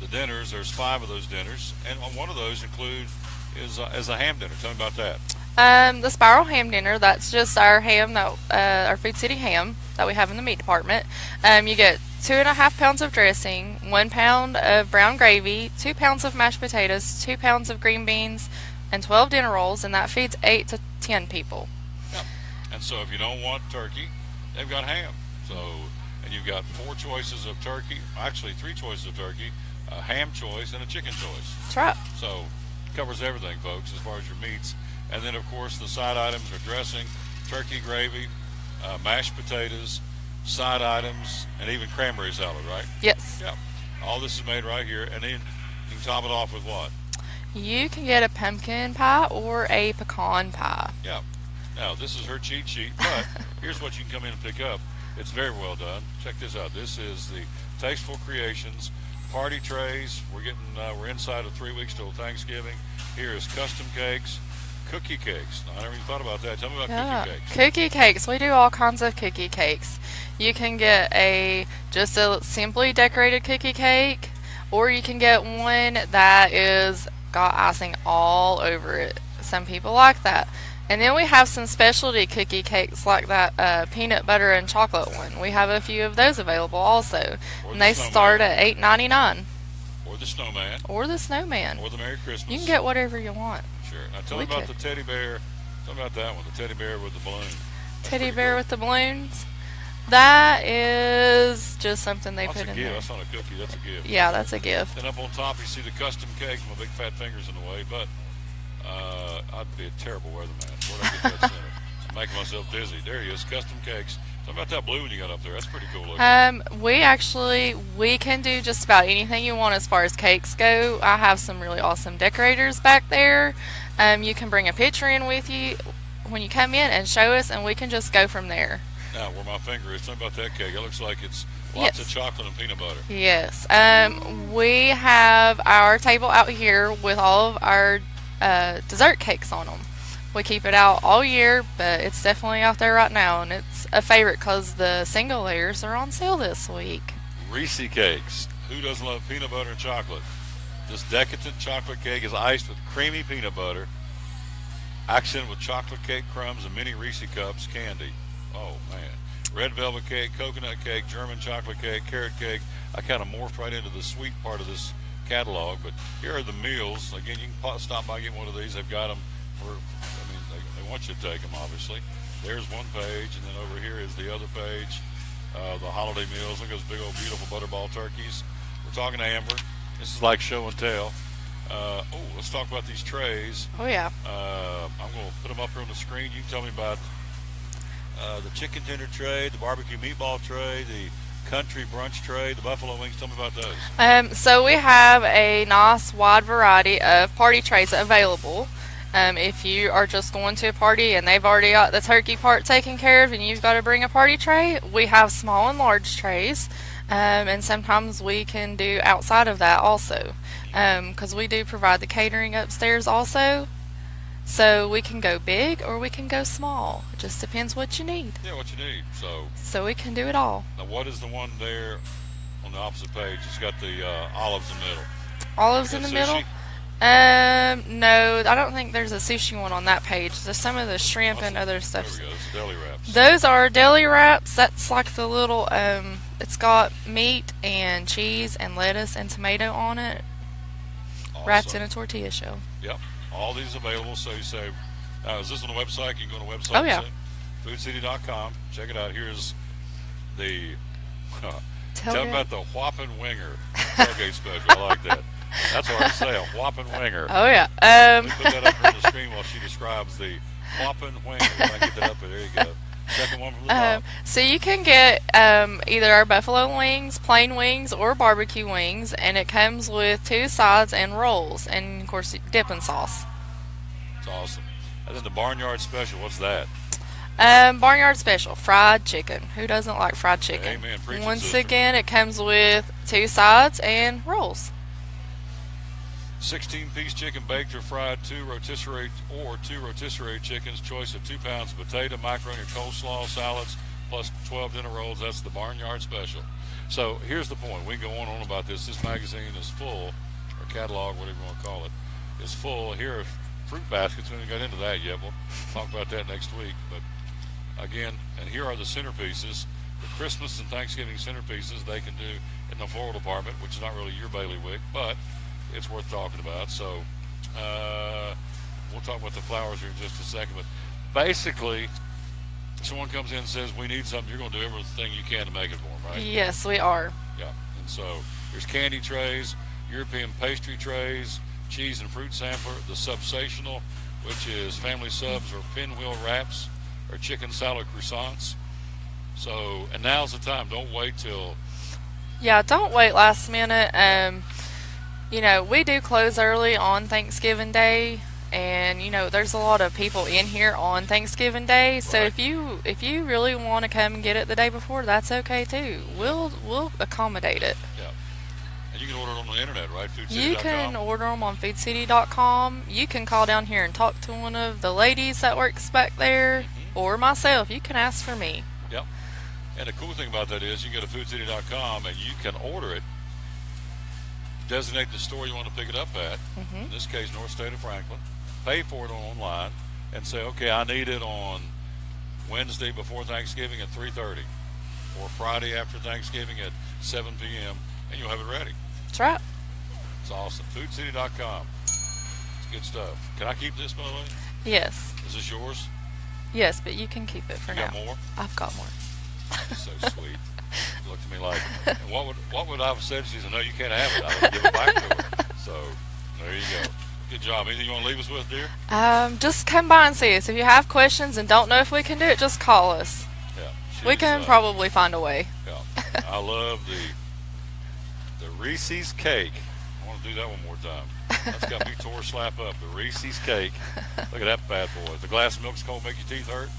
the dinners. There's 5 of those dinners, and one of those is a ham dinner. Tell me about that. The spiral ham dinner. That's just our ham our Food City ham that we have in the meat department. You get 2.5 pounds of dressing, 1 pound of brown gravy, 2 pounds of mashed potatoes, 2 pounds of green beans, and 12 dinner rolls, and that feeds 8 to 10 people. Yep. And so if you don't want turkey, they've got ham. So, and you've got 4 choices of turkey, actually 3 choices of turkey, a ham choice, and a chicken choice. That's right. So covers everything, folks, as far as your meats. And then, of course, the side items are dressing, turkey gravy, mashed potatoes, side items, and even cranberry salad, right? Yes. Yeah. All this is made right here, and then you can top it off with what? You can get a pumpkin pie or a pecan pie. Yeah. Now, this is her cheat sheet, but here's what you can come in and pick up. It's very well done. Check this out. This is the Tasteful Creations party trays. We're inside of 3 weeks till Thanksgiving. Here is custom cakes, cookie cakes. Now, I never even thought about that. Tell me about cookie cakes. Cookie cakes. We do all kinds of cookie cakes. You can get just a simply decorated cookie cake, or you can get one that is got icing all over it. Some people like that. And then we have some specialty cookie cakes like that peanut butter and chocolate one. We have a few of those available also. And they start at $8.99. Or the snowman. Or the snowman. Or the Merry Christmas. You can get whatever you want. Sure. Now tell me about the teddy bear. Tell me about that one, the teddy bear with the balloon. Teddy bear with the balloons. That is just something they put in there. That's not a cookie, that's a gift. Yeah, that's a gift. Then up on top you see the custom cake. My big fat finger's in the way, but I'd be a terrible weatherman. Where'd I get that center? I'm making myself dizzy. There he is, custom cakes. Tell me about that blue one you got up there. That's pretty cool looking. We can do just about anything you want as far as cakes go. I have some really awesome decorators back there. You can bring a picture in with you when you come in and show us, and we can just go from there. Now, where my finger is, tell me about that cake. It looks like it's lots of chocolate and peanut butter. Yes. We have our table out here with all of our dessert cakes on them. We keep it out all year, but it's definitely out there right now, and it's a favorite because the single layers are on sale this week. Reese cakes. Who doesn't love peanut butter and chocolate? This decadent chocolate cake is iced with creamy peanut butter, accented with chocolate cake crumbs and mini Reese cups candy. Oh, man. Red velvet cake, coconut cake, German chocolate cake, carrot cake. I kind of morphed right into the sweet part of this catalog, but here are the meals. Again, you can stop by and get one of these. They've got them for, they want you to take them, obviously. There's one page, and then over here is the other page, the holiday meals. Look at those big old beautiful butterball turkeys. We're talking to Amber. This is like show and tell. Let's talk about these trays. Oh, yeah. I'm going to put them up here on the screen. You can tell me about the chicken tender tray, the barbecue meatball tray, the country brunch tray, the buffalo wings. Tell me about those. So we have a nice wide variety of party trays available. If you are just going to a party and they've already got the turkey part taken care of and you've got to bring a party tray, we have small and large trays. And sometimes we can do outside of that also, because we do provide the catering upstairs also. So we can go big or we can go small. It just depends what you need. Yeah, what you need. So we can do it all. Now, what is the one there on the opposite page? It's got the olives in the middle. Olives in the middle? No, I don't think there's a sushi one on that page. There's some of the shrimp and other stuff. There we go. It's deli wraps. Those are deli wraps. That's like the little, it's got meat and cheese and lettuce and tomato on it. Awesome. Wrapped in a tortilla shell. Yep. All these available. So you say, is this on the website? You can go to the website. Oh, yeah. Foodcity.com. Check it out. Here's the, tell me about the Whoppin' Winger tailgate special. I like that. That's hard to say, a Whoppin' Winger. Oh, yeah. We put that up on the screen while she describes the Whoppin' Winger. I get that up there. There you go. Second one from the top. So you can get either our buffalo wings, plain wings, or barbecue wings, and it comes with 2 sides and rolls, and of course dipping sauce. It's awesome. And then the Barnyard Special, what's that? Barnyard Special, fried chicken. Who doesn't like fried chicken? Amen. Preaching, Once sister. again, it comes with 2 sides and rolls. 16-piece chicken baked or fried, 2 rotisserie chickens, choice of 2 pounds of potato, macaroni, coleslaw, salads, plus 12 dinner rolls. That's the Barnyard Special. So here's the point. We can go on and on about this. This magazine is full, or catalog, whatever you want to call it, is full. Here are fruit baskets. We haven't got into that yet. We'll talk about that next week. But again, and here are the centerpieces, the Christmas and Thanksgiving centerpieces they can do in the floral department, which is not really your bailiwick, but it's worth talking about. So we'll talk about the flowers here in just a second. But basically, someone comes in and says, we need something, you're going to do everything you can to make it for them, right? Yes, we are. Yeah. And so there's candy trays, European pastry trays, cheese and fruit sampler, the subsational, which is family subs or pinwheel wraps or chicken salad croissants. So, and now's the time. Don't wait till... Yeah, don't wait last minute. You know, we do close early on Thanksgiving Day, And there's a lot of people in here on Thanksgiving Day, so if you really want to come and get it the day before, that's okay too. We'll accommodate it. Yeah. And you can order it on the internet, right? FoodCity.com? You can order them on FoodCity.com. You can call down here and talk to one of the ladies that works back there, or myself. You can ask for me. Yep. And the cool thing about that is you can go to FoodCity.com and you can order it, designate the store you want to pick it up at, in this case, North State of Franklin, pay for it online, and say, okay, I need it on Wednesday before Thanksgiving at 3:30, or Friday after Thanksgiving at 7 p.m., and you'll have it ready. That's right. It's awesome. FoodCity.com. It's good stuff. Can I keep this, by the way? Yes. Is this yours? Yes, but you can keep it for now. You got more? I've got more. So sweet. She looked at me like, and what would I have said? She said, no, you can't have it. I would give it back to her. So there you go. Good job. Anything you want to leave us with, dear? Just come by and see us. If you have questions and don't know if we can do it, just call us. Yeah. We can probably find a way. Yeah. I love the Reese's cake. I want to do that one more time. That's got me tore slap up. The Reese's cake. Look at that bad boy. The glass of milk's cold, make your teeth hurt.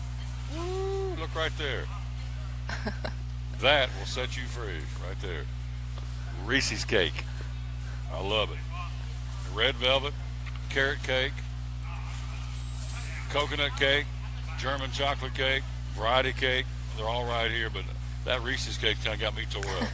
Woo, look right there. That will set you free right there. Reese's cake. I love it. Red velvet, carrot cake, coconut cake, German chocolate cake, variety cake. They're all right here, but that Reese's cake kind of got me tore up.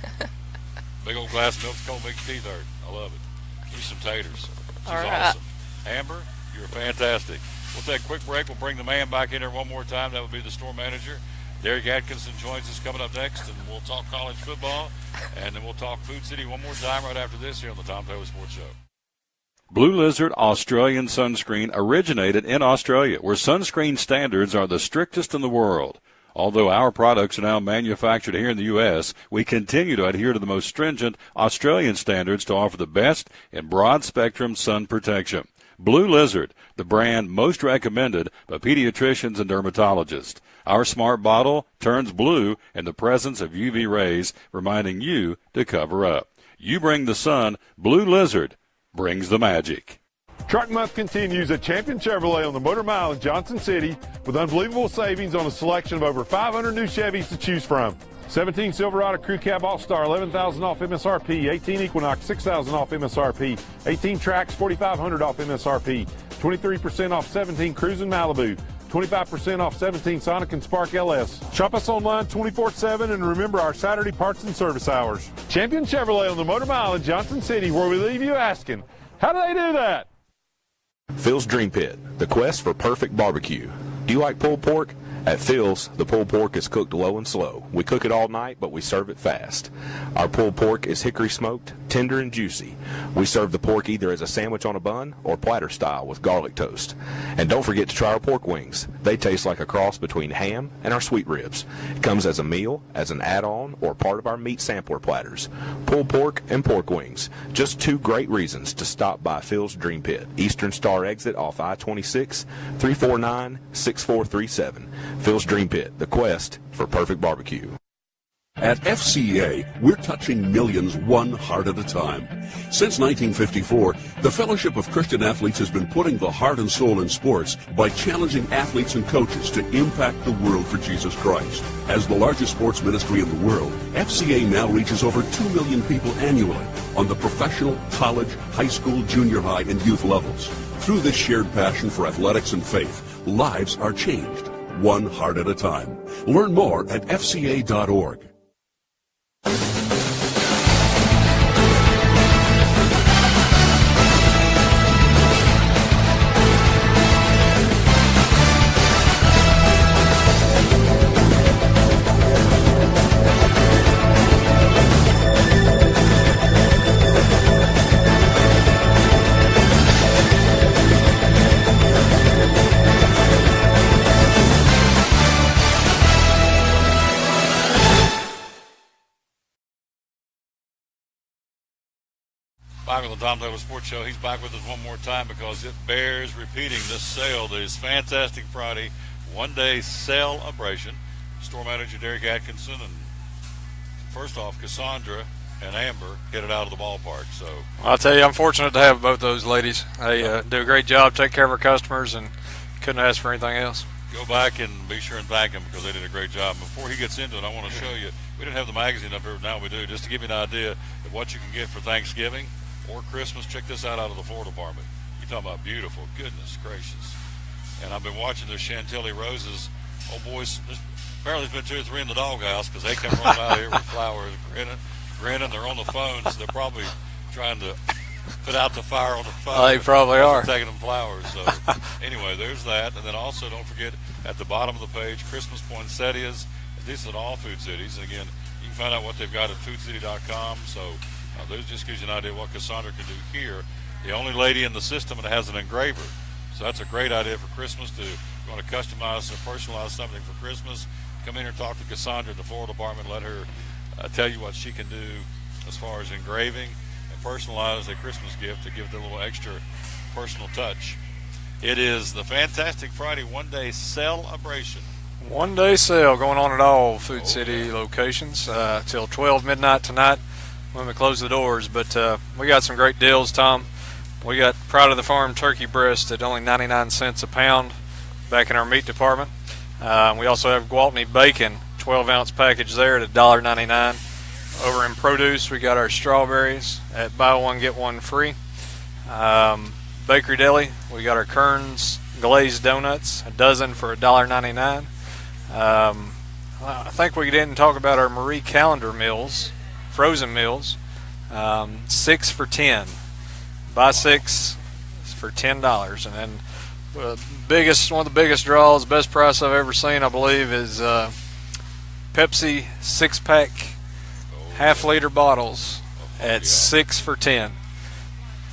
Big old glass of milk's cold, make your teeth hurt. I love it. Give me some taters. She's awesome. Amber, you're fantastic. We'll take a quick break. We'll bring the man back in here one more time. That would be the store manager. Derek Atkinson joins us coming up next, and we'll talk college football, and then we'll talk Food City one more time right after this here on the Tom Taylor Sports Show. Blue Lizard Australian Sunscreen originated in Australia, where sunscreen standards are the strictest in the world. Although our products are now manufactured here in the U.S., we continue to adhere to the most stringent Australian standards to offer the best in broad-spectrum sun protection. Blue Lizard, the brand most recommended by pediatricians and dermatologists. Our smart bottle turns blue in the presence of UV rays, reminding you to cover up. You bring the sun, Blue Lizard brings the magic. Truck Month continues at Champion Chevrolet on the Motor Mile in Johnson City with unbelievable savings on a selection of over 500 new Chevys to choose from. 17 Silverado Crew Cab All-Star, $11,000 off MSRP. 18 Equinox, $6,000 off MSRP. 18 Trax, $4,500 off MSRP. 23% off 17 Cruisin' Malibu. 25% off 17 Sonic and Spark LS. Shop us online 24/7 and remember our Saturday parts and service hours. Champion Chevrolet on the Motor Mile in Johnson City, where we leave you asking, how do they do that? Phil's Dream Pit, the quest for perfect barbecue. Do you like pulled pork? At Phil's, the pulled pork is cooked low and slow. We cook it all night, but we serve it fast. Our pulled pork is hickory smoked, tender and juicy. We serve the pork either as a sandwich on a bun or platter style with garlic toast. And don't forget to try our pork wings. They taste like a cross between ham and our sweet ribs. It comes as a meal, as an add-on, or part of our meat sampler platters. Pulled pork and pork wings. Just two great reasons to stop by Phil's Dream Pit. Eastern Star exit off I-26, 349-6437. Phil's Dream Pit, the quest for perfect barbecue. At FCA, we're touching millions one heart at a time. Since 1954, the Fellowship of Christian Athletes has been putting the heart and soul in sports by challenging athletes and coaches to impact the world for Jesus Christ. As the largest sports ministry in the world, FCA now reaches over 2 million people annually on the professional, college, high school, junior high, and youth levels. Through this shared passion for athletics and faith, lives are changed, one heart at a time. Learn more at fca.org. Back with the Tom Taylor Sports Show. He's back with us one more time because it bears repeating this sale. This Fantastic Friday one-day celebration. Store manager Derek Atkinson and first off Cassandra and Amber hit it out of the ballpark. So I'll tell you, I'm fortunate to have both those ladies. They do a great job, take care of our customers, and couldn't ask for anything else. Go back and be sure and thank them because they did a great job. Before he gets into it, I want to show you. We didn't have the magazine up here, now we do. Just to give you an idea of what you can get for Thanksgiving or Christmas. Check this out of the Florida Department. You're talking about beautiful. Goodness gracious. And I've been watching those Chantilly roses. Oh, boys, apparently there's been 2 or 3 in the doghouse because they come running out here with flowers, grinning. They're on the phones. They're probably trying to put out the fire on the phone. They probably are. Taking them flowers. So anyway, there's that. And then also don't forget at the bottom of the page, Christmas poinsettias. These are all Food Cities. And again, you can find out what they've got at foodcity.com. So those just gives you an idea of what Cassandra can do here. The only lady in the system that has an engraver. So that's a great idea for Christmas. If you want to customize or personalize something for Christmas, come in here and talk to Cassandra in the Florida Department. Let her tell you what she can do as far as engraving and personalize a Christmas gift to give it a little extra personal touch. It is the Fantastic Friday one-day celebration. One-day sale going on at all Food City locations till 12 midnight tonight when we close the doors. But we got some great deals, Tom. We got Pride of the Farm turkey breast at only 99 cents a pound back in our meat department. We also have Gwaltney bacon, 12-ounce package there at $1.99. Over in produce, we got our strawberries at buy one, get one free. Bakery Deli, we got our Kern's glazed donuts, a dozen for $1.99. I think we didn't talk about our Marie Callender meals, frozen meals, 6 for $10. Buy 6 for $10. And then one of the biggest draws, best price I've ever seen, I believe, is Pepsi 6-pack half-liter bottles at 6 for $10.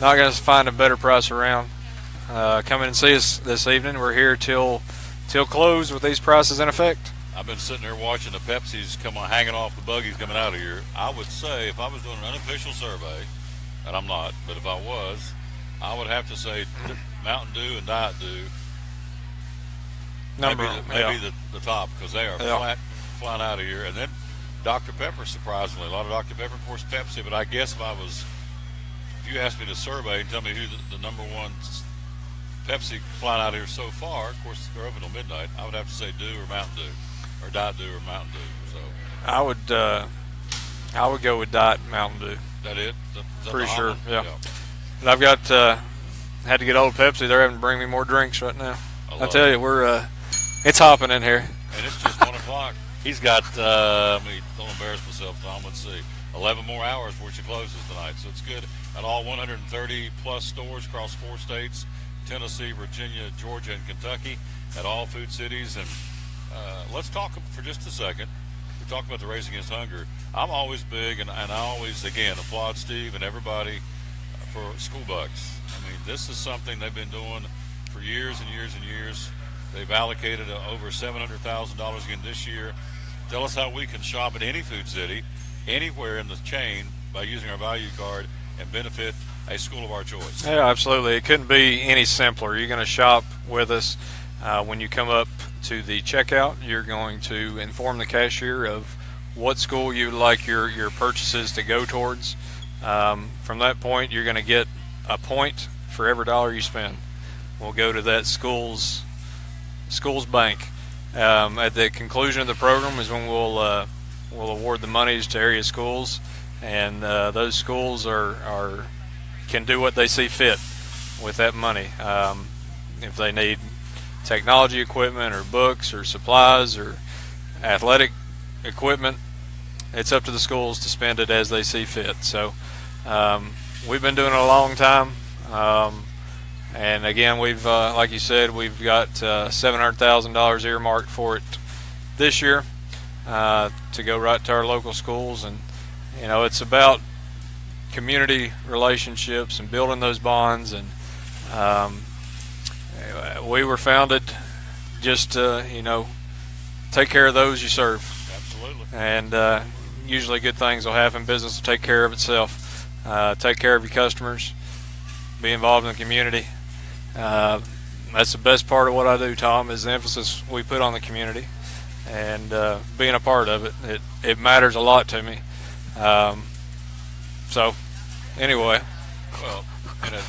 Not going to find a better price around. Come in and see us this evening. We're here till close with these prices in effect. I've been sitting there watching the Pepsis hanging off the buggies coming out of here. I would say if I was doing an unofficial survey, and I'm not, but if I was, I would have to say Mountain Dew and Diet Dew maybe the top because they are flying out of here. And then Dr. Pepper, surprisingly, a lot of Dr. Pepper, of course, Pepsi. But I guess if you asked me to survey and tell me who the number one Pepsi flying out of here so far, of course they're open till midnight, I would have to say Dew or Mountain Dew, or Diet Dew or Mountain Dew. So I would go with Diet Mountain Dew. That it? Is that pretty sure, yeah. And I've got had to get old Pepsi. They're having to bring me more drinks right now. I tell you, it's hopping in here. And it's just 1 o'clock. He's got, don't embarrass myself, Tom, let's see, 11 more hours before she closes tonight. So it's good at all 130 plus stores across 4 states, Tennessee, Virginia, Georgia, and Kentucky, at all Food Cities. And let's talk for just a second. We talked about the Race Against Hunger. I'm always big, and I always, again, applaud Steve and everybody for school bucks. I mean, this is something they've been doing for years and years and years. They've allocated over $700,000 again this year. Tell us how we can shop at any Food City, anywhere in the chain, by using our value card and benefit a school of our choice. Yeah, absolutely. It couldn't be any simpler. You're going to shop with us. When you come up to the checkout, you're going to inform the cashier of what school you'd like your purchases to go towards. From that point, you're going to get a point for every dollar you spend. We'll go to that school's bank. At the conclusion of the program is when we'll award the monies to area schools, and those schools can do what they see fit with that money. If they need technology equipment or books or supplies or athletic equipment, it's up to the schools to spend it as they see fit. So we've been doing it a long time. And again, we've, like you said, we've got $700,000 earmarked for it this year to go right to our local schools. And, it's about community relationships and building those bonds. And we were founded just to, take care of those you serve. Absolutely. And usually good things will happen. Business will take care of itself. Take care of your customers. Be involved in the community. That's the best part of what I do, Tom, is the emphasis we put on the community and being a part of it. It matters a lot to me. So, anyway. Well, at a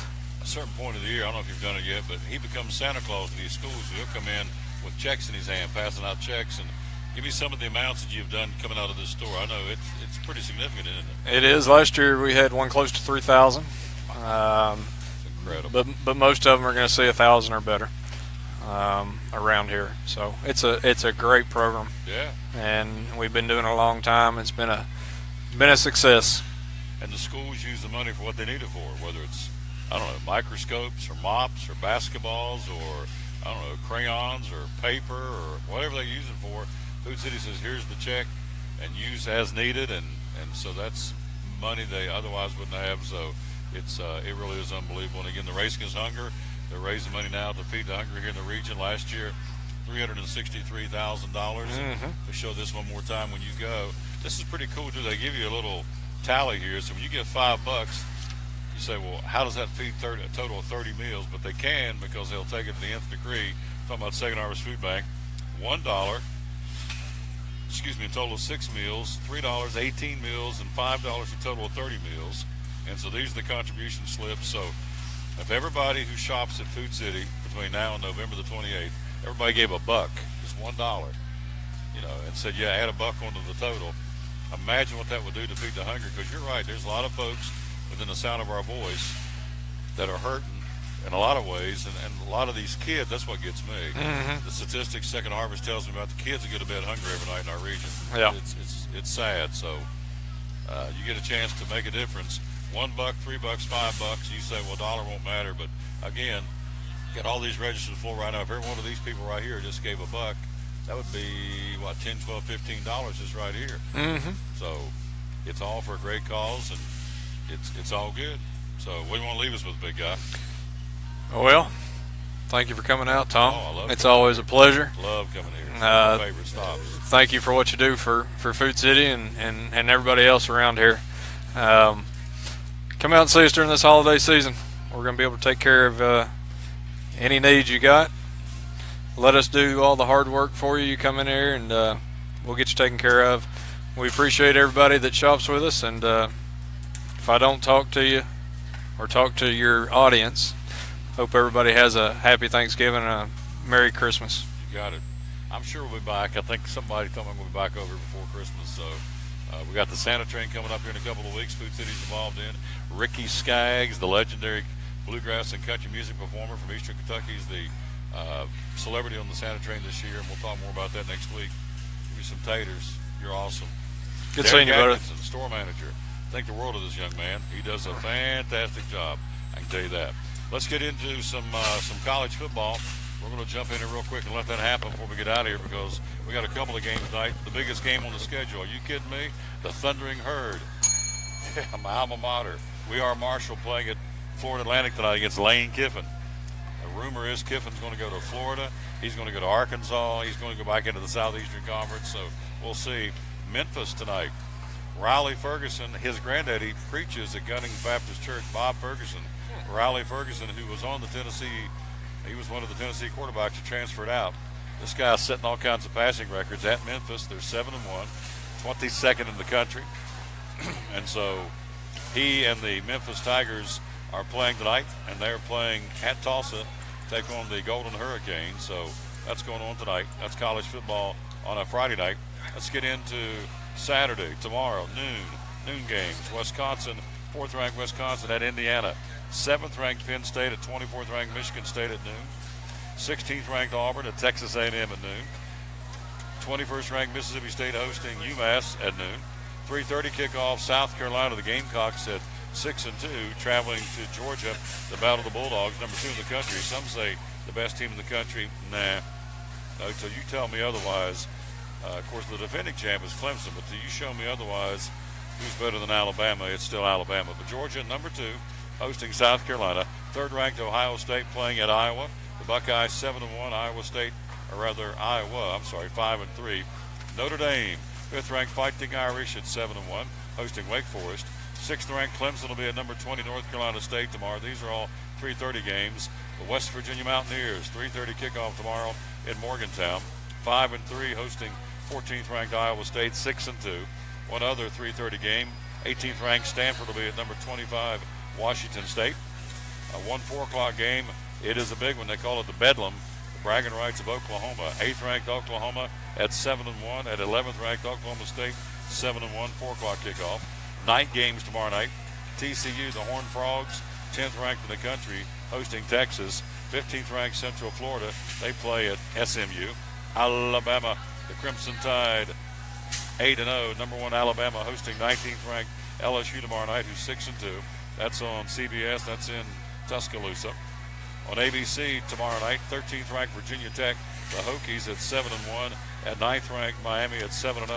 certain point of the year, I don't know if you've done it yet, but he becomes Santa Claus to these schools. He'll come in with checks in his hand, passing out checks, and give me some of the amounts that you've done coming out of this store. I know it's pretty significant, isn't it? It is. Last year we had one close to 3,000. Incredible. But most of them are going to see 1,000 or better around here. So it's a great program. Yeah. And we've been doing it a long time. It's been a success. And the schools use the money for what they need it for, whether it's, I don't know, microscopes or mops or basketballs or, I don't know, crayons or paper or whatever they use it for. Food City says, here's the check, and use as needed, and so that's money they otherwise wouldn't have. So it really is unbelievable. And again, the Racing is Hunger. They're raising money now to feed the hungry here in the region. Last year, $363,000. To show this one more time when you go. This is pretty cool too. They give you a little tally here. So when you get $5, you say, well, how does that feed a total of 30 meals? But they can, because they'll take it to the nth degree. Talking about Second Harvest Food Bank, $1. A total of 6 meals, $3, 18 meals, and $5, a total of 30 meals. And so these are the contribution slips. So if everybody who shops at Food City between now and November the 28th, everybody gave $1, just $1, and said, yeah, add $1 onto the total. Imagine what that would do to feed the hungry, because you're right, there's a lot of folks within the sound of our voice that are hurting in a lot of ways, and a lot of these kids, that's what gets me. The statistics Second Harvest tells me about the kids that go to bed hungry every night in our region. Yeah. It's sad. So you get a chance to make a difference. $1, $3, $5, you say, well, $1 won't matter, but again, got all these registers full right now. If every one of these people right here just gave $1, that would be what, $10, $12, $15 just right here. So it's all for a great cause, and it's all good. So what do you want to leave us with, big guy? Well, thank you for coming out, Tom. I love it's always a pleasure. Love coming here. It's one of my favorite stops. Thank you for what you do for Food City and everybody else around here. Come out and see us during this holiday season. We're going to be able to take care of any needs you got. Let us do all the hard work for you. You come in here and we'll get you taken care of. We appreciate everybody that shops with us, and if I don't talk to you or talk to your audience, hope everybody has a happy Thanksgiving and a Merry Christmas. You got it. I'm sure we'll be back. I think somebody told me we'll be back over before Christmas. So we got the Santa Train coming up here in a couple of weeks. Food City's involved in. Ricky Skaggs, the legendary bluegrass and country music performer from Eastern Kentucky, is the celebrity on the Santa Train this year, and we'll talk more about that next week. Give me some taters. You're awesome. Good seeing you, brother. Store manager. Think the world of this young man. He does a fantastic job. I can tell you that. Let's get into some college football. We're going to jump in here real quick and let that happen before we get out of here, because we got a couple of games tonight. The biggest game on the schedule. Are you kidding me? The Thundering Herd. My alma mater. We are Marshall playing at Florida Atlantic tonight against Lane Kiffin. The rumor is Kiffin's going to go to Florida. He's going to go to Arkansas. He's going to go back into the Southeastern Conference. So we'll see. Memphis tonight. Riley Ferguson, his granddaddy preaches at Gunnings Baptist Church. Bob Ferguson. Riley Ferguson, who was on the Tennessee, he was one of the Tennessee quarterbacks who transferred out. This guy's setting all kinds of passing records at Memphis. They're 7-1, 22nd in the country. And so he and the Memphis Tigers are playing tonight, and they're playing at Tulsa, take on the Golden Hurricanes. So that's going on tonight. That's college football on a Friday night. Let's get into Saturday, tomorrow, noon games. Wisconsin, 4th-ranked Wisconsin at Indiana. 7th-ranked Penn State at 24th-ranked Michigan State at noon. 16th-ranked Auburn at Texas A&M at noon. 21st-ranked Mississippi State hosting UMass at noon. 3:30 kickoff, South Carolina, the Gamecocks at 6-2, traveling to Georgia to battle the Bulldogs, number 2 in the country. Some say the best team in the country. Nah. No, till you tell me otherwise. Of course, the defending champ is Clemson, but till you show me otherwise, who's better than Alabama? It's still Alabama. But Georgia, number 2, hosting South Carolina. 3rd-ranked Ohio State playing at Iowa. The Buckeyes 7-1. Iowa, 5-3. Notre Dame, 5th-ranked Fighting Irish at 7-1, hosting Wake Forest. 6th-ranked Clemson will be at number 20 North Carolina State tomorrow. These are all 3:30 games. The West Virginia Mountaineers, 3:30 kickoff tomorrow in Morgantown. 5-3, hosting 14th-ranked Iowa State, 6-2. One other 3:30 game, 18th ranked Stanford will be at number 25, Washington State. A 1-4 o'clock game. It is a big one. They call it the Bedlam. The bragging rights of Oklahoma. 8th ranked Oklahoma at 7-1. At 11th ranked Oklahoma State, 7-1. 4 o'clock kickoff. Night games tomorrow night. TCU, the Horned Frogs, 10th ranked in the country, hosting Texas. 15th ranked Central Florida, they play at SMU. Alabama, the Crimson Tide, 8-0. Number 1 Alabama hosting 19th ranked LSU tomorrow night, who's 6-2. That's on CBS. That's in Tuscaloosa. On ABC tomorrow night, 13th ranked Virginia Tech, the Hokies at 7-1. At 9th ranked Miami at 7-0.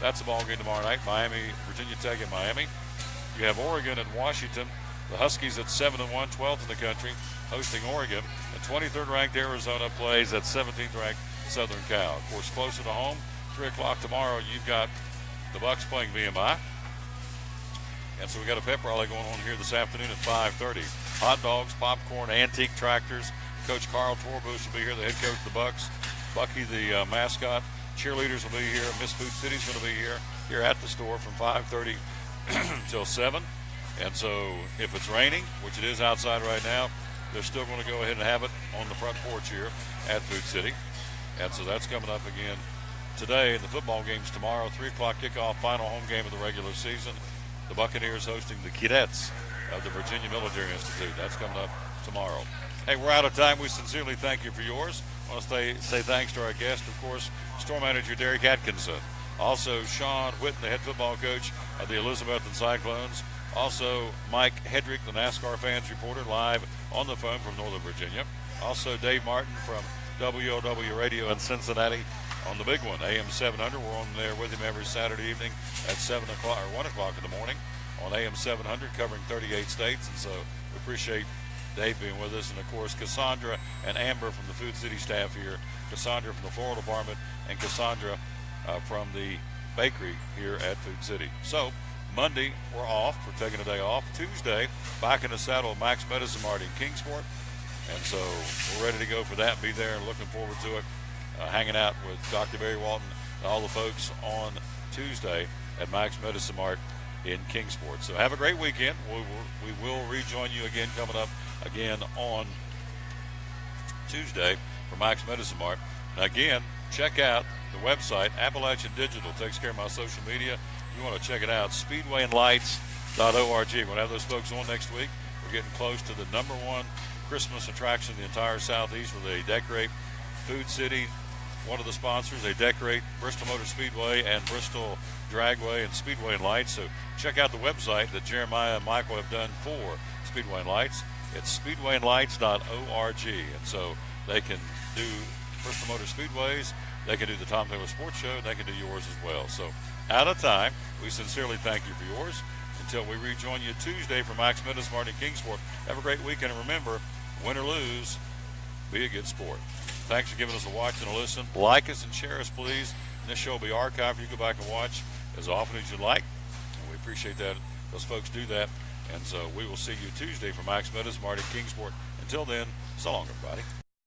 That's a ball game tomorrow night. Miami, Virginia Tech at Miami. You have Oregon and Washington. The Huskies at 7-1, 12th in the country, hosting Oregon. And 23rd ranked Arizona plays at 17th ranked Southern Cal. Of course, closer to home, 3 o'clock tomorrow, you've got the Bucks playing VMI. And so we got a pep rally going on here this afternoon at 5:30. Hot dogs, popcorn, antique tractors. Coach Carl Torbush will be here, the head coach of the Bucks. Bucky, the mascot. Cheerleaders will be here. Miss Food City's going to be here at the store from 5:30 until 7. And so if it's raining, which it is outside right now, they're still going to go ahead and have it on the front porch here at Food City. And so that's coming up again today. The football game's tomorrow, 3 o'clock kickoff, final home game of the regular season. The Buccaneers hosting the Cadets of the Virginia Military Institute. That's coming up tomorrow. Hey, we're out of time. We sincerely thank you for yours. I want to say thanks to our guest, of course, store manager Derek Atkinson. Also, Sean Whitten, the head football coach of the Elizabethton Cyclones. Also, Mike Hedrick, the NASCAR fans reporter, live on the phone from Northern Virginia. Also, Dave Martin from WLW Radio in Cincinnati on the big one, AM 700. We're on there with him every Saturday evening at 7 o'clock or 1 o'clock in the morning on AM 700, covering 38 states. And so we appreciate Dave being with us. And, of course, Cassandra and Amber from the Food City staff here. Cassandra from the Floral Department and Cassandra from the bakery here at Food City. So, Monday, we're off. We're taking a day off. Tuesday, back in the saddle, Max Medicine Mart in Kingsport. And so we're ready to go for that. Be there and looking forward to it. Hanging out with Dr. Barry Walton and all the folks on Tuesday at Max Medicine Mart in Kingsport. So have a great weekend. We will rejoin you again coming up again on Tuesday for Max Medicine Mart. And again, check out the website. Appalachian Digital takes care of my social media. You want to check it out, speedwayandlights.org. We're going to have those folks on next week. We're getting close to the number one Christmas attraction in the entire Southeast where they decorate Food City. One of the sponsors, they decorate Bristol Motor Speedway and Bristol Dragway and Speedway and Lights. So check out the website that Jeremiah and Michael have done for Speedway and Lights. It's speedwayandlights.org. And so they can do Bristol Motor Speedways, they can do the Tom Taylor Sports Show, and they can do yours as well. So out of time, we sincerely thank you for yours. Until we rejoin you Tuesday for Max Medicine Mart in Kingsport. Have a great weekend, and remember, win or lose, be a good sport. Thanks for giving us a watch and a listen. Like us and share us, please. And this show will be archived. You go back and watch as often as you like. And we appreciate that. Those folks do that. And so we will see you Tuesday for Max Medicine Mart in Kingsport. Until then, so long, everybody.